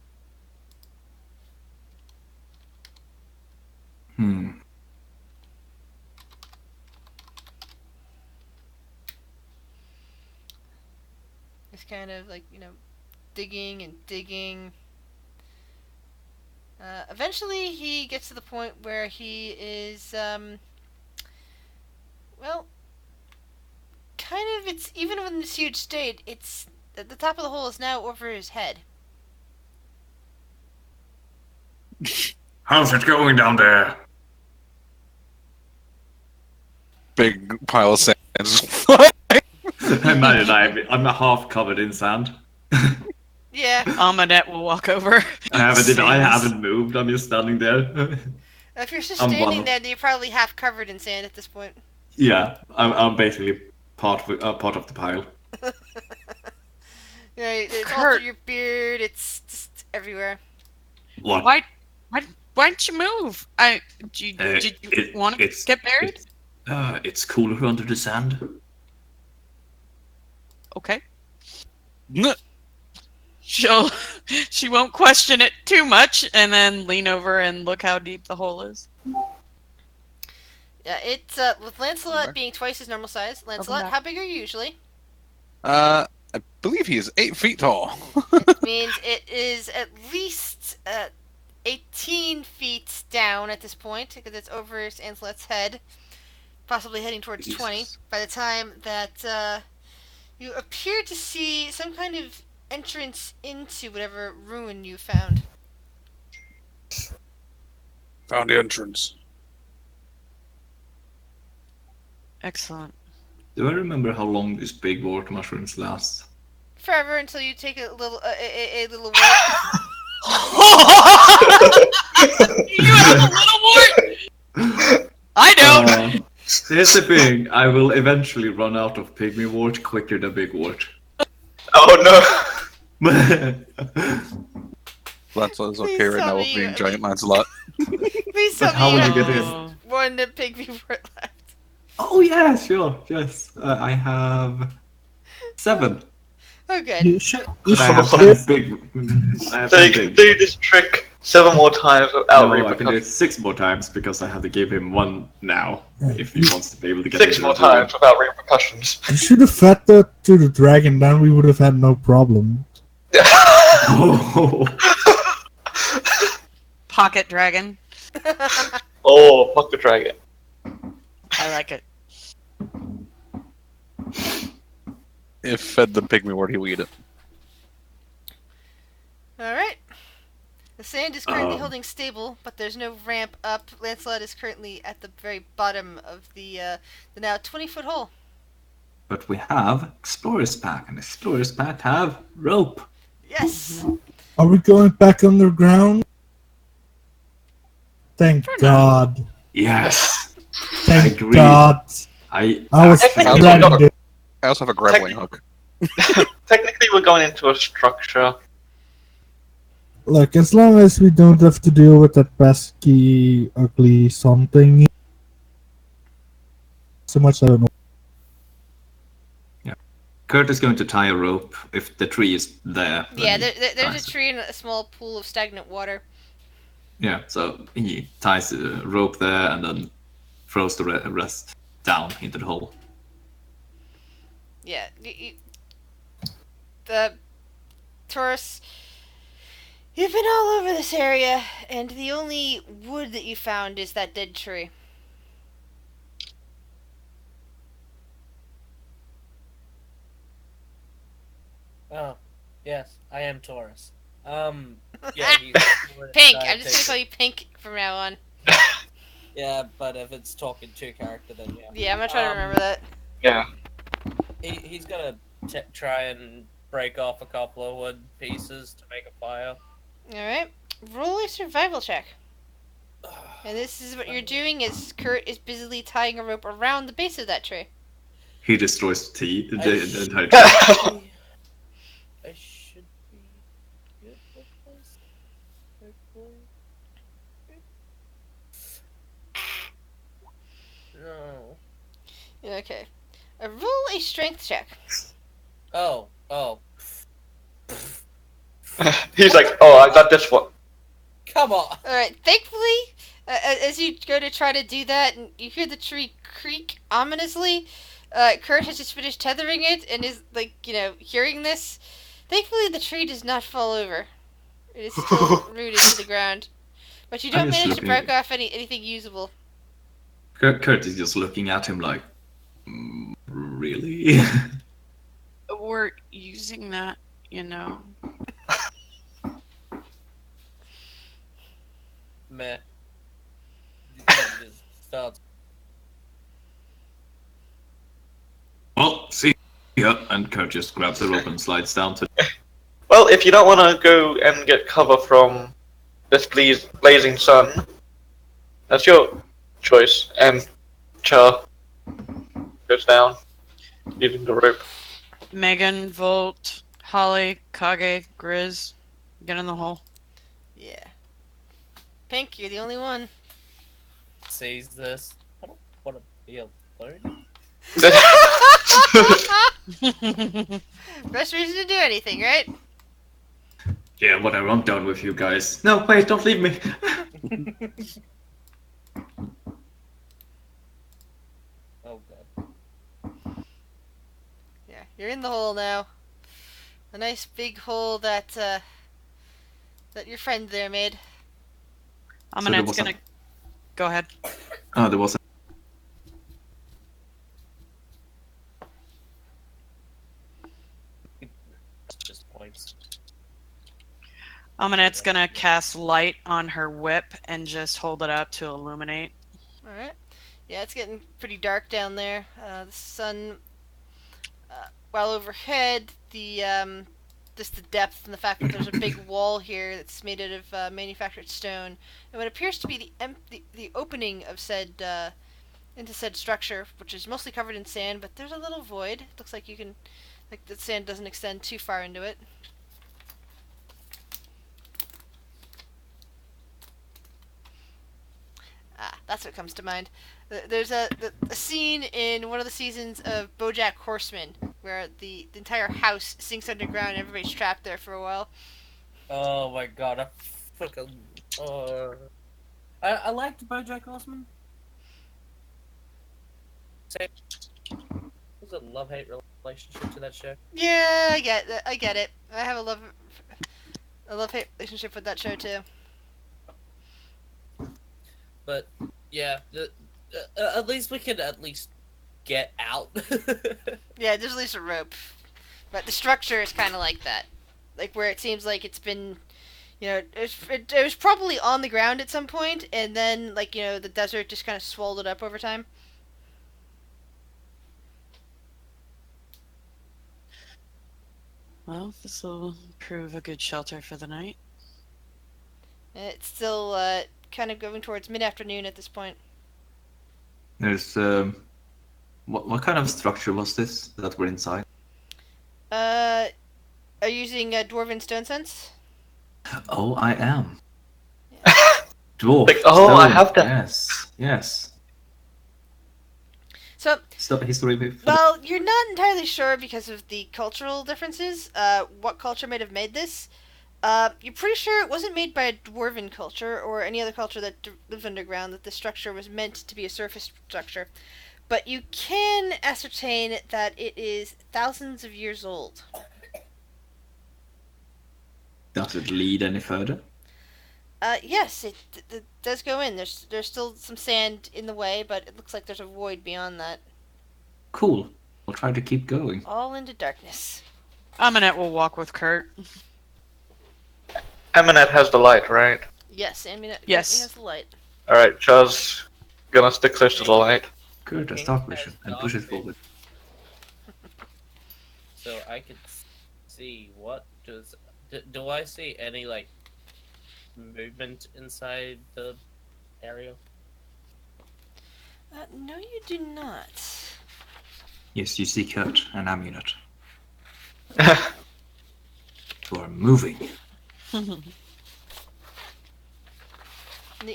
He's kind of like, digging and digging. Eventually, he gets to the point where he is, well, kind of, it's, even in this huge state, it's, the top of the hole is now over his head. How's it going down there? Big pile of sand. Imagine I'm half covered in sand. Yeah. Amanette will walk over. I haven't moved. I'm just standing there. If you're just I'm standing one- there, then you're probably half covered in sand at this point. Yeah, I'm basically part of the pile. Yeah, it's all Kurt. through your beard. It's just everywhere. What? Why didn't you move? Did you want to it's- get buried? It's cooler under the sand. Okay. She won't question it too much, and then lean over and look how deep the hole is. Yeah, it's with Lancelot being twice his normal size. Lancelot, back. how big are you usually? I believe he is 8 feet tall. It means it is at least 18 feet down at this point, because it's over Lancelot's head, possibly heading towards 20. Jesus. By the time that you appear to see some kind of entrance into whatever ruin you found. Found the entrance. Excellent. Do I remember how long these big wart mushrooms last? Forever until you take a little a little walk. You have a little wart? I don't! Here's the thing, I will eventually run out of pygmy wart quicker than big wart. Oh no! Lancelot is okay Please right tell now with me being you- giant Lancelot. Please tell how me will you you get have in? one pygmy wart left. Oh yeah, sure, yes. I have 7. Oh, good. You should. But I have So 10 big. I have So 10 you can big. do this trick 7 more times without No, I can do it repercussions. 6 more times because I have to give him 1 now if he wants to be able to get 6 into more the room. times without repercussions. You should have fed that to the dragon, then we would have had no problem. Oh, Pocket dragon. Oh, fuck the dragon. I like it. If fed the pygmy wart, he will eat it. Alright. The sand is currently Um. holding stable, but there's no ramp up. Lancelot is currently at the very bottom of the now 20-foot hole. but we have Explorer's Pack, and Explorer's Pack have rope. Yes! Are we going back underground? Thank God. Yes, Thank agree. God. I I was Technically, planning it. I also have a grappling hook. Technically, we're going into a structure. Look, as long as we don't have to deal with that pesky, ugly something, so much I don't know. Kurt is going to tie a rope if the tree is there. then Yeah, he there's ties a it. tree and a small pool of stagnant water. Yeah, so he ties a rope there and then throws the rest down into the hole. Yeah, the Taurus. You've been all over this area, and the only wood that you found is that dead tree. Oh, yes, I am Taurus. Yeah, he's Pink. I'm just gonna call you Pink from now on. Yeah, but if it's talking to character, then yeah. Yeah, I'm gonna try to remember that. Yeah. He's gonna try and break off a couple of wood pieces to make a fire. All right, roll a survival check. And this is what you're doing: is Kurt is busily tying a rope around the base of that tree. He destroys the entire tree. I should be good with this. Hopefully. No. Okay, roll a strength check. Oh. He's like, oh, I got this one. Come on. All right. Thankfully, as you go to try to do that, and you hear the tree creak ominously, Kurt has just finished tethering it and is hearing this. Thankfully, the tree does not fall over. It is still rooted to the ground, but you don't I'm just manage to looking break off anything usable. Kurt is just looking at him like, really? We're using that, you know. Meh. Just starts. Well, see ya. And Kurt just grabs the rope and slides down to. Well, if you don't want to go and get cover from this blazing sun, that's your choice. And Char goes down, leaving the rope. Megan, Volt, Holly, Kage, Grizz, get in the hole. Yeah. Pink, you're the only one. Sees this. I don't want to be alone. Best reason to do anything, right? Yeah, whatever. I'm done with you guys. No, wait, don't leave me. Oh god. Yeah, you're in the hole now. A nice big hole that that your friend there made. So there It's was gonna go ahead. Oh, there was. Just points. It's gonna cast light on her whip and just hold it up to illuminate. Alright. Yeah, it's getting pretty dark down there. The sun, while overhead, just the depth and the fact that there's a big wall here that's made out of manufactured stone, and what appears to be the opening of said into said structure, which is mostly covered in sand, but there's a little void. It looks like the sand doesn't extend too far into it. Ah, that's what comes to mind. There's a scene in one of the seasons of BoJack Horseman where the entire house sinks underground and everybody's trapped there for a while. Oh my god, I fucking. I liked BoJack Horseman. There's a love-hate relationship to that show. Yeah, I get it. I have a love-hate relationship with that show too. But yeah, at least we can get out. Yeah, there's at least a rope, but the structure is kind of like that, like where it seems like it's been, it was probably on the ground at some point, and then the desert just kind of swallowed it up over time. Well, this will prove a good shelter for the night. And it's still kind of going towards mid-afternoon at this point. There's what kind of structure was this that we're inside? Are you using Dwarven Stone Sense? Oh, I am. Dwarf. Like, oh, I stone, have that. Yes, yes. So, Stop history. well, you're not entirely sure because of the cultural differences. What culture might have made this? You're pretty sure it wasn't made by a dwarven culture or any other culture that lived underground. That the structure was meant to be a surface structure, but you can ascertain that it is thousands of years old. Does it lead any further? Yes, it does go in. There's still some sand in the way, but it looks like there's a void beyond that. Cool. We'll try to keep going. All into darkness. Aminette will walk with Kurt. Eminette has the light, right? Yes, I mean, it Yes. definitely has the light. Alright, Char's gonna stick close to the light. Good, a start mission and push it forward. So I can see what does. Do I see any like movement inside the area? No, you do not. Yes, you see Kurt and Amulet. Who are moving. The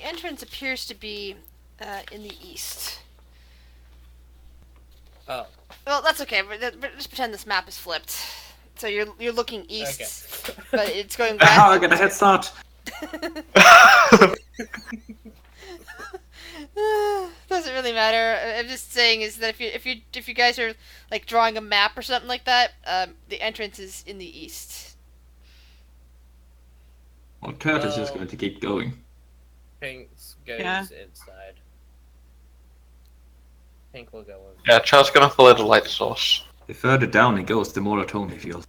entrance appears to be in the east. Oh, Well, that's okay. But just pretend this map is flipped. So you're looking east, okay. but it's going Ah, I west. got a head start! Doesn't really matter. I'm just saying is that if you guys are like drawing a map or something like that, the entrance is in the east. Well, Kurt is just Well- going to keep going. Pink's goes Yeah. inside. Pink will go in. Yeah, Char's gonna follow the light source. The further down he goes, the more at home he feels.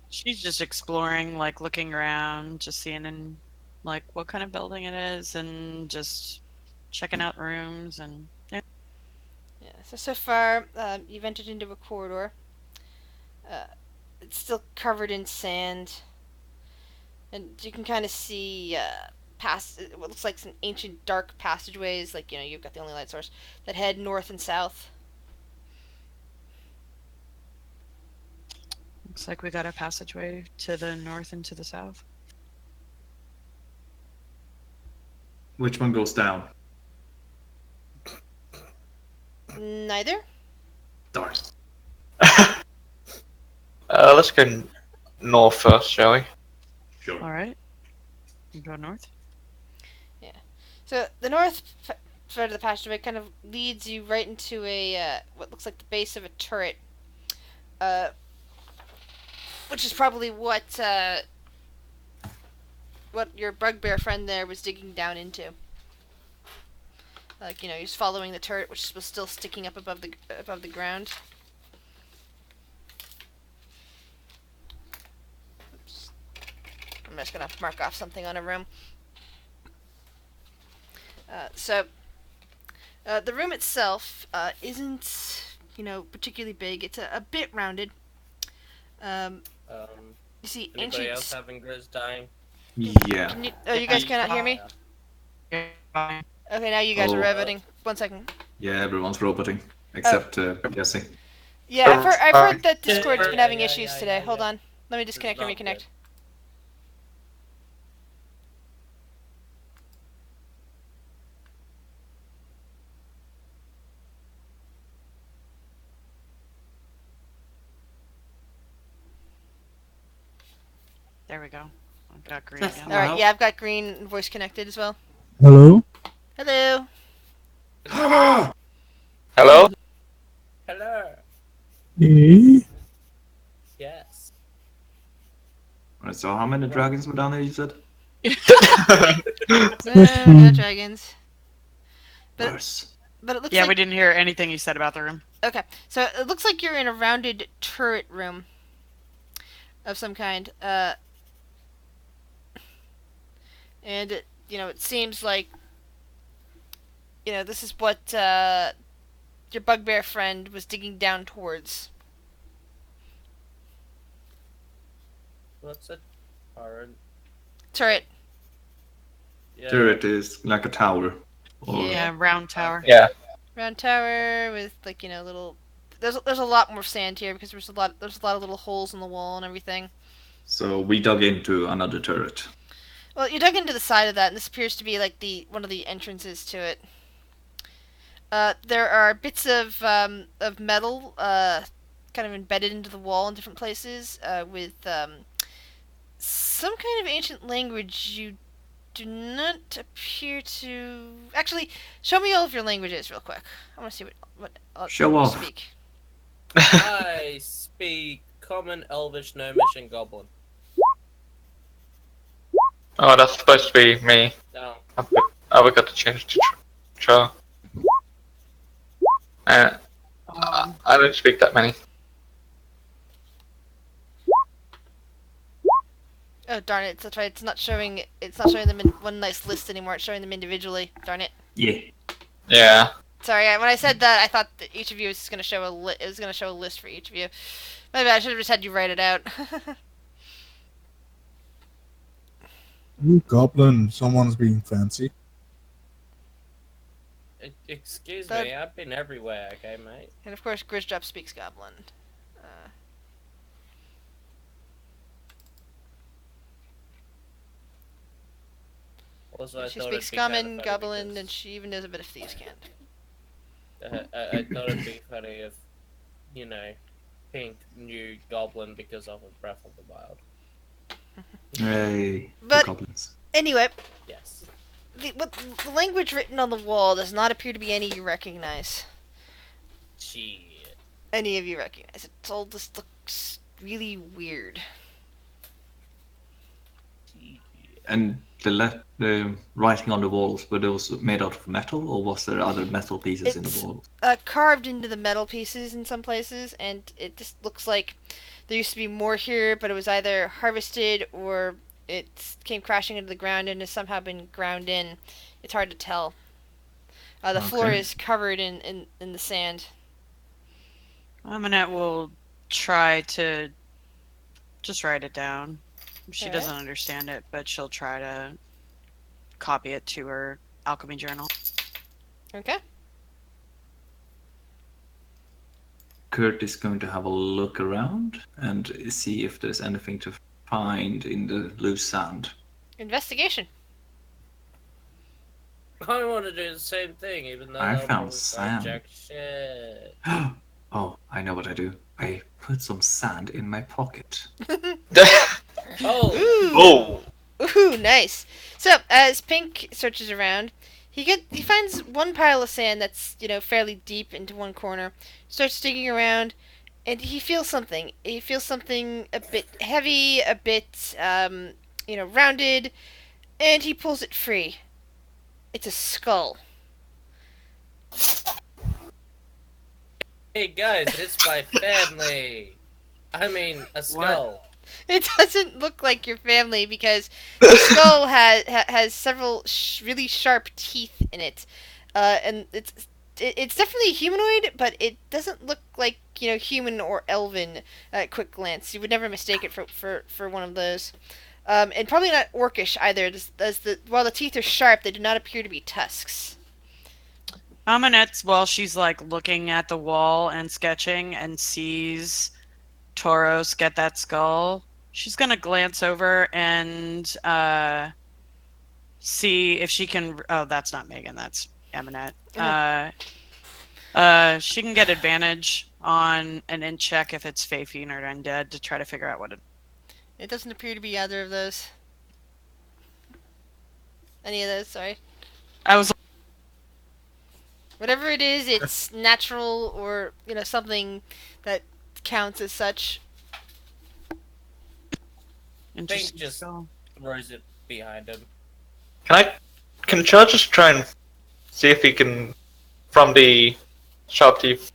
She's just exploring, like looking around, just seeing in, like what kind of building it is, and just checking out rooms and. Yeah. Yeah. So far, you've entered into a corridor. It's still covered in sand, and you can kind of see past what looks like some ancient dark passageways. Like you've got the only light source that head north and south. Looks like we got a passageway to the north and to the south. Which one goes down? Neither. Darn. Let's go north first, shall we? Sure. All right. You go north. So the north side of the passageway kind of leads you right into a what looks like the base of a turret, which is probably what your bugbear friend there was digging down into. Like he's following the turret, which was still sticking up above the ground. Oops. I'm just gonna mark off something on a room. The room itself isn't, particularly big. It's a bit rounded. You see Anybody else ancient. having Grizz dying? Yeah. You guys cannot hear me? Yeah. Okay, now you guys are Oh. riveting. 1 second. Yeah, everyone's roboting. Except Jesse. Yeah, I've heard that Discord's been having Yeah, issues yeah, today. yeah. Hold on. Let me disconnect and not reconnect. good. There we go. I got green again. All right, yeah, I've got green voice connected as well. Hello? Hello. Hello? Hello. Hey? Yes. Alright, so how many dragons were down there, you said? No dragons. But Worse. but it looks Yeah, like we didn't hear anything you said about the room. okay. So it looks like you're in a rounded turret room of some kind. And it seems like this is what your bugbear friend was digging down towards. What's it? Alright. Turret. Yeah. Turret is like a tower. Or Yeah, round tower. Yeah. Round tower with little. There's a lot more sand here because there's a lot of little holes in the wall and everything. So we dug into another turret. Well, you dug into the side of that, and this appears to be like one of the entrances to it. There are bits of metal kind of embedded into the wall in different places with some kind of ancient language you do not appear to... Actually, show me all of your languages real quick. I want to see what Show you off. speak. I speak Common, Elvish, Gnomish, and Goblin. Oh, that's supposed to be me. No. I forgot to change to Char. I don't speak that many. Oh darn it! That's right. It's not showing. It's not showing them in one nice list anymore. It's showing them individually. Darn it. Yeah. Yeah. Sorry. When I said that, I thought that each of you was going to show it was going to show a list for each of you. Maybe I should have just had you write it out. You goblin, someone's being fancy. Excuse That- me, I've been everywhere, okay, mate? And of course, Grizzdrop speaks Goblin. Also, I She thought speaks it'd be kinda Common, funny Goblin, because, and she even knows a bit of Thieves' Cant. I thought it'd be funny if, you know, Pink knew Goblin because of Breath of the Wild. Hey. But- goblins. Anyway, Yes. the language written on the wall does not appear to be any you recognize. Shit. Any of you recognize it. It all just looks really weird. And the writing on the walls, were those made out of metal, or was there other metal pieces in It's- the wall? Carved into the metal pieces in some places, and it just looks like there used to be more here, but it was either harvested or it came crashing into the ground and has somehow been ground in. It's hard to tell. The floor Okay. is covered in the sand. Aminette will try to just write it down. She Alright. doesn't understand it, but she'll try to copy it to her alchemy journal. Okay. Kurt is going to have a look around and see if there's anything to find in the loose sand. Investigation. I want to do the same thing, even though I I'm found always sand. like, shit. Oh, I know what I do. I put some sand in my pocket. Oh! Ooh. Oh! Ooh, nice. So, as Pink searches around, he finds one pile of sand that's, fairly deep into one corner, starts digging around, and he feels something. He feels something a bit heavy, a bit, rounded, and he pulls it free. It's a skull. Hey guys, it's my family! I mean, a skull. It doesn't look like your family because the skull has several really sharp teeth in it, and it's definitely humanoid, but it doesn't look like human or elven at quick glance. You would never mistake it for one of those, and probably not orcish either. While the teeth are sharp, they do not appear to be tusks. Aminette's, while she's like looking at the wall and sketching and sees Tauros get that skull, she's gonna glance over and see if she can. Oh, that's not Megan. That's Aminette. She can get advantage on an int check if it's Fey Fiend or Undead to try to figure out what it. It doesn't appear to be either of those. Any of those, sorry. I was. Whatever it is, it's natural or, something that counts as such. Interesting. just- Throws it behind him. Can Char just try and see if he can, from the sharp teeth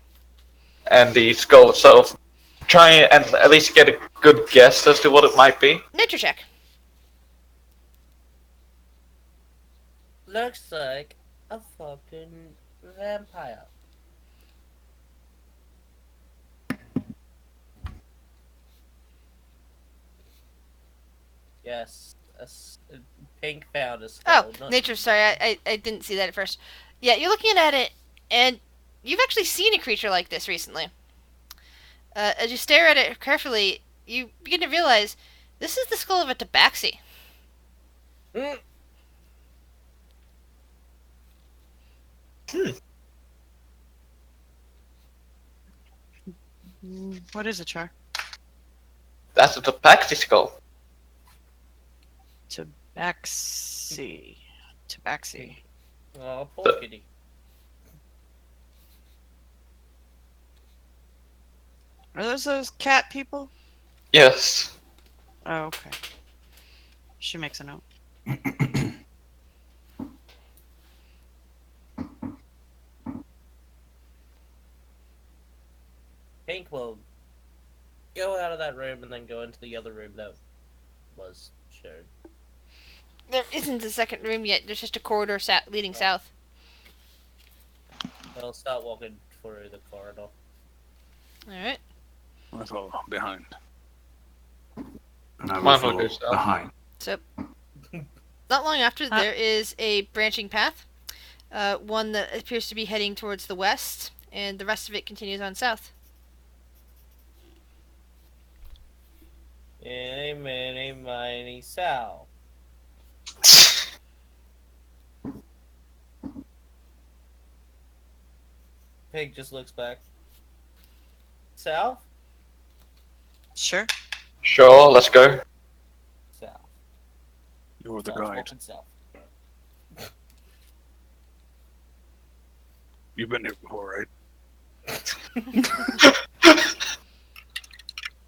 and the skull itself, try and at least get a good guess as to what it might be? Nature check. Looks like a fucking vampire. Yes, Pink found a skull. Oh, nature, sorry, I didn't see that at first. Yeah, you're looking at it, and you've actually seen a creature like this recently. As you stare at it carefully, you begin to realize This is the skull of a tabaxi. Mm. What is it, Char? That's a tabaxi skull. Tabaxi. Tabaxi. Oh, poor kitty. Are those cat people? Yes. Oh, okay. She makes a note. Pink will go out of that room and then go into the other room that was shown. There isn't a second room yet. There's just a corridor leading south. I'll start walking through the corridor. Alright. I follow behind. And I will Might as well follow go south. behind. So, not long after, there is a branching path. One that appears to be heading towards the west, and the rest of it continues on south. Any, many, miny, south. Pig just looks back. South? Sure. Sure, let's go. South. You're the South, guide. walking south. You've been here before, right?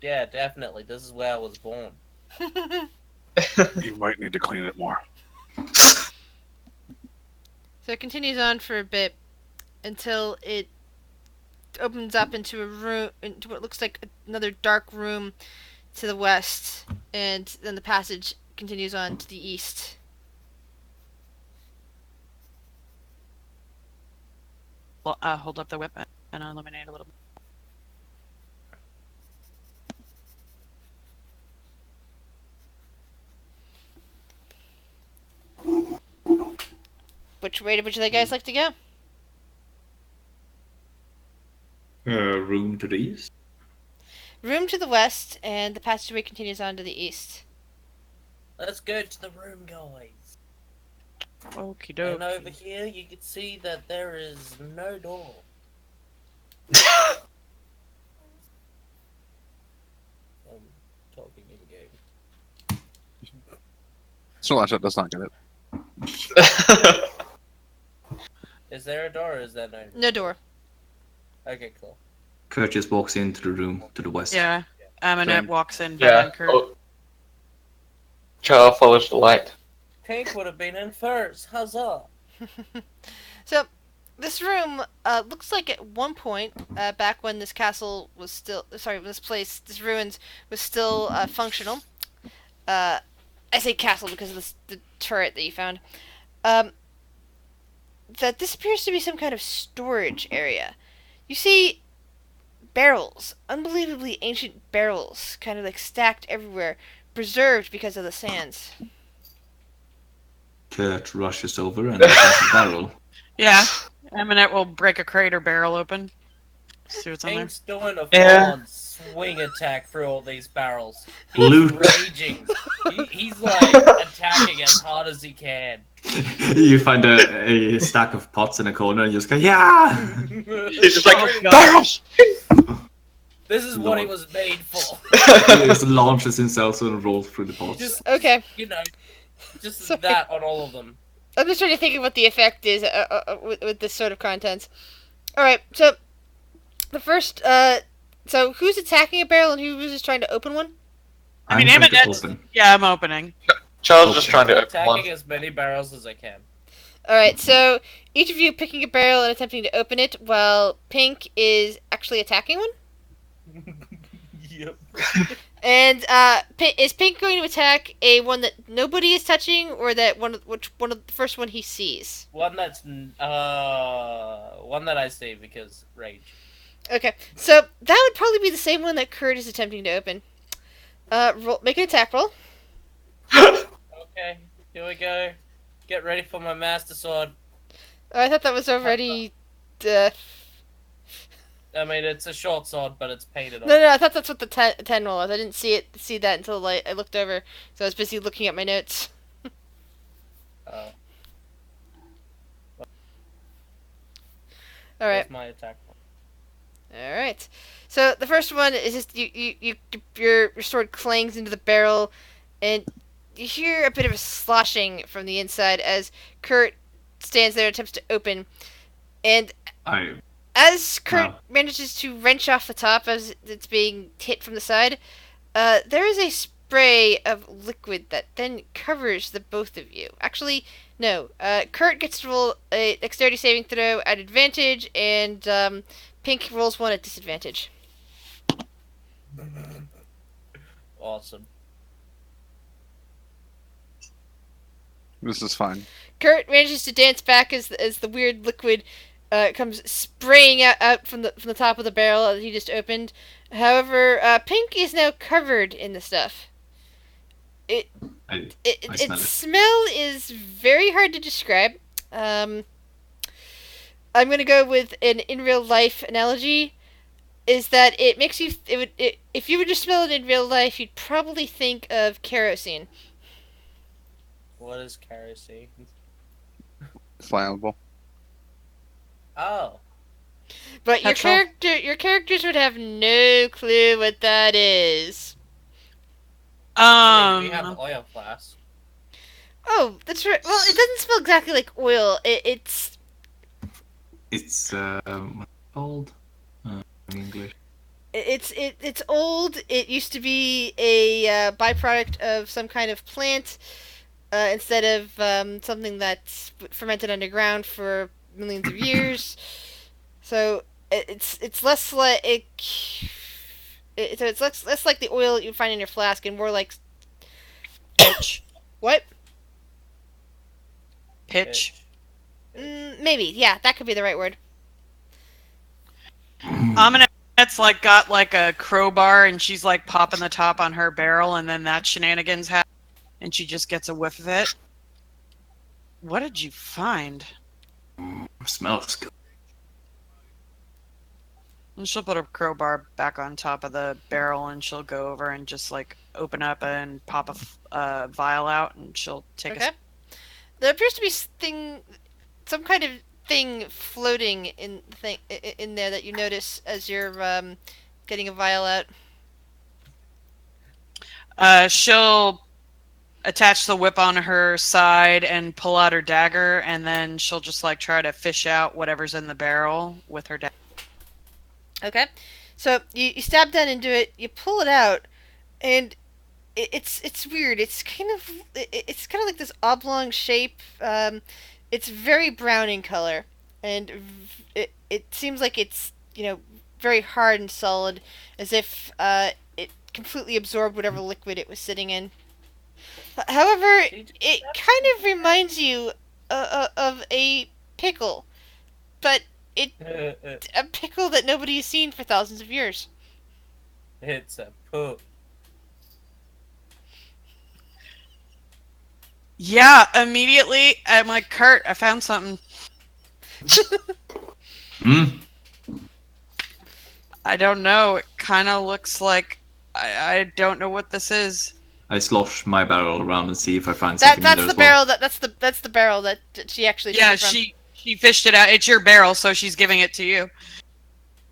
Yeah, definitely. This is where I was born. You might need to clean it more. So it continues on for a bit until it opens up into a room, into what looks like another dark room to the west, and then the passage continues on to the east. Well, hold up the weapon and illuminate a little bit. Which way would you guys like to go? Room to the east. Room to the west, and the passageway continues on to the east. Let's go to the room, guys. Okie And over dokie. here, you can see that there is no door. I'm talking in game. Slasha does not get it. Is there a door or is there no? No door. Okay, cool. Kurt just walks into the room to the west. Yeah. Aminette Same. walks in Yeah. behind Kurt. Oh. Char follows the light. Pink would have been in first. Huzzah! So, this room looks like at one point, back when this castle was still, this ruins was still functional. I say castle because of the turret that you found. That this appears to be some kind of storage area. You see barrels, unbelievably ancient barrels, kind of like stacked everywhere, preserved because of the sands. Kurt rushes over and opens the barrel. Yeah. Aminette will break a crate or barrel open. See what's on there. Pink's doing a Yeah. full-on swing attack through all these barrels. He's Loot. raging. He's like attacking as hard as he can. You find a stack of pots in a corner and you just go, yeah! He's just like, Oh, God. barrels! This is what he Lord. was made for. He just launches himself and rolls through the pots. Just, Okay. you know, just Sorry. that on all of them. I'm just trying to think of what the effect is with this sort of contents. Alright, so the first, so who's attacking a barrel and who's just trying to open one? I mean, I'm trying to Aminette's- open. Yeah, I'm opening. Charles just trying to open Attacking one. as many barrels as I can. Alright, so each of you picking a barrel and attempting to open it while Pink is actually attacking one? Yep. And is Pink going to attack a one that nobody is touching, or that one of the first one he sees? One that's one that I see because rage. Okay, so that would probably be the same one that Kurt is attempting to open. Make an attack roll. Okay, here we go. Get ready for my master sword. Oh, I thought that was already. I mean, it's a short sword, but it's painted on. No, I thought that's what the 10 roll was. I didn't see that until I looked over, so I was busy looking at my notes. Oh, All right. that's my attack. All right. So the first one is just your sword clangs into the barrel, and you hear a bit of a sloshing from the inside as Kurt stands there and attempts to open. And as Kurt manages to wrench off the top as it's being hit from the side, there is a spray of liquid that then covers the both of you. Actually, no. Kurt gets to roll a dexterity saving throw at advantage, and Pink rolls one at disadvantage. Awesome. This is fine. Kurt manages to dance back as the weird liquid comes spraying out from the top of the barrel that he just opened. However, Pink is now covered in the stuff. Its smell is very hard to describe. I'm gonna go with an in real life analogy. Is that it makes you? If you were to smell it in real life, you'd probably think of kerosene. What is kerosene? Flammable. Oh. But your Petrol? characters would have no clue what that is. I mean, we have oil flasks. Oh, that's right. Well, it doesn't smell exactly like oil. It's It's old in English. It's old. It used to be a byproduct of some kind of plant instead of something that's fermented underground for millions of years. So it's less like it's less like the oil you find in your flask and more like Pitch. what? Pitch. Maybe, yeah, that could be the right word. Aminette's like got like a crowbar and she's like popping the top on her barrel and then that shenanigans happen and she just gets a whiff of it. What did you find? Smells good. And she'll put a crowbar back on top of the barrel and she'll go over and just like open up and pop a vial out and she'll take Okay. There appears to be some kind of thing floating in there that you notice as you're getting a vial out. She'll attach the whip on her side and pull out her dagger and then she'll just like try to fish out whatever's in the barrel with her dagger. Okay, so you stab down into it, you pull it out, and it's weird. It's kind of like this oblong shape. It's very brown in color, and it seems like it's very hard and solid, as if it completely absorbed whatever liquid it was sitting in. However, it kind of reminds you of a pickle, but a pickle that nobody has seen for thousands of years. It's a poop. Yeah, immediately I'm like, Kurt, I found something. I don't know. It kind of looks like I don't know what this is. I slosh my barrel around and see if I find something. That's the barrel. That's the barrel that she actually. Yeah, took it from. she fished it out. It's your barrel, so she's giving it to you.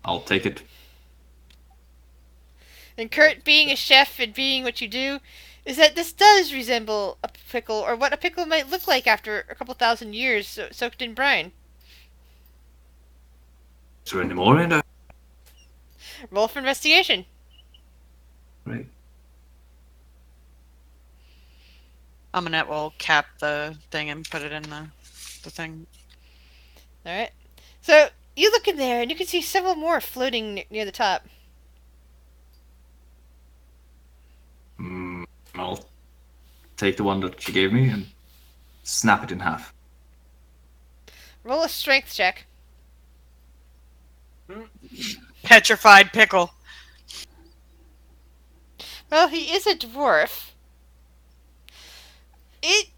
I'll take it. And Kurt, being a chef and being what you do, is that this does resemble a pickle, or what a pickle might look like after a couple thousand years soaked in brine. Is there any more in there? Roll for investigation. Right. Aminette will cap the thing and put it in the thing. Alright. So, you look in there, and you can see several more floating near the top. I'll take the one that she gave me and snap it in half. Roll a strength check. Petrified pickle. Well, he is a dwarf. It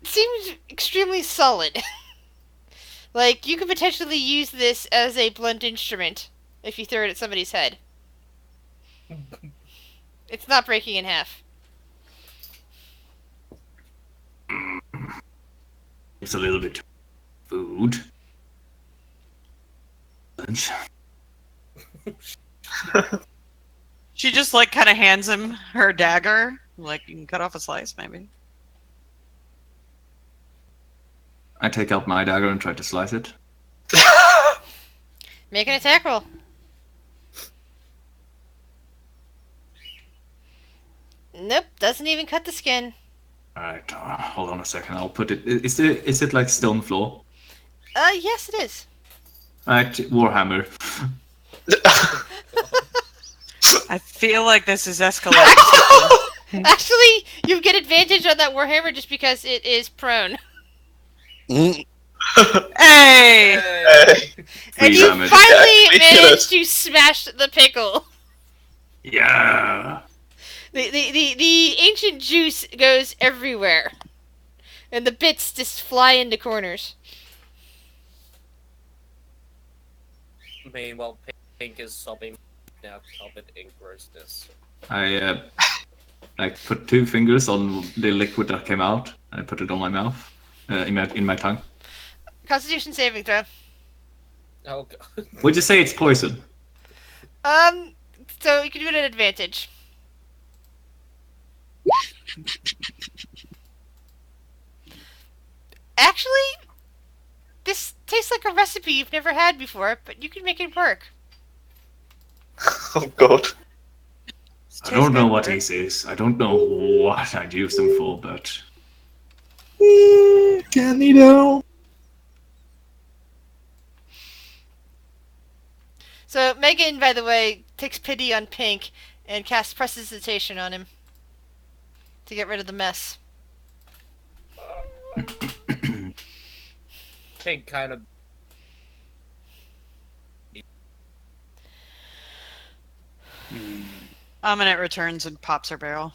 seems extremely solid. Like, you could potentially use this as a blunt instrument if you throw it at somebody's head. It's not breaking in half. It's a little bit food. Lunch. She just like kind of hands him her dagger. Like, you can cut off a slice, maybe. I take out my dagger and try to slice it. Make an attack roll. Nope, doesn't even cut the skin. Alright, hold on a second. I'll put it. Is it like stone floor? Yes, it is. Alright, Warhammer. I feel like this is escalating. Actually, you get advantage on that Warhammer just because it is prone. Mm. Hey! And Three you damage. finally Yeah, managed to smash the pickle. Yeah. The ancient juice goes everywhere. And the bits just fly into corners. Meanwhile, Pink is sobbing now, covered in grossness. I put 2 fingers on the liquid that came out. And I put it on my mouth, in my tongue. Constitution saving throw. Oh god. Would you say it's poison? So you can do it at advantage. Actually, this tastes like a recipe you've never had before, but you can make it work. Oh god. I don't know what this is. I don't know what I'd use them for, but Candy though. So Megan, by the way, takes pity on Pink and casts prestidigitation on him to get rid of the mess. Pink kind of. Aminette returns and pops her barrel.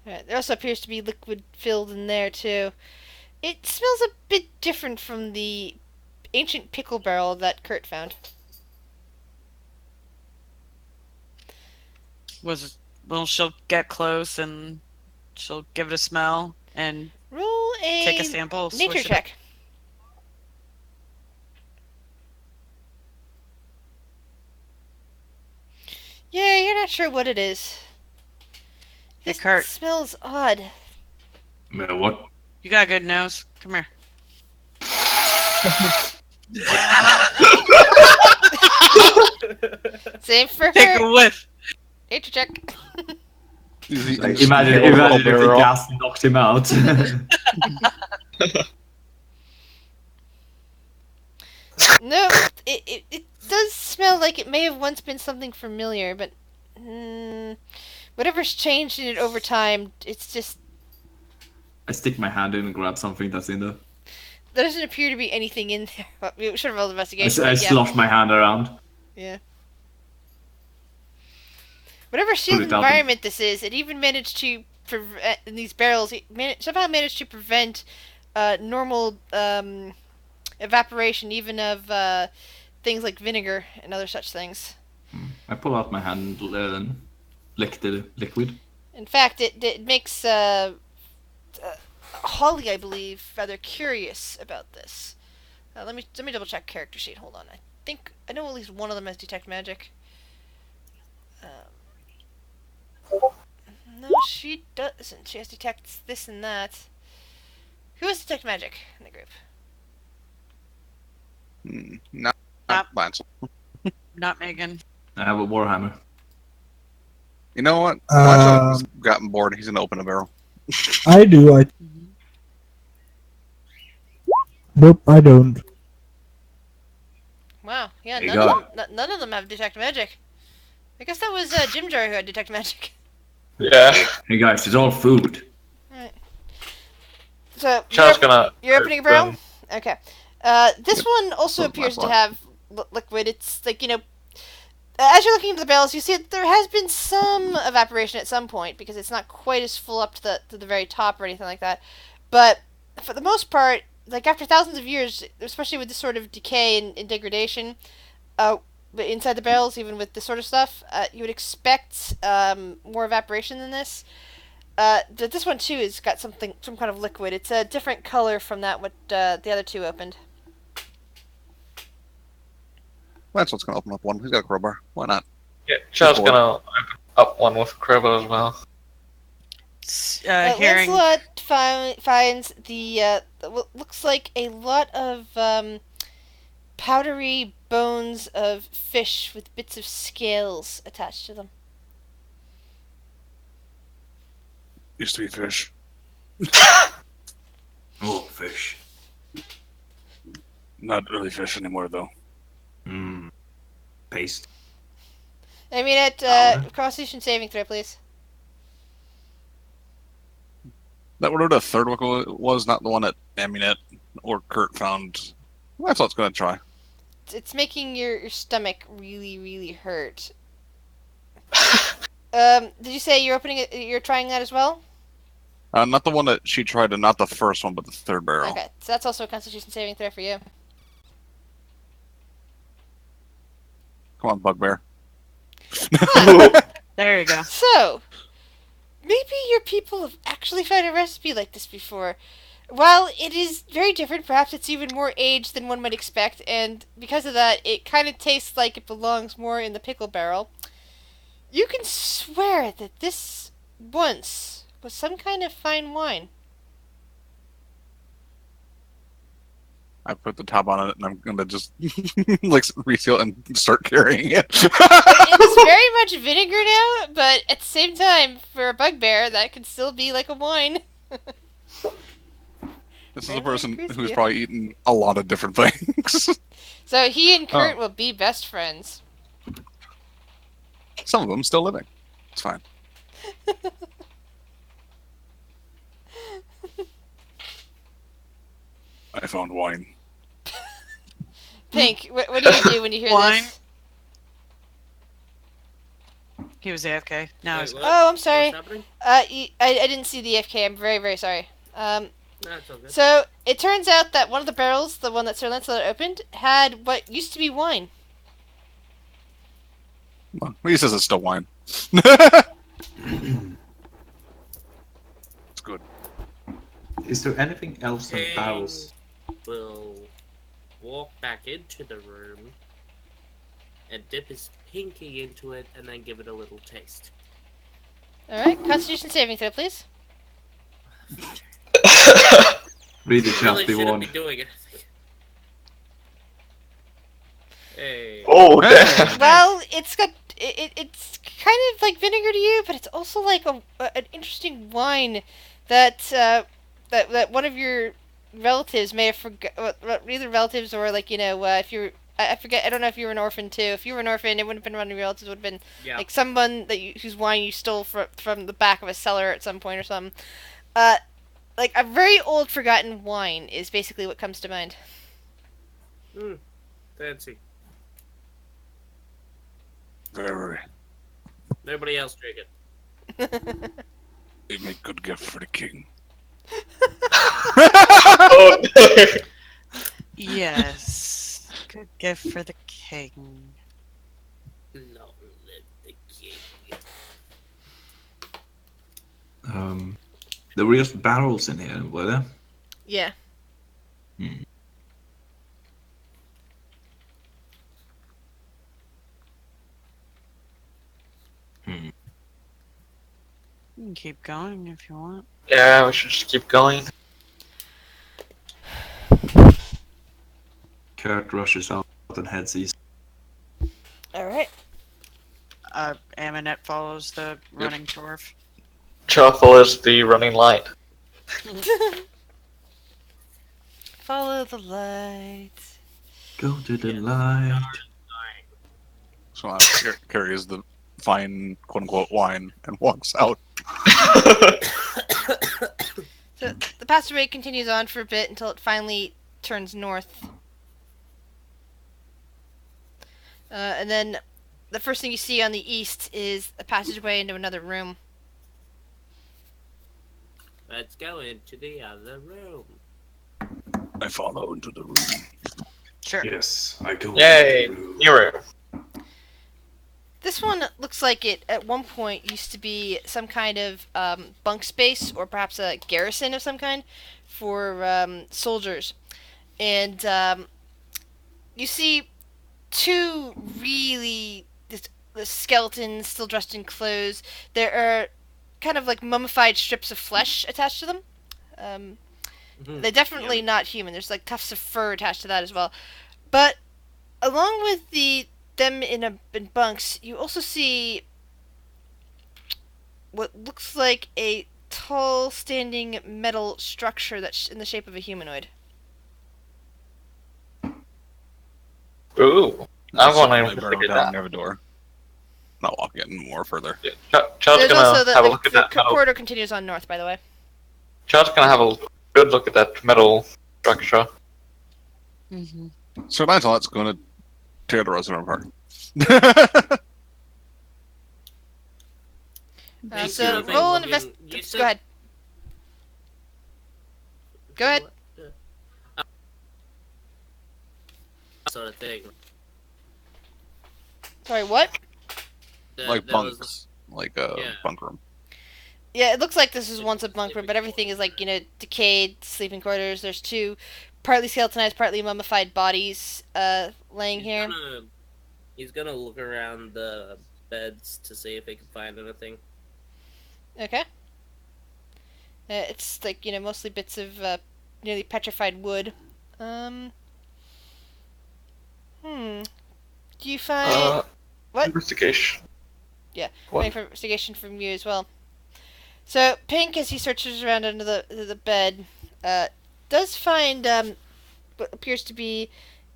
Alright, there also appears to be liquid filled in there too. It smells a bit different from the ancient pickle barrel that Kurt found. Well, she'll get close and she'll give it a smell and Roll a take a sample. nature swish it check. Yeah, you're not sure what it is. Hey, This Kurt. smells odd. what? You got a good nose. Come here. Same for Take her. a whiff. Nature check. Like, imagine if the gas knocked him out. No, it does smell like it may have once been something familiar, but whatever's changed in it over time, it's just I stick my hand in and grab something that's in there. there doesn't appear to be anything in there. Well, we should have rolled I investigation. but yeah. slosh my hand around. Yeah. Whatever sealed it out. environment this is, it even managed to prevent in these barrels. Somehow managed to prevent normal evaporation, even of things like vinegar and other such things. I pull out my hand and lick the liquid. In fact, it makes Holly, I believe, rather curious about this. Let me double check character sheet. Hold on. I know at least one of them has detect magic. No, she doesn't. She has detect this and that. Who has detect magic in the group? Not Lancel. Not Megan. I have a warhammer. You know what? Lancel's gotten bored. He's gonna open a barrel. I do. Nope, I don't. Wow. Yeah, There you none of them have detect magic. I guess that was Jim Jar who had detect magic. Yeah. Hey guys, it's all food. Alright. So Char's gonna. you're opening a barrel? Okay. This one also Open my appears to blood. have liquid. It's like, as you're looking into the barrels, you see that there has been some evaporation at some point because it's not quite as full up to the very top or anything like that. But for the most part, like after thousands of years, especially with this sort of decay and degradation, but inside the barrels, even with this sort of stuff, you would expect more evaporation than this. But this one too has got some kind of liquid. It's a different color from that what the other two opened. That's what's gonna open up one. He's got a crowbar. Why not? Yeah, Char's Good boy. gonna open up one with a crowbar as well. Hearing Lancelot finds the what looks like a lot of powdery bones of fish with bits of scales attached to them. Used to be fish. Oh, fish. Not really fish anymore, though. Mmm. Paste. I mean, at Alright. Constitution saving throw, please. That whatever the third one was, not the one that Aminet or Kurt found. That's what's gonna try. It's making your stomach really, really hurt. Did you say you're opening it? You're trying that as well? Not the one that she tried, and not the first one, but the third barrel. Okay, so that's also a Constitution saving throw for you. Come on, Bugbear. there you go. So, maybe your people have actually found a recipe like this before. While it is very different, perhaps it's even more aged than one might expect, and because of that, it kind of tastes like it belongs more in the pickle barrel. You can swear that this once was some kind of fine wine. I put the top on it, and I'm gonna just like reseal and start carrying it. It's very much vinegar now, but at the same time, for a bugbear, that could still be like a wine. This is a Very person crispy. who's probably eaten a lot of different things. So he and Kurt will be best friends. Some of them still living. It's fine. I found wine. Pink, what do you do when you hear Wine. this? He was AFK. Now Wait, he's what? Oh, I'm sorry. What's happening? I didn't see the FK. I'm very, very sorry. No, it's all good. So it turns out that one of the barrels, the one that Sir Lancelot opened, had what used to be wine. Well, he says it's still wine. It's good. Is there anything else in King barrels? will walk back into the room and dip his pinky into it and then give it a little taste. Alright, Constitution saving throw, please. Read the Really chapter shouldn't one. be doing it. Hey. Oh, Hey. damn. Well, it's got it's kind of like vinegar to you, but it's also like an interesting wine that that one of your relatives may have forgot. Either relatives or like if you're I forget. I don't know if you were an orphan too. If you were an orphan, it wouldn't have been one of your relatives. It would have been Yeah. like someone whose wine you stole from the back of a cellar at some point or something. Like a very old forgotten wine is basically what comes to mind. Fancy. Very. Nobody else drink it. They make good gift for the king. Oh, no. Yes. Good gift for the king. No, let the king. There were just barrels in here, were there? Yeah. Hmm. You can keep going if you want. Yeah, we should just keep going. Kurt rushes out and heads east. All right. Aminet follows the running dwarf. Char follows the running light. Follow the light. Go to the light. So carries the fine quote unquote wine and walks out. So the passageway continues on for a bit until it finally turns north. And then the first thing you see on the east is a passageway into another room. Let's go into the other room. I follow into the room. Sure. Yes, I go. Yay, into the room. Nero. This one looks like it at one point used to be some kind of bunk space or perhaps a garrison of some kind for soldiers. And you see two really the skeletons still dressed in clothes. There are kind of like mummified strips of flesh attached to them. They're definitely not human. There's like tufts of fur attached to that as well. But along with them in bunks, you also see what looks like a tall, standing metal structure that's in the shape of a humanoid. Ooh. I want I to burrow investigate down that. near the door. Not walking more further. Yeah. Charles There's gonna also have a look at the that metal. corridor continues on north, by the way. Charles gonna have a good look at that metal structure. Mm-hmm. Sir Lancelot's going to tear the rest of them apart. So roll an invest. Go ahead. Go ahead. Sort of thing. Sorry, what? Like That was- bunks. Like a Yeah. bunk room. Yeah, it looks like this was once a bunk room, but everything is like, decayed sleeping quarters. There's two partly skeletonized, partly mummified bodies laying here. He's gonna look around the beds to see if he can find anything. Okay. It's like, mostly bits of nearly petrified wood. Do you find... What? Investigation. Yeah, What? make investigation from you as well. So Pink, as he searches around under the bed, does find what appears to be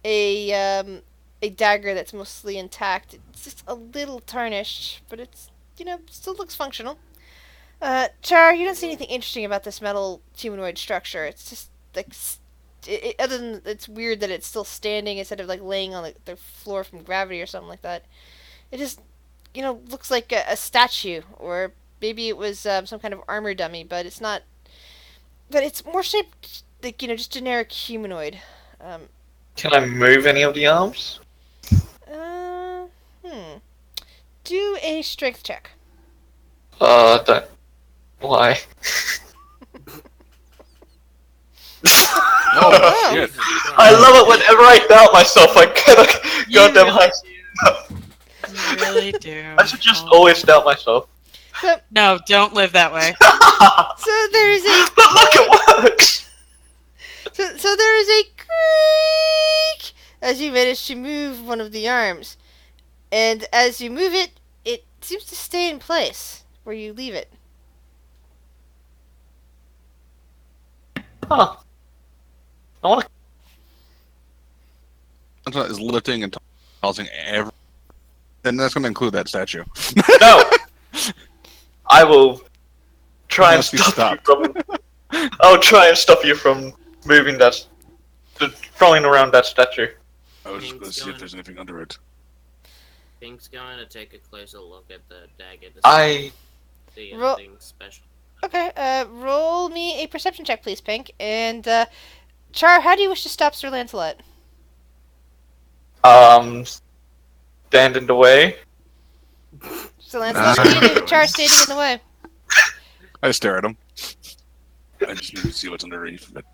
a dagger that's mostly intact. It's just a little tarnished, but it's still looks functional. Char, you don't see anything interesting about this metal humanoid structure. It's just like other than it's weird that it's still standing instead of like laying on the floor from gravity or something like that. It just looks like a statue, or maybe it was some kind of armor dummy, but it's not. But it's more shaped like just generic humanoid. Can I move any of the arms? Do a strength check. Don't. Why? Oh, shit. I love it whenever I doubt myself. I get a You goddamn really high. You really do. I should just always doubt myself. No, don't live that way. So there is a But look, it works. so there is a creak as you manage to move one of the arms, and as you move it, it seems to stay in place where you leave it. Huh. I want to. Lancelot is lifting and tossing every. And that's going to include that statue. No. I will try and Must be stop you from. I'll try and stop you from moving that, crawling around that statue. I was just going to see if there's anything under it. Pink's going to take a closer look at the dagger to see Roll- anything special. Okay, roll me a perception check, please, Pink. And Char, how do you wish to stop Sir Lancelot? Stand in the way. Sir Lancelot, what do you do with Char standing in the way? I stare at him. I just need to see what's underneath of it.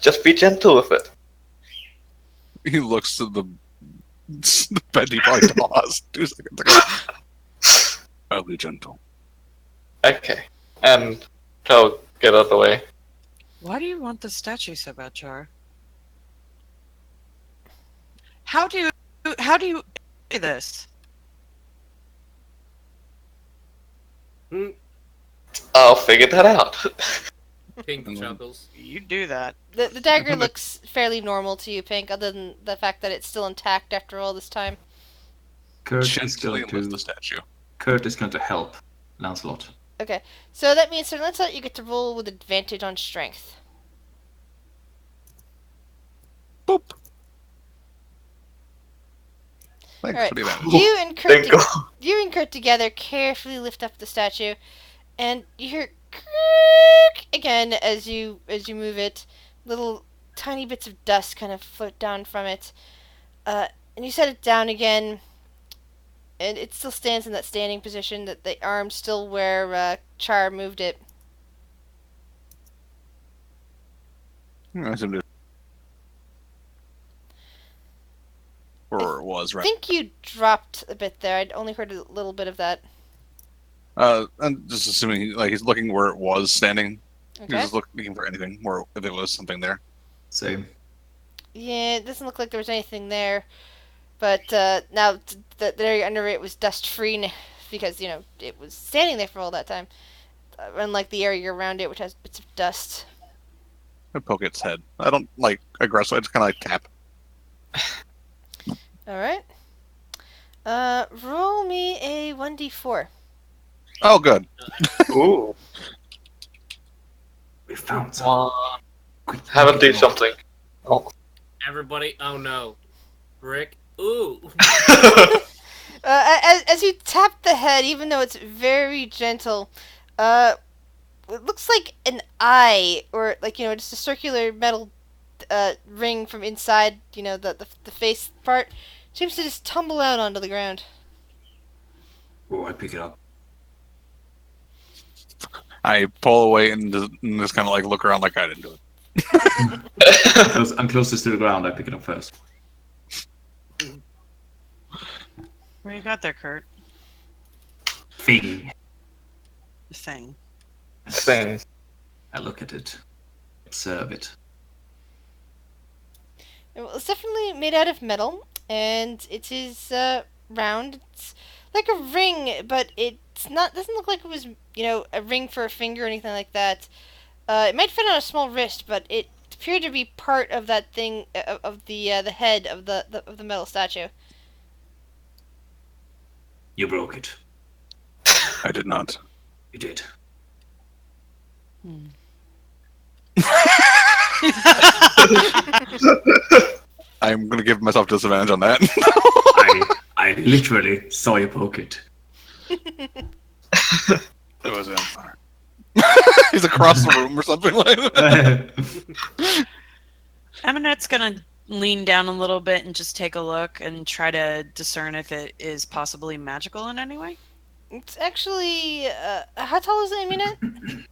Just be gentle with it. He looks to the bed he probably tossed 2 seconds ago. I'll be gentle. Okay. And I'll get out of the way. Why do you want the statue so bad, Char? How do you do this? I'll figure that out. Pink Mhm. chuckles. You do that. The dagger looks fairly normal to you, Pink, other than the fact that it's still intact after all this time. Kurt is Gently going lift to the statue. help Lancelot. Okay, so that means Sir Lancelot, you get to roll with advantage on strength. Boop. Thanks Alright. for the advantage. You and Kurt, Thank God. you and Kurt together carefully lift up the statue, and you hear creak again as you move it. Little tiny bits of dust kind of float down from it. And you set it down again, and it still stands in that standing position, that the arm's still where Char moved it. I assumed it. Or it was, I right? think you dropped a bit there. I'd only heard a little bit of that. I'm just assuming he's looking where it was standing. He was Okay. just looking for anything, where if it was something there. Same. Yeah, it doesn't look like there was anything there. But now the area under it was dust-free because, it was standing there for all that time. Unlike the area around it, which has bits of dust. I poke its head. I don't aggressive. I just kind of tap. Alright. Roll me a 1d4. Oh, good. Ooh. We found some. Quick, have it do something. Oh. Everybody, oh no. Rick, ooh. As you tap the head, even though it's very gentle, it looks like an eye, or just a circular metal ring from inside, the face part, seems to just tumble out onto the ground. Oh, I pick it up. I pull away and just kind of look around like I didn't do it. I'm closest to the ground. I pick it up first. What you got there, Kurt? Thing. The thing. Thing. I look at it. Observe it. Well, it's definitely made out of metal, and it is round. It's like a ring, but it's not. Doesn't look like it was, a ring for a finger or anything like that. It might fit on a small wrist, but it appeared to be part of that thing of the head of the metal statue. You broke it. I did not. You did. I'm gonna give myself disadvantage on that. I literally saw you poke it. It was on fire. He's across the room or something like that. Eminette's gonna lean down a little bit and just take a look and try to discern if it is possibly magical in any way. It's actually how tall is it, Aminette?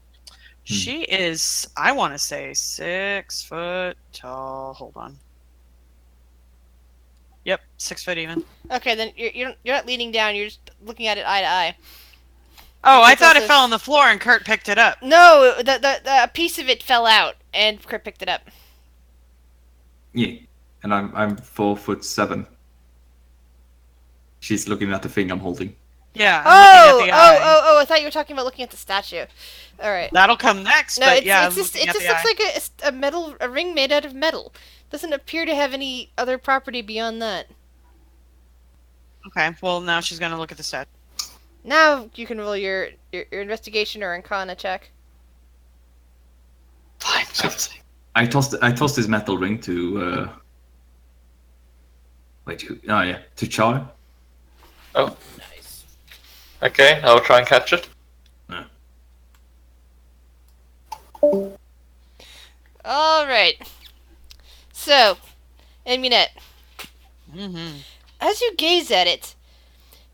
She is, I want to say, 6 foot tall. Hold on. Yep, 6 foot even. Okay, then you're not leaning down. You're just looking at it eye to eye. Oh, I It's thought it also- fell on the floor and Kurt picked it up. No, a piece of it fell out, and Kurt picked it up. Yeah, and I'm 4'7". She's looking at the thing I'm holding. Yeah. I'm looking at the eye. Oh! I thought you were talking about looking at the statue. All right. That'll come next. No, but it's yeah, just looking it at just the looks eye. like a ring made out of metal. Doesn't appear to have any other property beyond that. Okay, well now she's gonna look at the statue. Now you can roll your investigation or arcana check. Find something. I tossed this metal ring to to Char. Oh, Nice. okay. I'll try and catch it. All right. So, Aminette, Mm-hmm. as you gaze at it,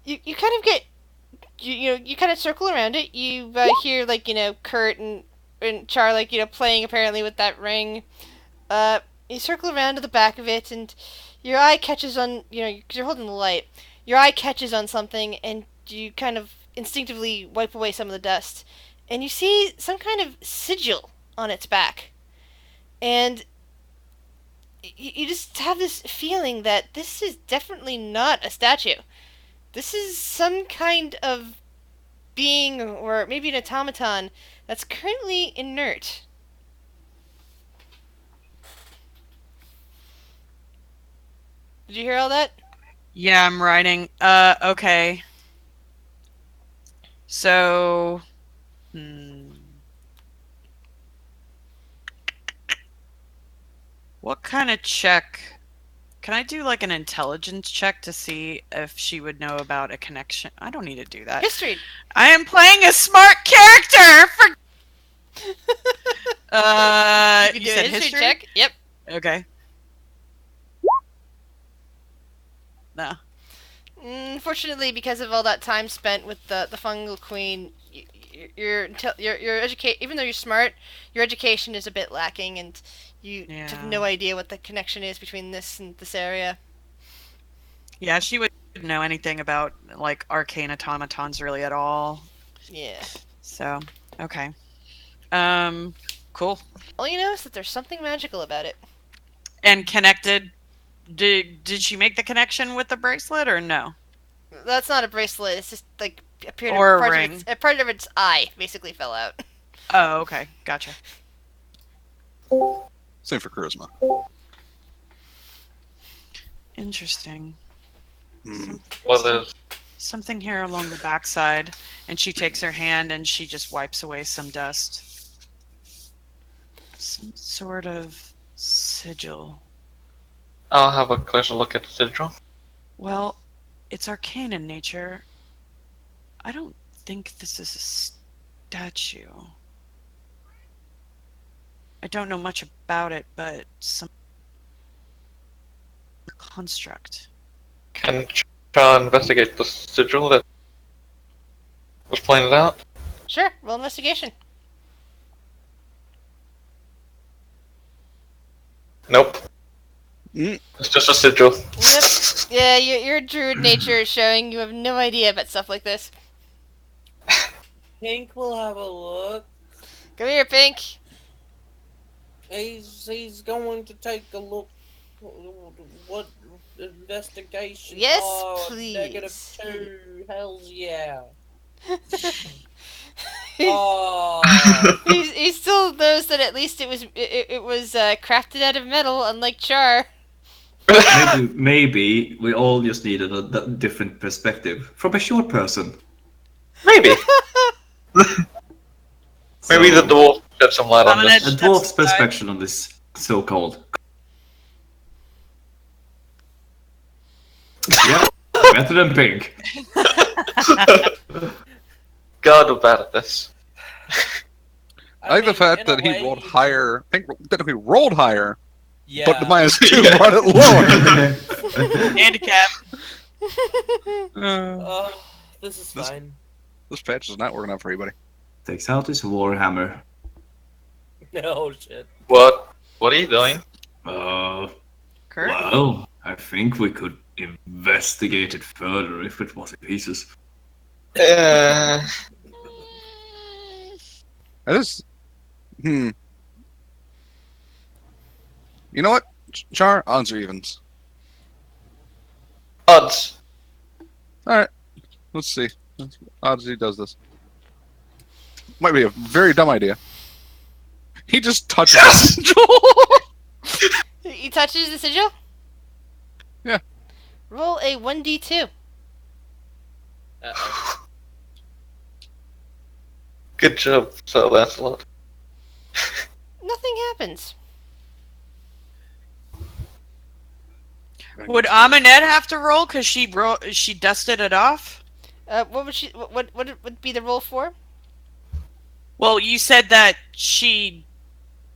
you kind of get you kind of circle around it. You hear Kurt and Char playing apparently with that ring. You circle around to the back of it, and your eye catches on 'cause you're holding the light. Your eye catches on something, and you kind of instinctively wipe away some of the dust, and you see some kind of sigil on its back, and you just have this feeling that this is definitely not a statue. This is some kind of being, or maybe an automaton, that's currently inert. Did you hear all that? Yeah, I'm writing. Okay. So, what kind of check? Can I do an intelligence check to see if she would know about a connection? I don't need to do that. History. I am playing a smart character. For You can you do said a history history? check. Yep. Okay. No. Unfortunately, because of all that time spent with the fungal queen, your educate. Even though you're smart, your education is a bit lacking, and you have Yeah. no idea what the connection is between this and this area. Yeah, she wouldn't know anything about like arcane automatons really at all. Yeah. So, okay. Cool. All you know is that there's something magical about it. And connected. Did she make the connection with the bracelet or no? That's not a bracelet. It's just like Or a part ring. Of its, part of its eye basically fell out. Oh, okay. Gotcha. Same for charisma. Interesting. Well, there's Something here along the backside, and she takes her hand and she just wipes away some dust. Some sort of sigil. I'll have a closer look at the sigil. Well, it's arcane in nature. I don't think this is a statue. I don't know much about it, but some construct. Can Char investigate the sigil that was pointed out? Sure, roll investigation. Nope. Mm. It's just a sigil. Yep. Yeah, your druid nature is showing you have no idea about stuff like this. Pink will have a look. Come here, Pink. He's going to take a look. What investigation? Yes, oh, please. -2. Hells yeah. he, Oh. he still knows that at least it was crafted out of metal, unlike Char. Maybe we all just needed a different perspective from a short person. Maybe. Maybe the So, dwarf shed some light on I'm this. a dwarf's perspective on this so-called. Yeah, better than pink. God, we're bad at this. I like the mean, fact in a that he way, rolled higher. I think technically rolled higher, Yeah. but the -2 Yeah. brought it lower. Handicap. This is This- fine. This patch is not working out for anybody. Takes out his warhammer. No shit. What? What are you doing? Kurt? Well, I think we could investigate it further if it was in pieces. I just. You know what? Char, odds or evens. Odds. Alright. Let's see. Odds he does this. Might be a very dumb idea. He just touches Yes! the sigil. He touches the sigil? Yeah. Roll a 1d2. Uh-oh. Good job, Sir Lancelot. Nothing happens. Would Aminette have to roll because she dusted it off? What would be the roll for? Well, you said that she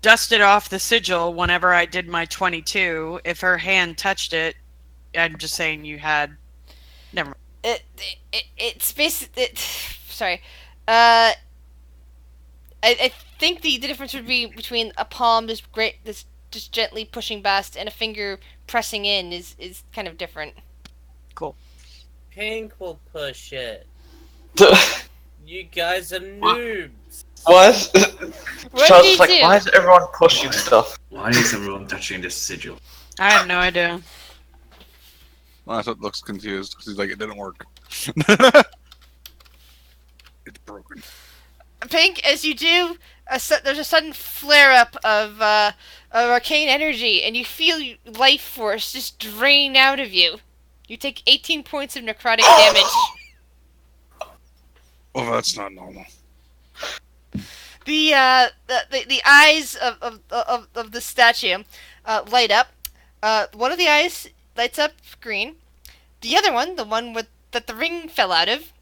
dusted off the sigil whenever I did my 22. If her hand touched it, I'm just saying you had. Never mind. It's basically. Sorry. I think the difference would be between a palm that's just gently pushing past and a finger pressing in is kind of different. Cool. Pink will push it. What? You guys are noobs. Why is Charles is like, 1d2. why is everyone pushing stuff? Why is everyone touching this sigil? I have no idea. Well, that's what looks confused because he's like, it didn't work. It's broken. Pink, as you do, there's a sudden flare-up of arcane energy, and you feel life force just drain out of you. You take 18 points of necrotic damage. Oh, that's not normal. The eyes of the statue light up. One of the eyes lights up green. The other one, the one that the ring fell out of,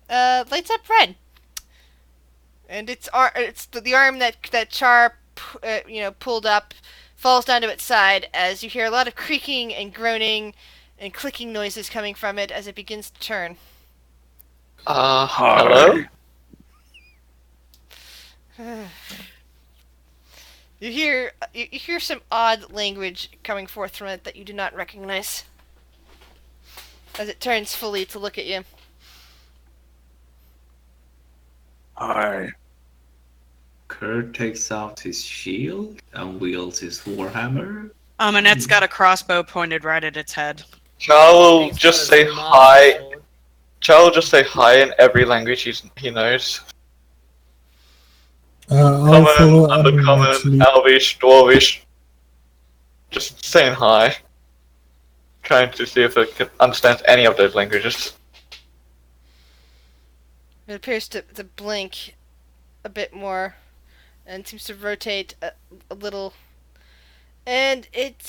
lights up red. And it's the arm that Char pulled up falls down to its side as you hear a lot of creaking and groaning and clicking noises coming from it as it begins to turn. Hello? You hear some odd language coming forth from it that you do not recognize as it turns fully to look at you. Hi. Kurt takes out his shield and wields his warhammer. It's got a crossbow pointed right at its head. Char will He's just got a say small hi. sword. Char will just say hi in every language he knows. I'll follow Common, Amin, undercommon, actually. Elvish, Dwarvish. Just saying hi. Trying to see if it understands any of those languages. It appears to blink a bit more and seems to rotate a little. And it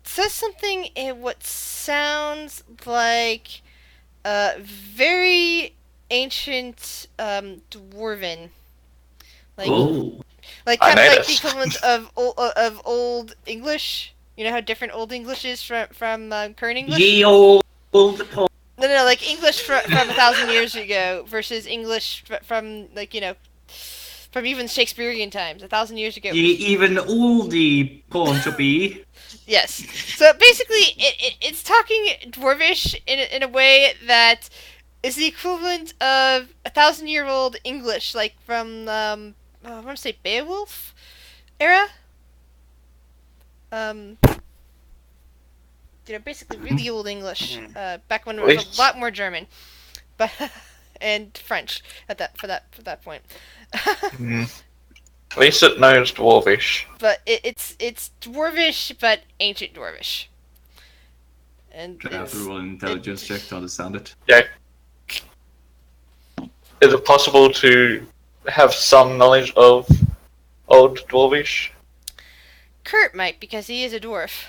says something in what sounds like very ancient dwarven. Like, Oh, like I kind of like the noticed. equivalent of Old English. You know how different Old English is from current English? ye old po- No, like English from 1,000 years ago versus English from from even Shakespearean times, 1,000 years ago. ye even oldie Ponchopi. Yes. So basically, it's talking Dwarvish in a way that is the equivalent of 1,000-year-old English, like from I want to say Beowulf era. Basically really old English. Back when it was Wait. a lot more German, but and French at that point. At least it knows Dwarvish. But it's Dwarvish, but ancient Dwarvish. And Do I have to roll an intelligence check to understand it? Yeah. Is it possible to have some knowledge of Old Dwarvish? Kurt might, because he is a dwarf.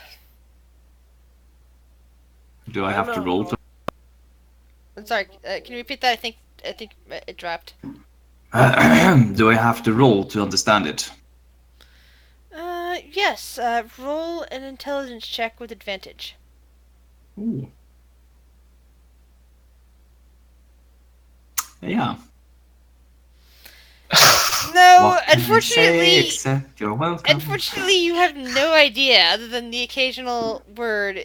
Do I have to roll to? I'm sorry. Can you repeat that? I think it dropped. Do I have to roll to understand it? Yes. Roll an intelligence check with advantage. Ooh. Yeah. No, What can I say unfortunately. except you're welcome. Unfortunately, you have no idea other than the occasional word.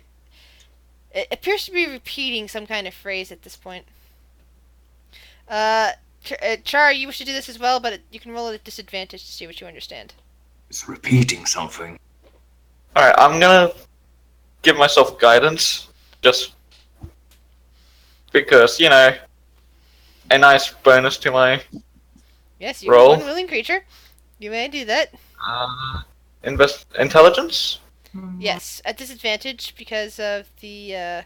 It appears to be repeating some kind of phrase at this point. Char, you wish to do this as well, but you can roll at a disadvantage to see what you understand. It's repeating something. Alright, I'm gonna give myself guidance. Just because, a nice bonus to my Yes, you're Roll. one willing creature. You may do that. intelligence. Yes, at disadvantage because of the,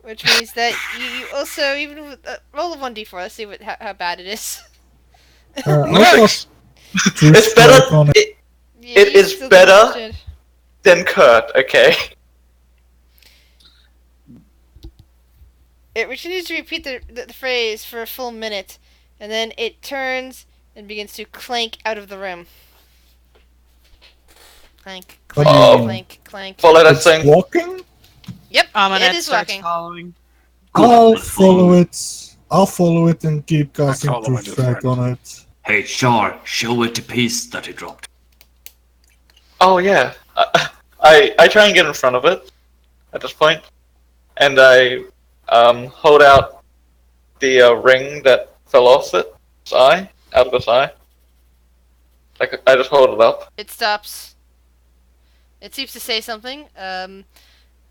which means that you also, even with, roll a 1d4, let's see how bad it is. I'll Nice. cast True It's Strike better. on it. Yeah, It you is still don't better. understand. Than Kurt, okay? It continues to repeat the phrase for a full minute, and then it turns and begins to clank out of the room. Clank, What clank, do you mean? clank, clank. Follow that It's thing. walking? Yep, It it is starts walking. following. I'll follow it. I'll follow it and keep casting follow True my new Strike friend. on it. Hey, Char, show it the piece that he dropped. Oh yeah. I try and get in front of it at this point, and I hold out the ring that fell off its eye, out of its eye. Like I just hold it up. It stops. It seems to say something.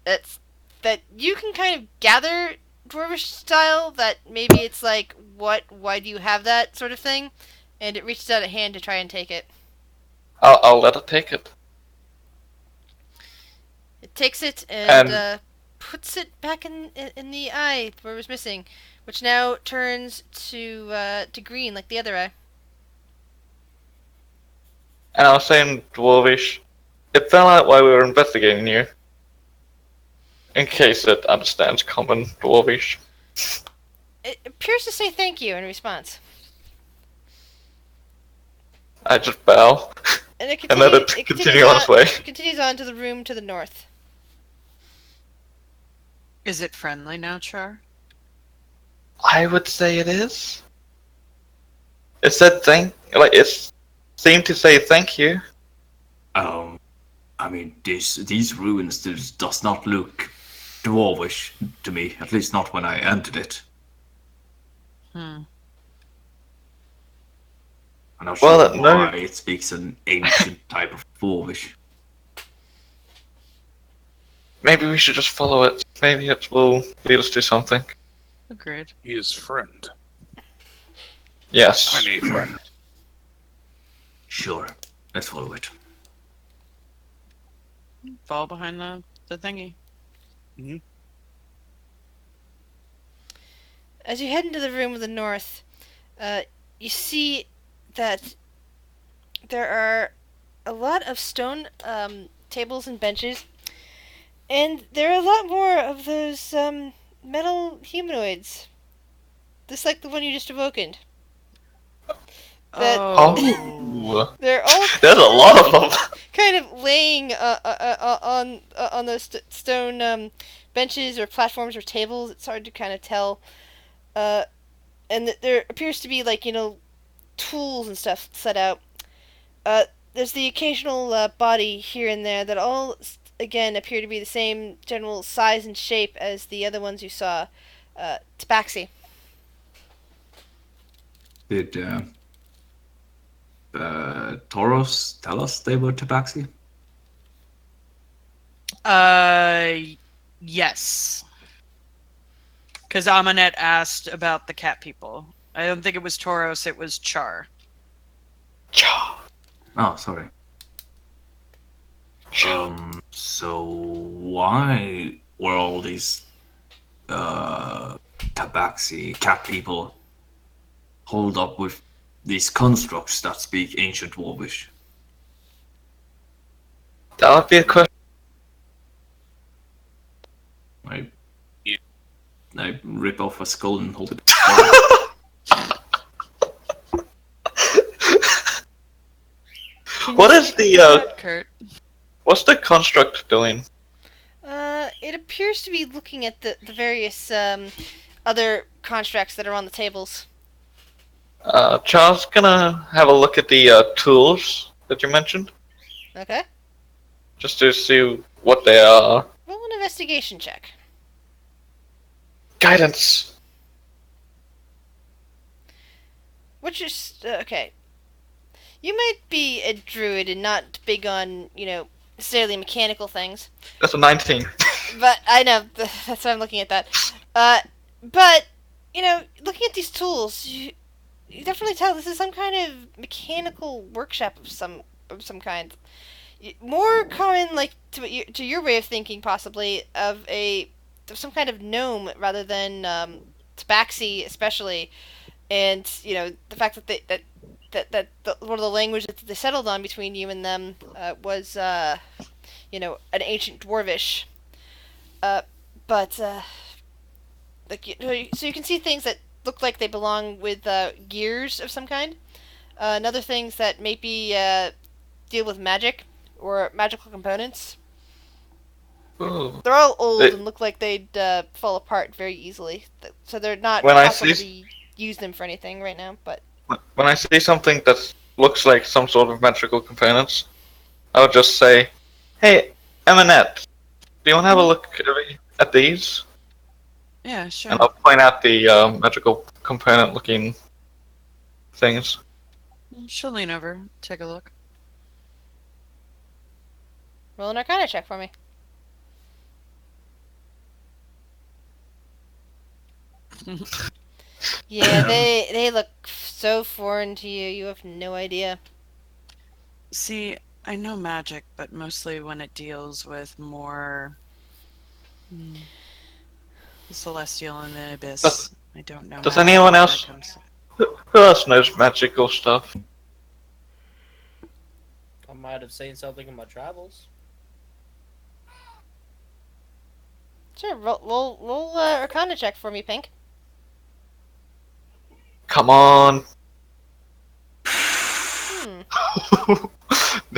It's that you can kind of gather dwarvish style. That maybe it's like, what? Why do you have that sort of thing? And it reaches out a hand to try and take it. I'll let it take it. It takes it and And- puts it back in the eye where it was missing, which now turns to green like the other eye. And I was saying Dwarvish. It fell out while we were investigating you. In case it understands common Dwarvish. It appears to say thank you in response. I just bow. And it And let continues, it continue on its way. continues on to the room to the north. Is it friendly now, Char? I would say it is. It said it seemed to say thank you. I mean, these ruins does not look dwarvish to me, at least not when I entered it. Hmm. I'm not Well, sure no. why it speaks an ancient type of dwarvish. Maybe we should just follow it. Maybe it will lead us to something. Agreed. He is friend. Yes. Tiny friend. Sure, let's follow it. Fall behind the thingy. As you head into the room of the north, you see that there are a lot of stone tables and benches, and there are a lot more of those metal humanoids, just like the one you just awokened. That Oh. they're all There's a lot of them. kind of laying on those stone benches or platforms or tables. It's hard to kind of tell. And there appears to be tools and stuff set out. There's the occasional body here and there that all again appear to be the same general size and shape as the other ones you saw. Tabaxi. Did Tauros tell us they were tabaxi? Yes. Because Amanet asked about the cat people. I don't think it was Tauros, it was Char. Oh, sorry. So why were all these tabaxi cat people holed up with these constructs that speak ancient dwarvish? That would be a question. I rip off a skull and hold it. What is the Kurt? what's the construct doing? It appears to be looking at the various other constructs that are on the tables. Charles gonna have a look at the tools that you mentioned, Okay. just to see what they are. Roll an investigation check. Guidance. What's your okay? You might be a druid and not big on necessarily mechanical things, That's a 19. but I know that's why I'm looking at that. But looking at these tools, you definitely tell this is some kind of mechanical workshop of some kind. More common, like to your way of thinking, possibly of some kind of gnome rather than tabaxi, especially, and the fact that one of the languages that they settled on between you and them was an ancient dwarvish. So you can see things that look like they belong with gears of some kind, and other things that maybe deal with magic or magical components. Ooh. They're all old They- and look like they'd fall apart very easily, so they're not When I possible see- to use them for anything right now. But When I see something that looks like some sort of magical components, I would just say, "Hey, Eminette, do you want to have a look at these?" Yeah, sure. And I'll point out the magical component-looking things. She'll lean over, take a look. roll an Arcana check for me. Yeah, they look so foreign to you. You have no idea. See, I know magic, but mostly when it deals with more the celestial and the abyss. I don't know. Does magic anyone when it else- comes- Who else knows magical stuff? I might have seen something in my travels. Sure, roll Arcana check for me, Pink. Come on. Hmm.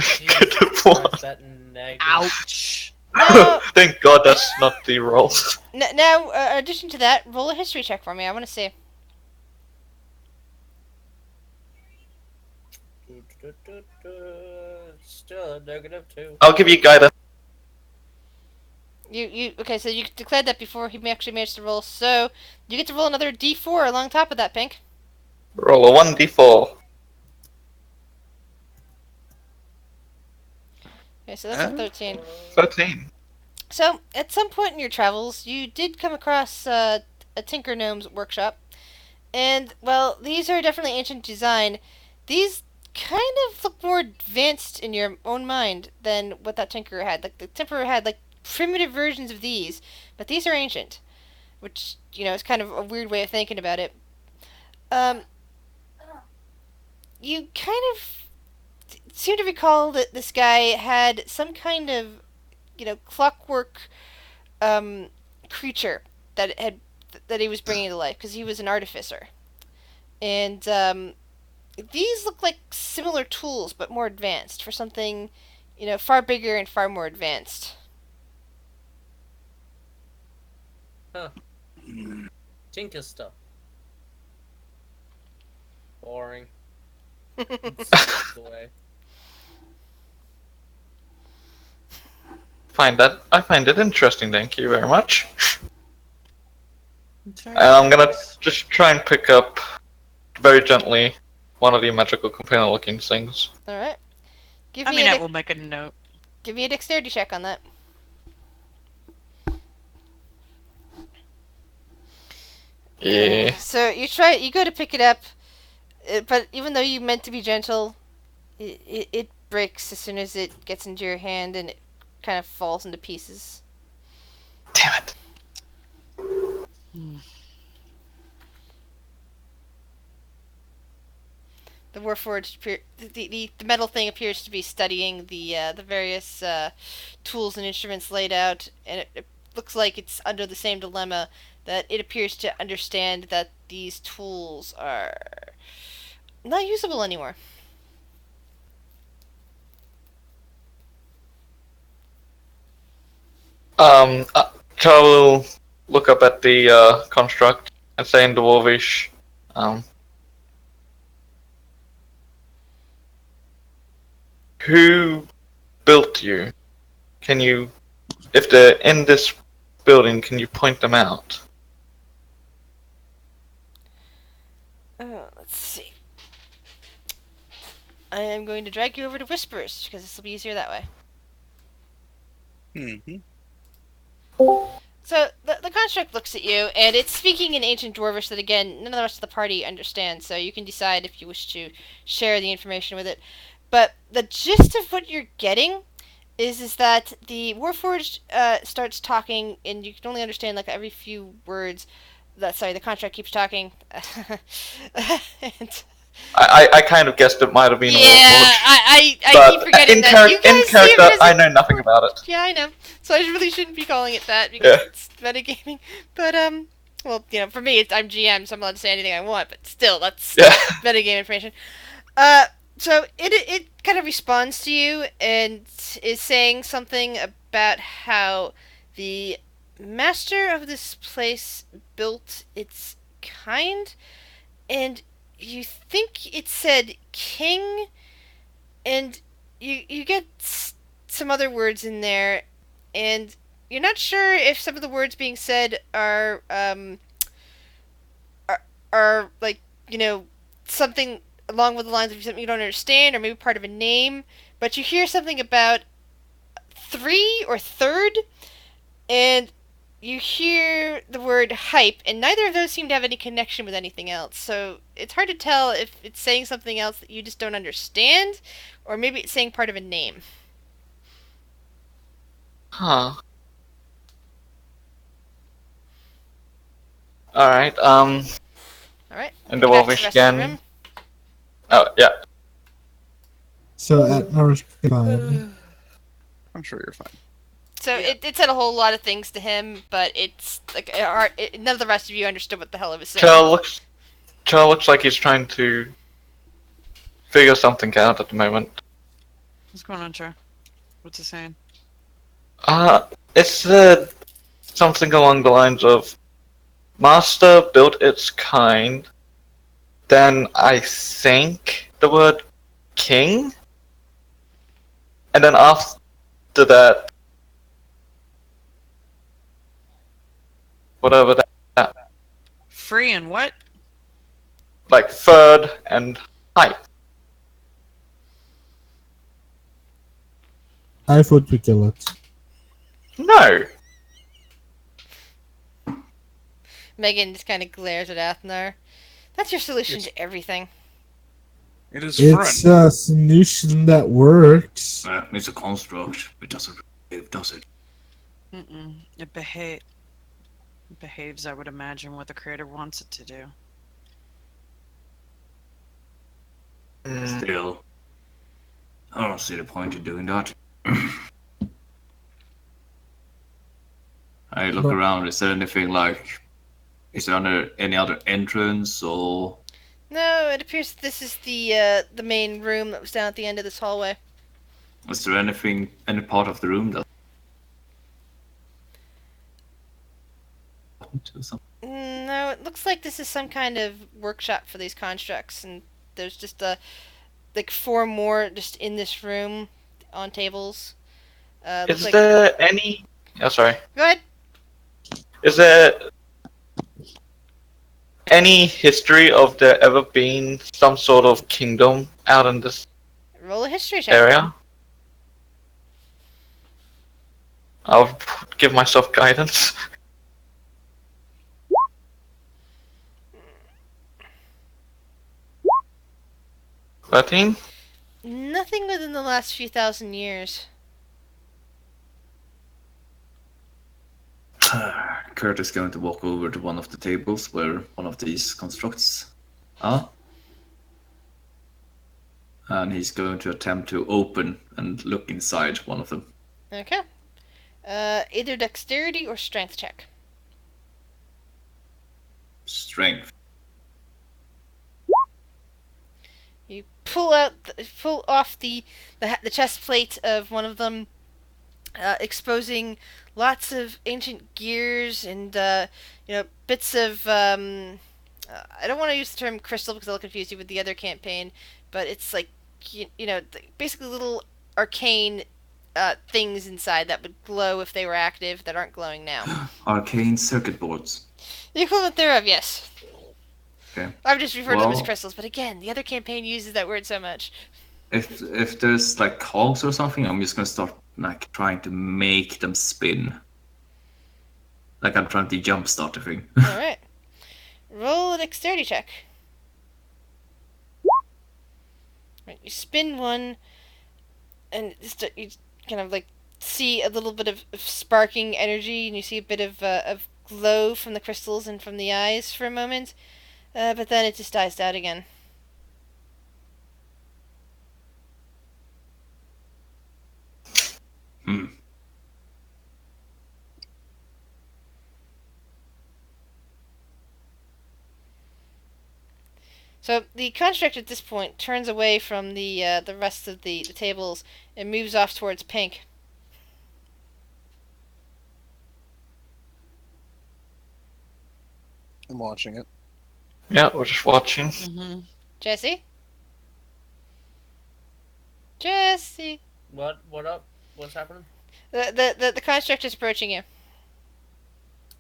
Jesus four. Christ, that negative. Ouch. Now, Thank God that's not the roll. now, in addition to that, roll a history check for me. I want to see. Still a -2. I'll give you guidance. Okay, so you declared that before he actually managed to roll, so you get to roll another d4 along top of that, Pink. Roll a 1d4. Okay, so that's a 13. 13. So, at some point in your travels, you did come across a Tinker Gnome's workshop, and, well, these are definitely ancient design. These kind of look more advanced in your own mind than what that Tinkerer had. Like, the Tinkerer had, like, primitive versions of these, but these are ancient, which, is kind of a weird way of thinking about it. You kind of seem to recall that this guy had some kind of, clockwork creature that he was bringing to life, because he was an artificer. And these look like similar tools, but more advanced, for something, far bigger and far more advanced. Tinker stuff. Boring. Away. I find it interesting, thank you very much. And I'm gonna just try and pick up, very gently, one of the magical component looking things. Alright. I will make a note. Give me a dexterity check on that. Yeah. So you go to pick it up, but even though you meant to be gentle, it breaks as soon as it gets into your hand, and it kind of falls into pieces. Damn it. The Warforged the metal thing appears to be studying the various tools and instruments laid out, and it looks like it's under the same dilemma, that it appears to understand that these tools are not usable anymore. Char will look up at the construct and say in Dwarvish, who built you? Can you, if they're in this building, can you point them out? Let's see. I am going to drag you over to Whispers, because this will be easier that way. Mm-hmm. So, the construct looks at you, and it's speaking in Ancient Dwarvish that, again, none of the rest of the party understands, so you can decide if you wish to share the information with it. But the gist of what you're getting is that the Warforged starts talking, and you can only understand, like, every few words. The contract keeps talking. And I kind of guessed it might have been a Warforged. I keep forgetting that. You guys in see character, it as I know nothing about it. Yeah, I know. So I really shouldn't be calling it that, because it's metagaming. But, well, for me, I'm GM, so I'm allowed to say anything I want, but still, that's metagame information. So it kind of responds to you, and is saying something about how the master of this place built its kind, and you think it said king, and you get some other words in there, and you're not sure if some of the words being said are like, something along with the lines of something you don't understand, or maybe part of a name, but you hear something about 3 or third, and you hear the word hype, and neither of those seem to have any connection with anything else, so it's hard to tell if it's saying something else that you just don't understand, or maybe it's saying part of a name. Huh. Alright, Alright. and Dwarvish again. Oh, yeah. So at our fine. I'm sure you're fine. So it said a whole lot of things to him, but it's like none of the rest of you understood what the hell it was saying. Char looks like he's trying to figure something out at the moment. What's going on, Char? What's he saying? It said something along the lines of Master built its kind, then I think the word king, and then after that, whatever that, Free and what? like third and height. I vote we kill it. No. Megan just kind of glares at Athnar. That's your solution to everything. It is It's friend. a solution that works. It's a construct. It doesn't. It does it. Mm-mm. It behaves, I would imagine, what the creator wants it to do. Still, I don't see the point in doing that. I look No. around. Is there anything like? Is there any other entrance or? No, it appears that this is the main room that was down at the end of this hallway. Is there anything, any part of the room that? No, it looks like this is some kind of workshop for these constructs, and there's just like 4 more just in this room on tables. Looks Is like. there any? Oh, sorry. Go ahead. Is there any history of there ever being some sort of kingdom out in this Roll a history check. area? I'll give myself guidance. 13? Nothing within the last few thousand years. Kurt is going to walk over to one of the tables where one of these constructs are. And he's going to attempt to open and look inside one of them. Okay. Either dexterity or strength check. Strength. You pull off the chest plate of one of them, exposing lots of ancient gears and bits of I don't want to use the term crystal because it'll confuse you with the other campaign, but it's like basically little arcane things inside that would glow if they were active that aren't glowing now. Arcane circuit boards. The equivalent thereof, yes. Okay. I've just referred to them as Well- crystals, but again, the other campaign uses that word so much. If there's like cogs or something, I'm just gonna start like trying to make them spin. Like I'm trying to jumpstart the thing. Alright. Roll a dexterity check. Right, you spin one, and you kind of like see a little bit of sparking energy, and you see a bit of glow from the crystals and from the eyes for a moment, but then it just dies out again. Hmm. So the construct at this point turns away from the rest of the tables and moves off towards Pink. I'm watching it. Yeah, we're just watching. Mm-hmm. Jesse? Jesse! What up? What's happening? The construct is approaching you.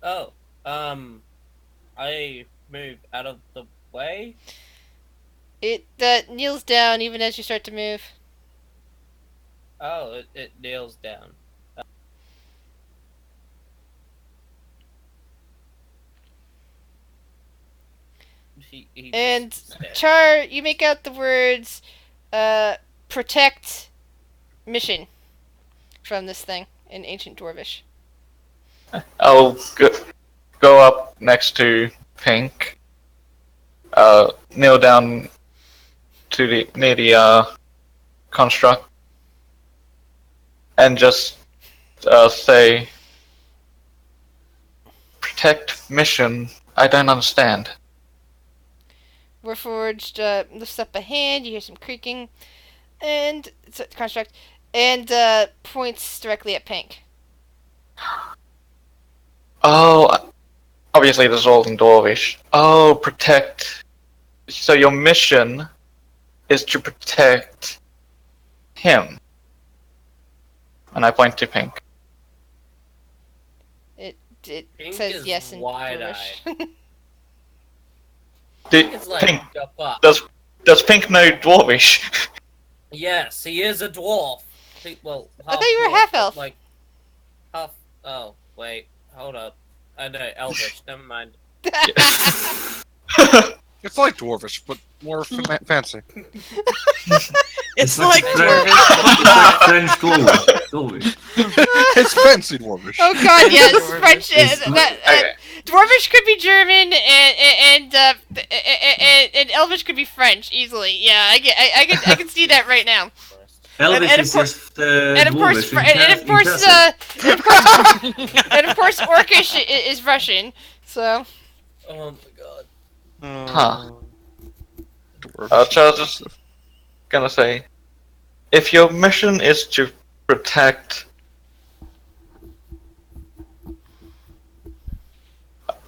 Oh, I move out of the way. It kneels down even as you start to move. Oh, it nails down. He And just stares. Char, you make out the words, protect mission from this thing in ancient Dwarvish. I'll go up next to Pink. Kneel down to near the construct, and just say, "Protect mission." I don't understand. Warforged lifts up a hand, you hear some creaking. and construct, and points directly at Pink. Oh, obviously this is all in Dwarvish. Oh, protect. So your mission is to protect him. And I point to Pink. It Pink says is yes in wide-eyed. Dwarvish. It's like Pink, the fuck. does Pink know Dwarvish? Yes, he is a dwarf. Well, I thought you were dwarf, half but, elf. Like half. Oh wait, hold up. I know Elvish. Never mind. It's like Dwarvish, but more fancy. It's like French- Dwarvish. It's like French Dwarvish. It's fancy Dwarvish. Oh God, yes, Dwarvish. French. Okay. Dwarvish could be German, and Elvish could be French easily. Yeah, I can see that right now. Elvish and of is course- just And of course, Dwarvish and of course, impressive. and of course, Orcish is Russian. So Oh my god. Huh. Dwarvish. Charles is gonna say, if your mission is to protect,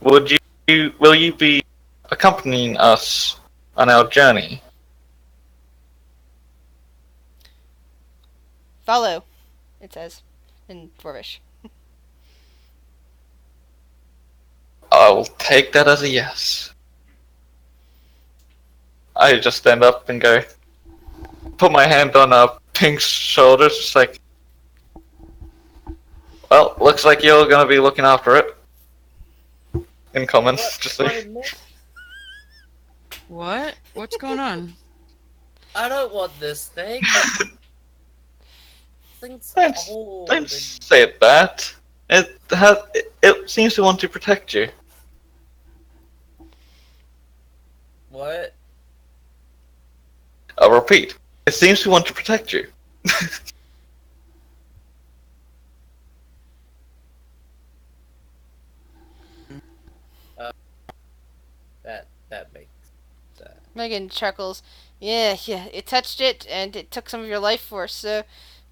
will you be accompanying us on our journey? follow, it says in Dwarvish. I'll take that as a yes. I just stand up and go, put my hand on Pink's shoulders, just like, well, looks like you're gonna be looking after it. In common, just like, What? What's going on? I don't want this thing. Thing's don't, old. don't say that. It seems to want to protect you. What? I'll repeat. It seems to want to protect you. That makes. Megan chuckles. Yeah, it touched it, and it took some of your life force. So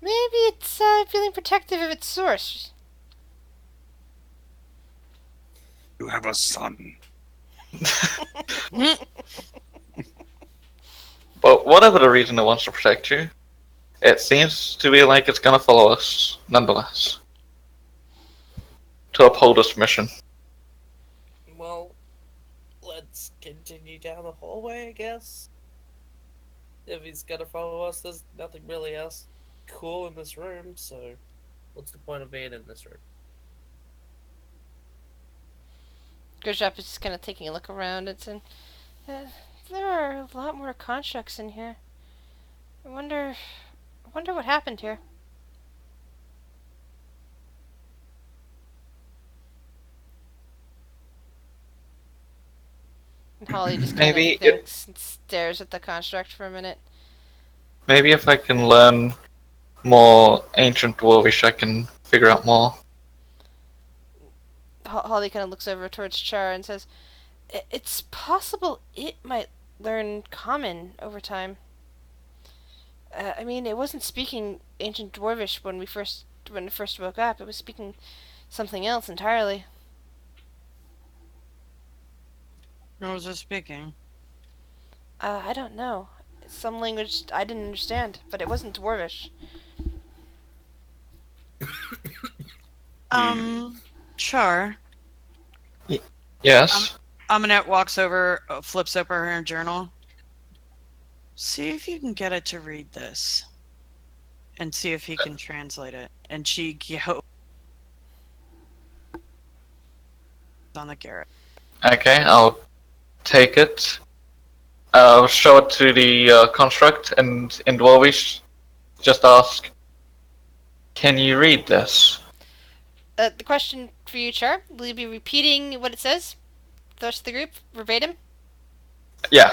maybe it's feeling protective of its source. You have a son. But whatever the reason it wants to protect you, it seems to be like it's gonna follow us, nonetheless. To uphold its mission. Well, let's continue down the hallway, I guess. If he's gonna follow us, there's nothing really else cool in this room, so what's the point of being in this room? Gurjap is just kind of taking a look around and saying, there are a lot more constructs in here. I wonder what happened here. And Holly just kind Maybe of thinks and stares at the construct for a minute. Maybe if I can learn more ancient dwarvish, I can figure out more. Holly kind of looks over towards Char and says, it's possible it might learn common over time. I mean, it wasn't speaking ancient dwarvish when it first woke up. It was speaking something else entirely. What was it speaking? I don't know. Some language I didn't understand, but it wasn't dwarvish. Char. Yes? Aminette walks over, flips open her journal. See if you can get it to read this. And see if he can translate it. And she goes on the garret. Okay, I'll take it. I'll show it to the construct, and in dwarvish, just ask, can you read this? The question for you, Char, will you be repeating what it says? The rest of the group, verbatim? Yeah.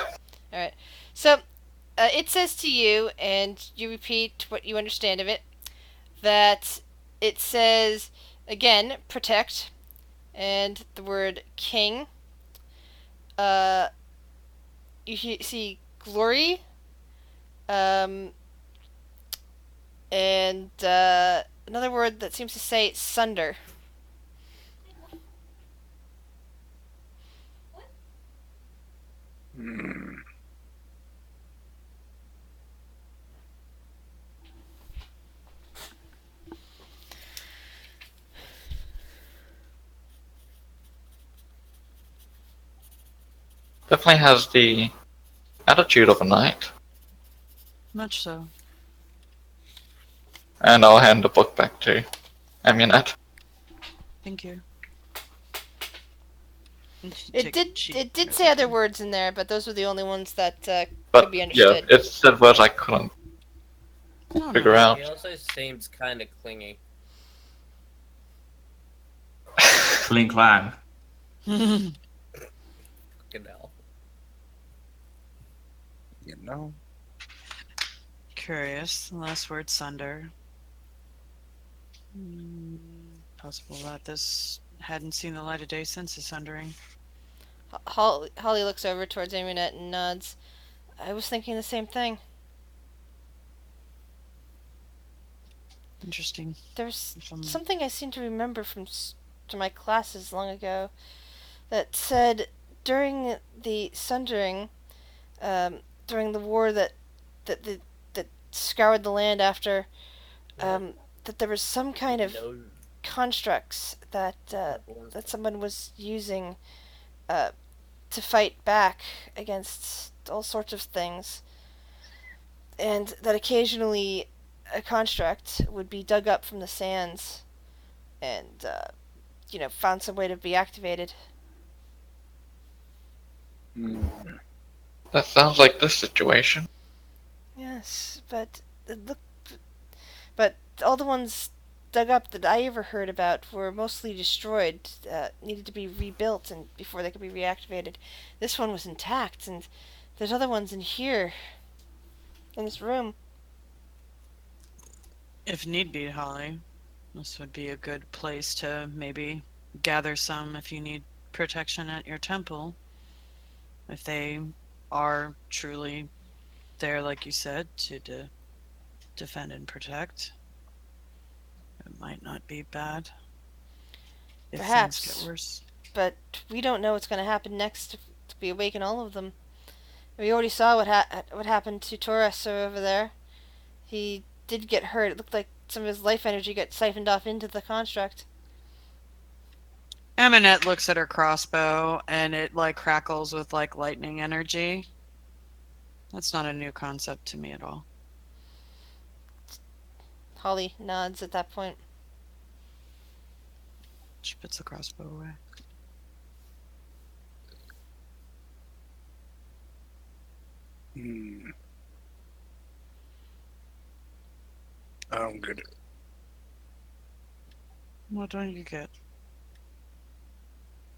Alright. So, it says to you, and you repeat what you understand of it, that it says, again, protect, and the word king. You see glory, and another word that seems to say sunder. Hmm. Definitely has the attitude of a knight. Much so. And I'll hand the book back to Amunet. Thank you. And she It take- she did grabs say it other too. words in there, but those were the only ones that could But be yeah, understood. it said words I couldn't Oh, figure no. out. He also seems kind of clingy. Cling clang. Fucking hell. You know. Curious. The last word, sunder. Possible that this hadn't seen the light of day since the sundering. Holly looks over towards Amunet and nods. I was thinking the same thing. Interesting. There's If I'm- something I seem to remember from to my classes long ago that said during the sundering, during the war that scoured the land after, that there was some kind of No. constructs that that someone was using to fight back against all sorts of things, and that occasionally a construct would be dug up from the sands and found some way to be activated. That sounds like this situation. Yes, but but all the ones dug up that I ever heard about were mostly destroyed, needed to be rebuilt and before they could be reactivated. This one was intact, and there's other ones in here, in this room. If need be, Holly, this would be a good place to maybe gather some if you need protection at your temple. If they are truly there, like you said, to defend and protect, it might not be bad. If things Perhaps. get worse. But we don't know what's going to happen next if we awaken all of them. We already saw what happened to Taurus over there. He did get hurt. It looked like some of his life energy got siphoned off into the construct. Eminette looks at her crossbow and it like crackles with like lightning energy. That's not a new concept to me at all. Holly nods at that point. She puts the crossbow away. I don't get it. What don't you get?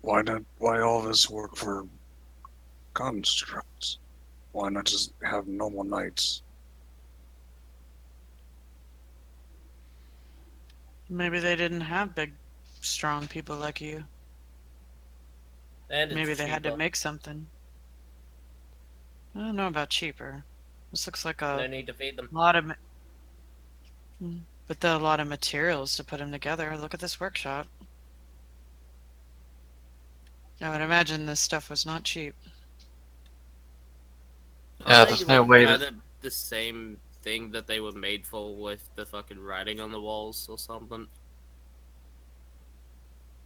Why all this work for constructs? Why not just have normal knights? Maybe they didn't have big, strong people like you. And it's Maybe they had to cheaper. make something. I don't know about cheaper. This looks like No a need to feed them. lot of, but a lot of materials to put them together. Look at this workshop. I would imagine this stuff was not cheap. Yeah, I there's think no way to- either the same thing that they were made for with the fucking writing on the walls or something.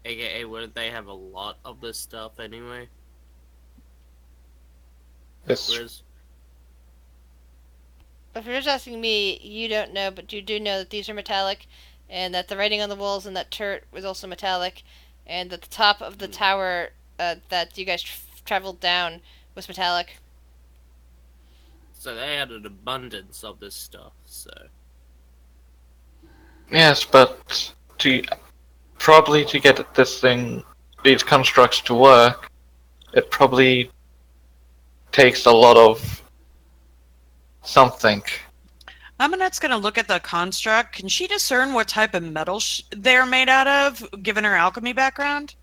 AKA, wouldn't they have a lot of this stuff anyway? It's Whereas, If you're just asking me, you don't know, but you do know that these are metallic, and that the writing on the walls in that turret was also metallic, and that the top of the tower that you guys traveled down was metallic. so they had an abundance of this stuff, so. yes, but probably to get these constructs to work, it probably takes a lot of something. Amanette's gonna look at the construct. Can she discern what type of metal they're made out of, given her alchemy background?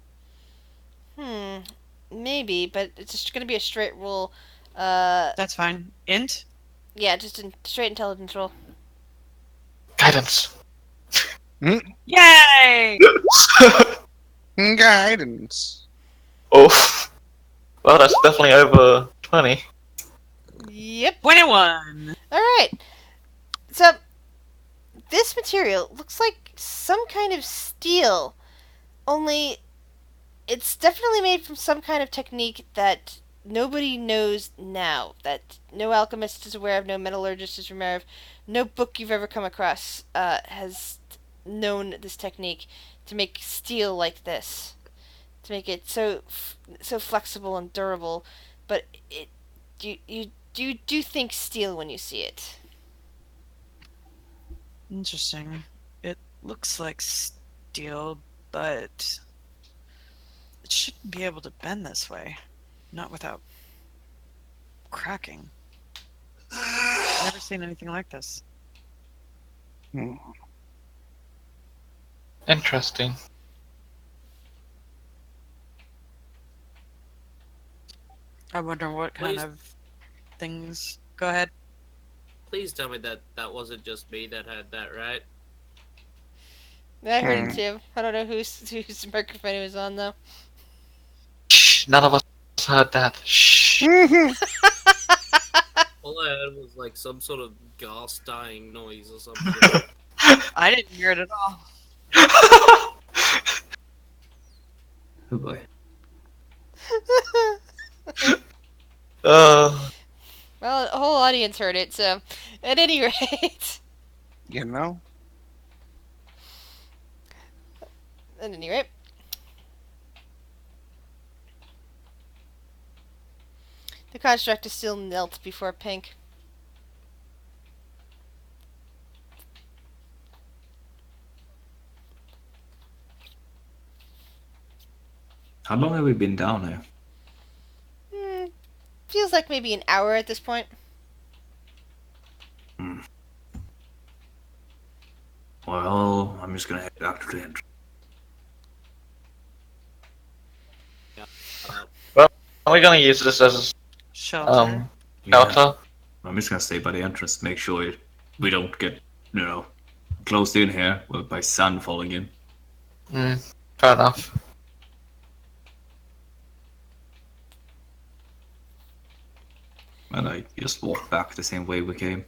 Maybe, but it's just gonna be a straight roll. That's fine. Int? Yeah, just a straight intelligence roll. Guidance. Yay! Guidance. Oh. Well, that's definitely over 20. Yep. 21. Alright. So, this material looks like some kind of steel. Only, it's definitely made from some kind of technique that nobody knows now. That no alchemist is aware of, no metallurgist is aware of, no book you've ever come across has known this technique to make steel like this. To make it so flexible and durable. But you do think steel when you see it. Interesting. It looks like steel, but it shouldn't be able to bend this way. Not without cracking. Never seen anything like this. Interesting. I wonder what kind Please. of things. Go ahead. Please tell me that that wasn't just me that had that, right? I heard it too. I don't know whose microphone it was on though. Shh, none of us heard that. Shh. All I heard was like some sort of gas dying noise or something. I didn't hear it at all. Oh boy. Uh, Well, a whole audience heard it, so at any rate, You know? at any rate, the construct is still knelt before Pink. How long have we been down here? Feels like maybe an hour at this point. Well, I'm just gonna head back to the entrance. are we gonna use this as Shelter. shelter? I'm just gonna stay by the entrance to make sure we don't get, closed in here by sand falling in. Fair enough. And I just walk back the same way we came.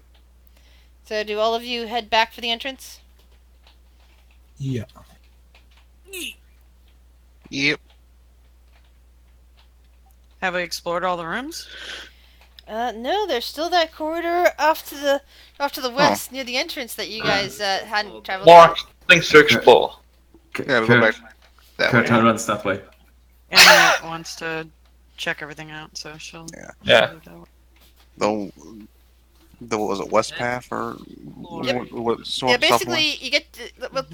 So, do all of you head back for the entrance? Yeah. Yep. Have we explored all the rooms? No, there's still that corridor off to the west near the entrance that you guys hadn't traveled. More things to explore. Yeah, we'll go back that Kurt way. runs that way. Annette wants to check everything out, so she'll. Yeah. do that. The what was it, West Path or Yep. what sort Yeah, of basically, you get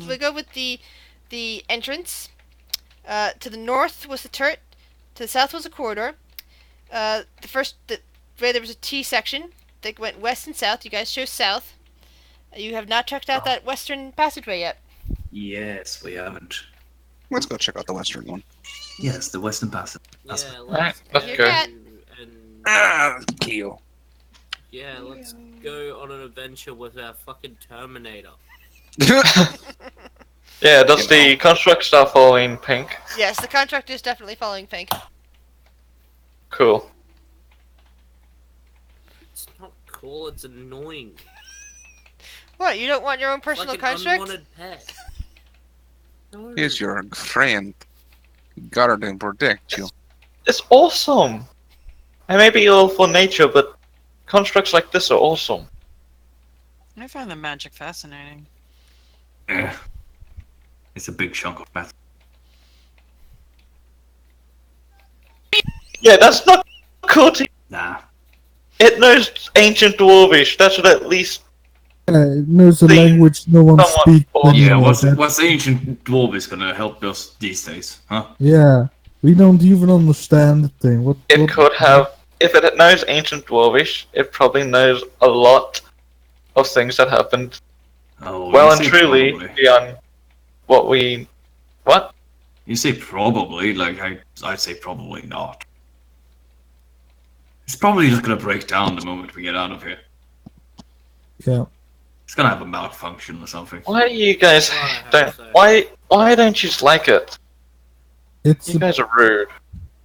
we go with the entrance. To the north was the turret. To the south was a corridor. Where there was a T section that went west and south. You guys chose south. You have not checked out that western passageway yet. Yes, we haven't. Let's go check out the western one. Yes, the Western Passage. Yeah, Right, let's Your go. cat. And Kill. yeah, let's go on an adventure with our fucking Terminator. Yeah, does the construct start following Pink? Yes, the contract is definitely following Pink. Cool. It's not cool. It's annoying. What? You don't want your own personal Like an construct? unwanted pet. No. He's your friend. Guard and protect you. It's awesome! I may be ill for nature, but constructs like this are awesome. I find the magic fascinating. Yeah. It's a big chunk of metal. Yeah, that's not cool to Nah. It knows ancient Dwarvish. That should at least. It knows a See, language no one someone speaks for- Yeah, anymore. what's ancient dwarvish gonna help us these days, huh? Yeah, we don't even understand the thing. What It could have. If it knows ancient Dwarvish, it probably knows a lot of things that happened Oh, well you and say truly probably. beyond what we. What? You say probably, like I'd say probably not. It's probably just gonna break down the moment we get out of here. Yeah. It's gonna have a malfunction or something. Why do you guys Well, I hope don't? so. Why don't you just like it? It's You a guys are rude.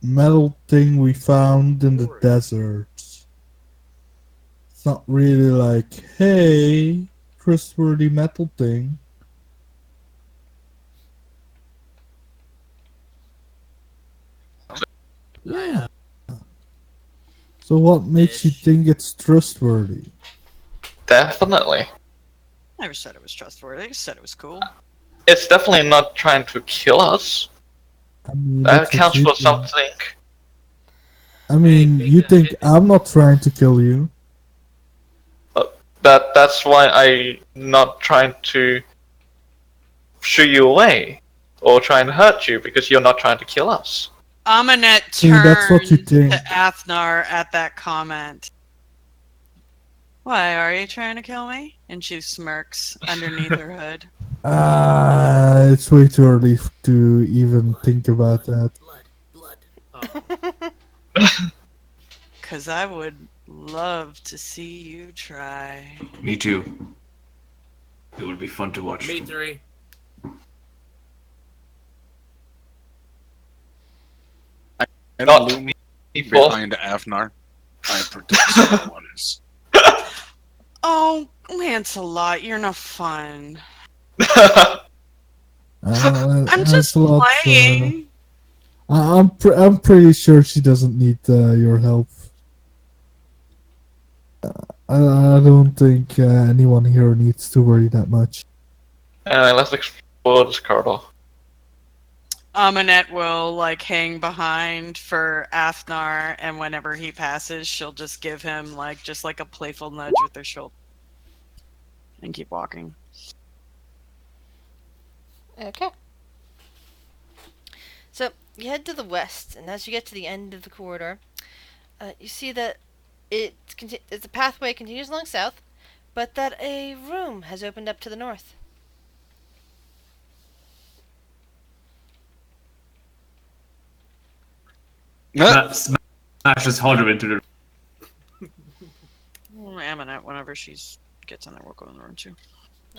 metal thing we found in the desert. It's not really like, hey, trustworthy metal thing. Yeah. So what makes you Ish. think it's trustworthy? Definitely. Never said it was trustworthy. I said it was cool. It's definitely not trying to kill us. I mean, That that's what counts you for think. something. I mean, Hey, you Pika, think hey, I'm not trying to kill you? That's why I'm not trying to shoo you away or trying to hurt you because you're not trying to kill us. Aminet See, that's what you turned think. to Athnar at that comment. Why, are you trying to kill me? And she smirks underneath her hood. It's way too early to even think about that. Blood. Oh. Because I would love to see you try. Me too. It would be fun to watch. Me three. And Not loom people. behind Afnar. I predict someone is. Oh, Lancelot, you're no fun. I'm That's just a lot, playing. I'm pretty sure she doesn't need your help. I don't think anyone here needs to worry that much. Anyway, let's explore this corridor. Aminet will like hang behind for Athnar, and whenever he passes, she'll just give him just like a playful nudge with her shoulder, and keep walking. Okay. So you head to the west, and as you get to the end of the corridor, you see that the pathway continues along south, but that a room has opened up to the north. Smashes harder into the. Aminet, whenever she gets in there, we'll go in the room too.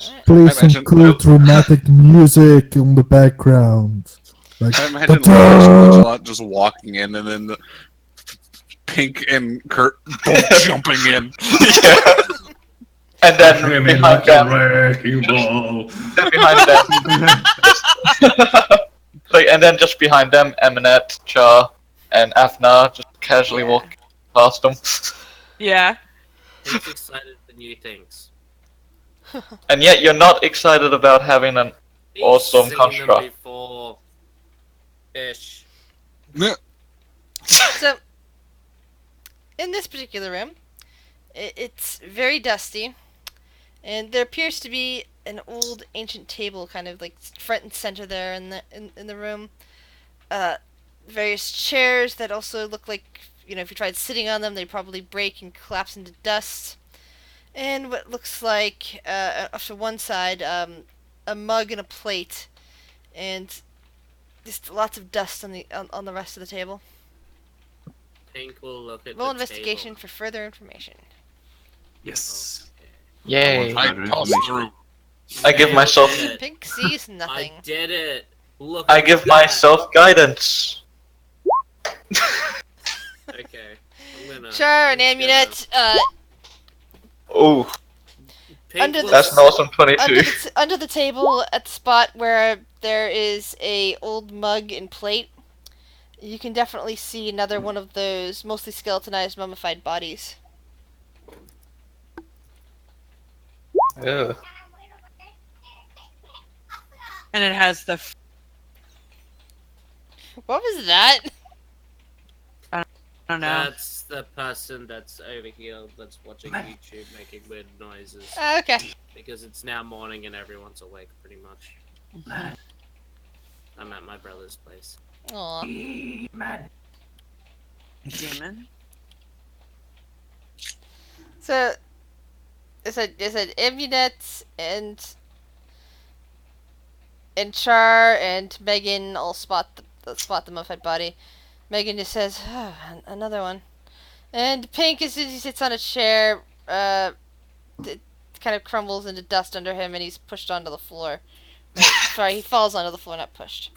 Alright. Play I some imagine- cool dramatic music on the background. Like, I imagine ta-da! Lancelot just walking in and then Pink and Kurt both jumping in. Yeah. And then Him behind like a them, wrecking ball. then behind them, and then just behind them, Eminet, Char, and Afnar just casually Yeah. walking past them. Yeah. He's excited for new things. And yet you're not excited about having an He's Awesome seen construct. them before. Ish. So, in this particular room, it's very dusty, and there appears to be an old ancient table, kind of like front and center there in the room. Various chairs that also look like, if you tried sitting on them, they'd probably break and collapse into dust. And what looks like, off to one side, a mug and a plate, and just lots of dust on the rest of the table. Pink will look at Roll the investigation table. for further information. Yes. Yay. I toss through. I give Hey, myself look at it. Pink sees nothing. I did it. Look. I at give that. myself guidance. Okay. I'm gonna. Char and I'm gonna- Amunet, Ooh, Pink Under will- the- that's an awesome 22. under the table at the spot where there is a old mug and plate, you can definitely see another one of those mostly skeletonized mummified bodies. Ew. And it has the. What was that? I don't know. That's the person that's over here that's watching YouTube making weird noises. Okay. Because it's now morning and everyone's awake pretty much. I'm at my brother's place. Aw. Demon. So, is it Amunet and Char and Megan all spot the mummified body. Megan just says, oh, another one. And Pink, as soon as he sits on a chair, kind kind of crumbles into dust under him, and he's pushed onto the floor. Sorry, he falls onto the floor, not pushed.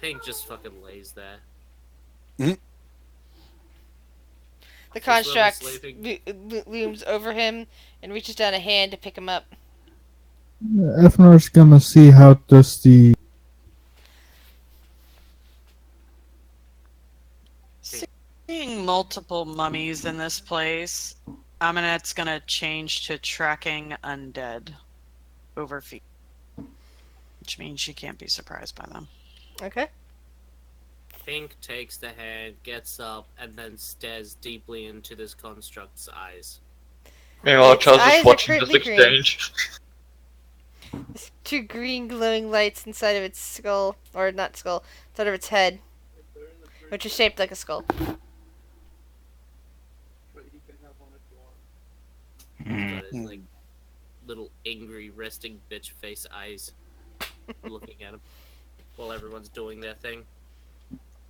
Pink just fucking lays there. The Just level construct sleeping. looms over him and reaches down a hand to pick him up. Efnor's gonna see how does the Seeing multiple mummies in this place, Aminet's gonna change to tracking undead over feet. Which means she can't be surprised by them. Okay. Pink takes the hand, gets up, and then stares deeply into this construct's eyes. Meanwhile, Its Charles eyes is are watching this currently green. exchange. There's two green glowing lights inside of its skull, or not skull, inside of its head, which is shaped like a skull. Got his, like, little angry resting bitch face eyes looking at him while everyone's doing their thing.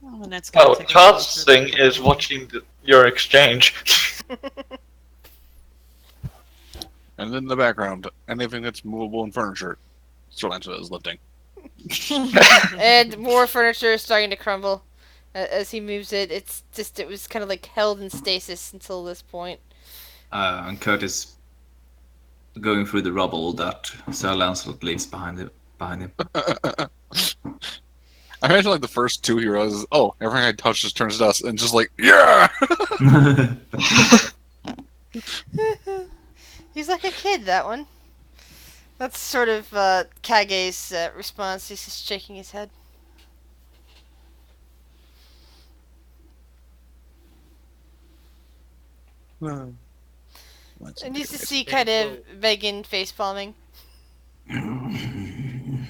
Aminet's gonna Oh, take a Charles' closer thing look at is them. watching your exchange. And in the background, anything that's movable and furniture, Solanta is lifting. And more furniture is starting to crumble as he moves it. It was kind of like held in stasis until this point. And Curtis going through the rubble that Sir Lancelot leaves behind him. I imagine like the first two he realizes, oh, everything I touch just turns to dust, and just like, yeah! He's like a kid, that one. That's sort of Kage's response. He's just shaking his head. And you just see kind of Megan face palming.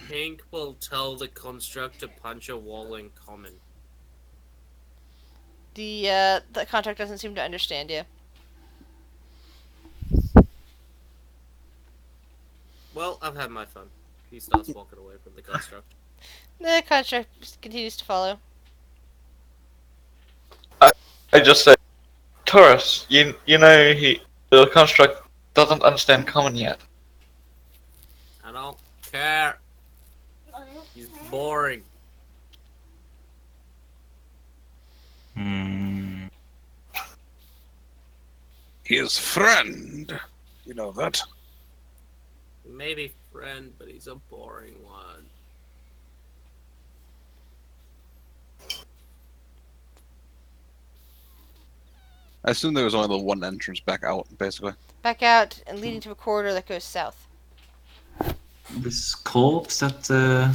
Pink will tell the construct to punch a wall in common. The contract doesn't seem to understand you. Well, I've had my fun. He starts walking away from the construct. The contract continues to follow. I just say, Taurus, you know the construct doesn't understand common yet. I don't care. He's boring. His friend. You know that. Maybe friend, but he's a boring one. I assume there was only the one entrance back out, basically. Back out and leading to a corridor that goes south. This corpse that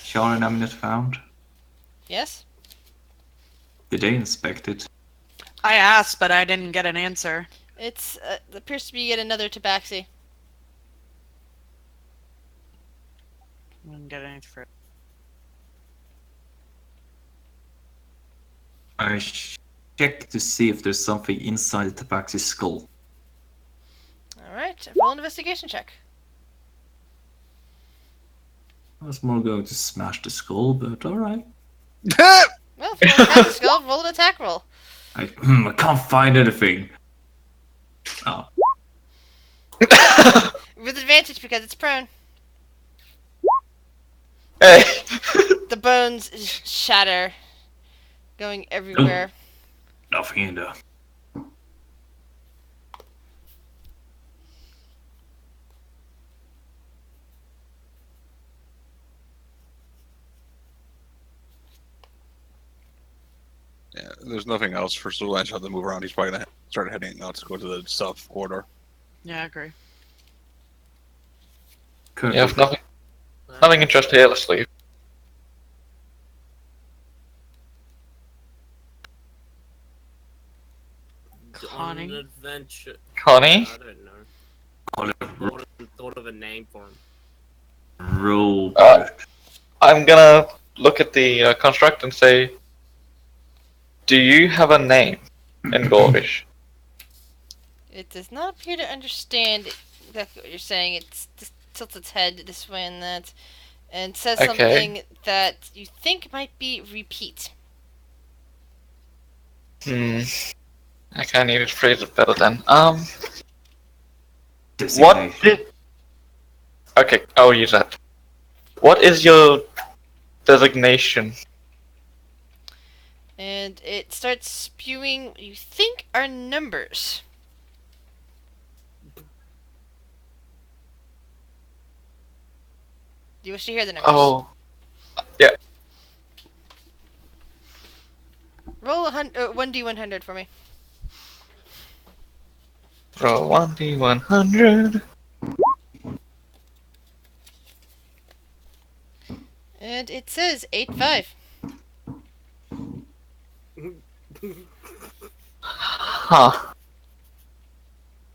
Sean and Aminet found, Yes? did they inspect it? I asked, but I didn't get an answer. It appears to be yet another tabaxi. I didn't get anything for it. I check to see if there's something inside the Tabaxi's skull. Alright, roll an investigation check. I was more going to smash the skull, but alright. Well, if you want to attack the skull, roll an attack roll. I can't find anything. Oh. With advantage because it's prone. Hey! The bones shatter, going everywhere. Nothing in there. Yeah, there's nothing else for Solanta to move around. He's probably gonna start heading out to go to the south corridor. Yeah, I agree. Curtis, Yeah, nothing interesting here, let's leave. Connie? On an adventure. Connie? I don't know. call it Thought of a name for him. Robert. I'm gonna look at the construct and say, do you have a name in Gorvish? It does not appear to understand exactly what you're saying. It just tilts its head this way and that, and says Okay. something that you think might be repeat. I kinda need to phrase it better then. What Designation. did... Okay, I'll use that. What is your designation? And it starts spewing what you think are numbers. Do you wish to hear the numbers? Oh, yeah. Roll 1d100 for me. Roll 1d100. And it says 8-5. Huh.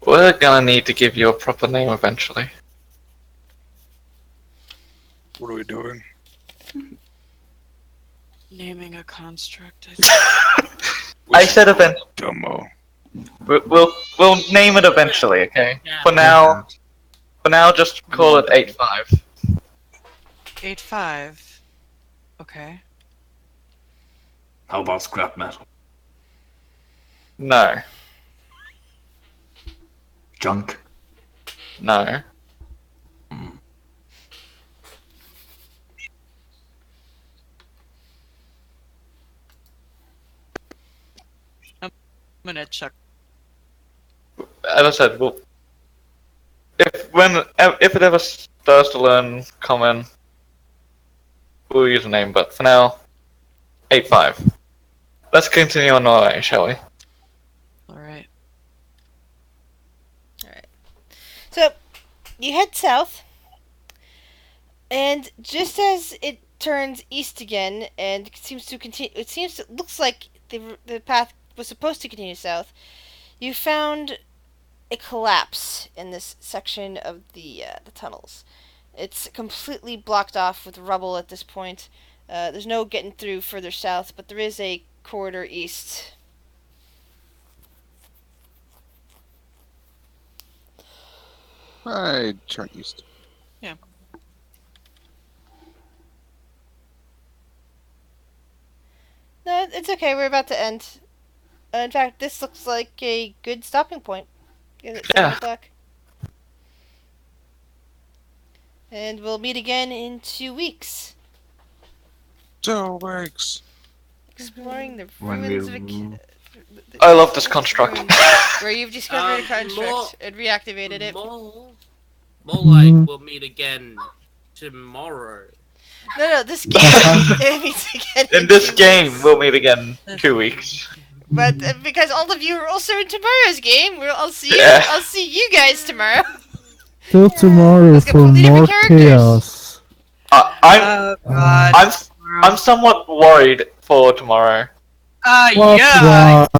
We're gonna need to give you a proper name eventually. What are we doing? Naming a construct. I I said eventually. Dumbo. We'll name it eventually, okay? Yeah. For now, just call it 8-5. 8-5. Okay. How about scrap metal? No. Junk? No. I'm gonna check. As I said, if it ever starts to learn common, we'll use a name. But for now, 8-5. Let's continue on our way, shall we? Alright. So, you head south, and just as it turns east again, and seems to continue, it looks like the path was supposed to continue south. You found a collapse in this section of the tunnels. It's completely blocked off with rubble at this point. There's no getting through further south, but there is a corridor east. I turn east. No, it's okay. We're about to end. In fact, this looks like a good stopping point. Is it 7 Yeah. o'clock? And we'll meet again in 2 weeks. 2 weeks. Exploring the When ruins of we- I love this construct. where you've discovered a construct more- and reactivated it. More like we'll meet again tomorrow. No, this game. It means again In this 2 game, weeks. we'll meet again 2 weeks. But because all of you are also in tomorrow's game, I'll see you. Yeah. I'll see you guys tomorrow. Till tomorrow Let's get for completely more different characters. chaos. I'm God. I'm somewhat worried for tomorrow. What Yeah. the-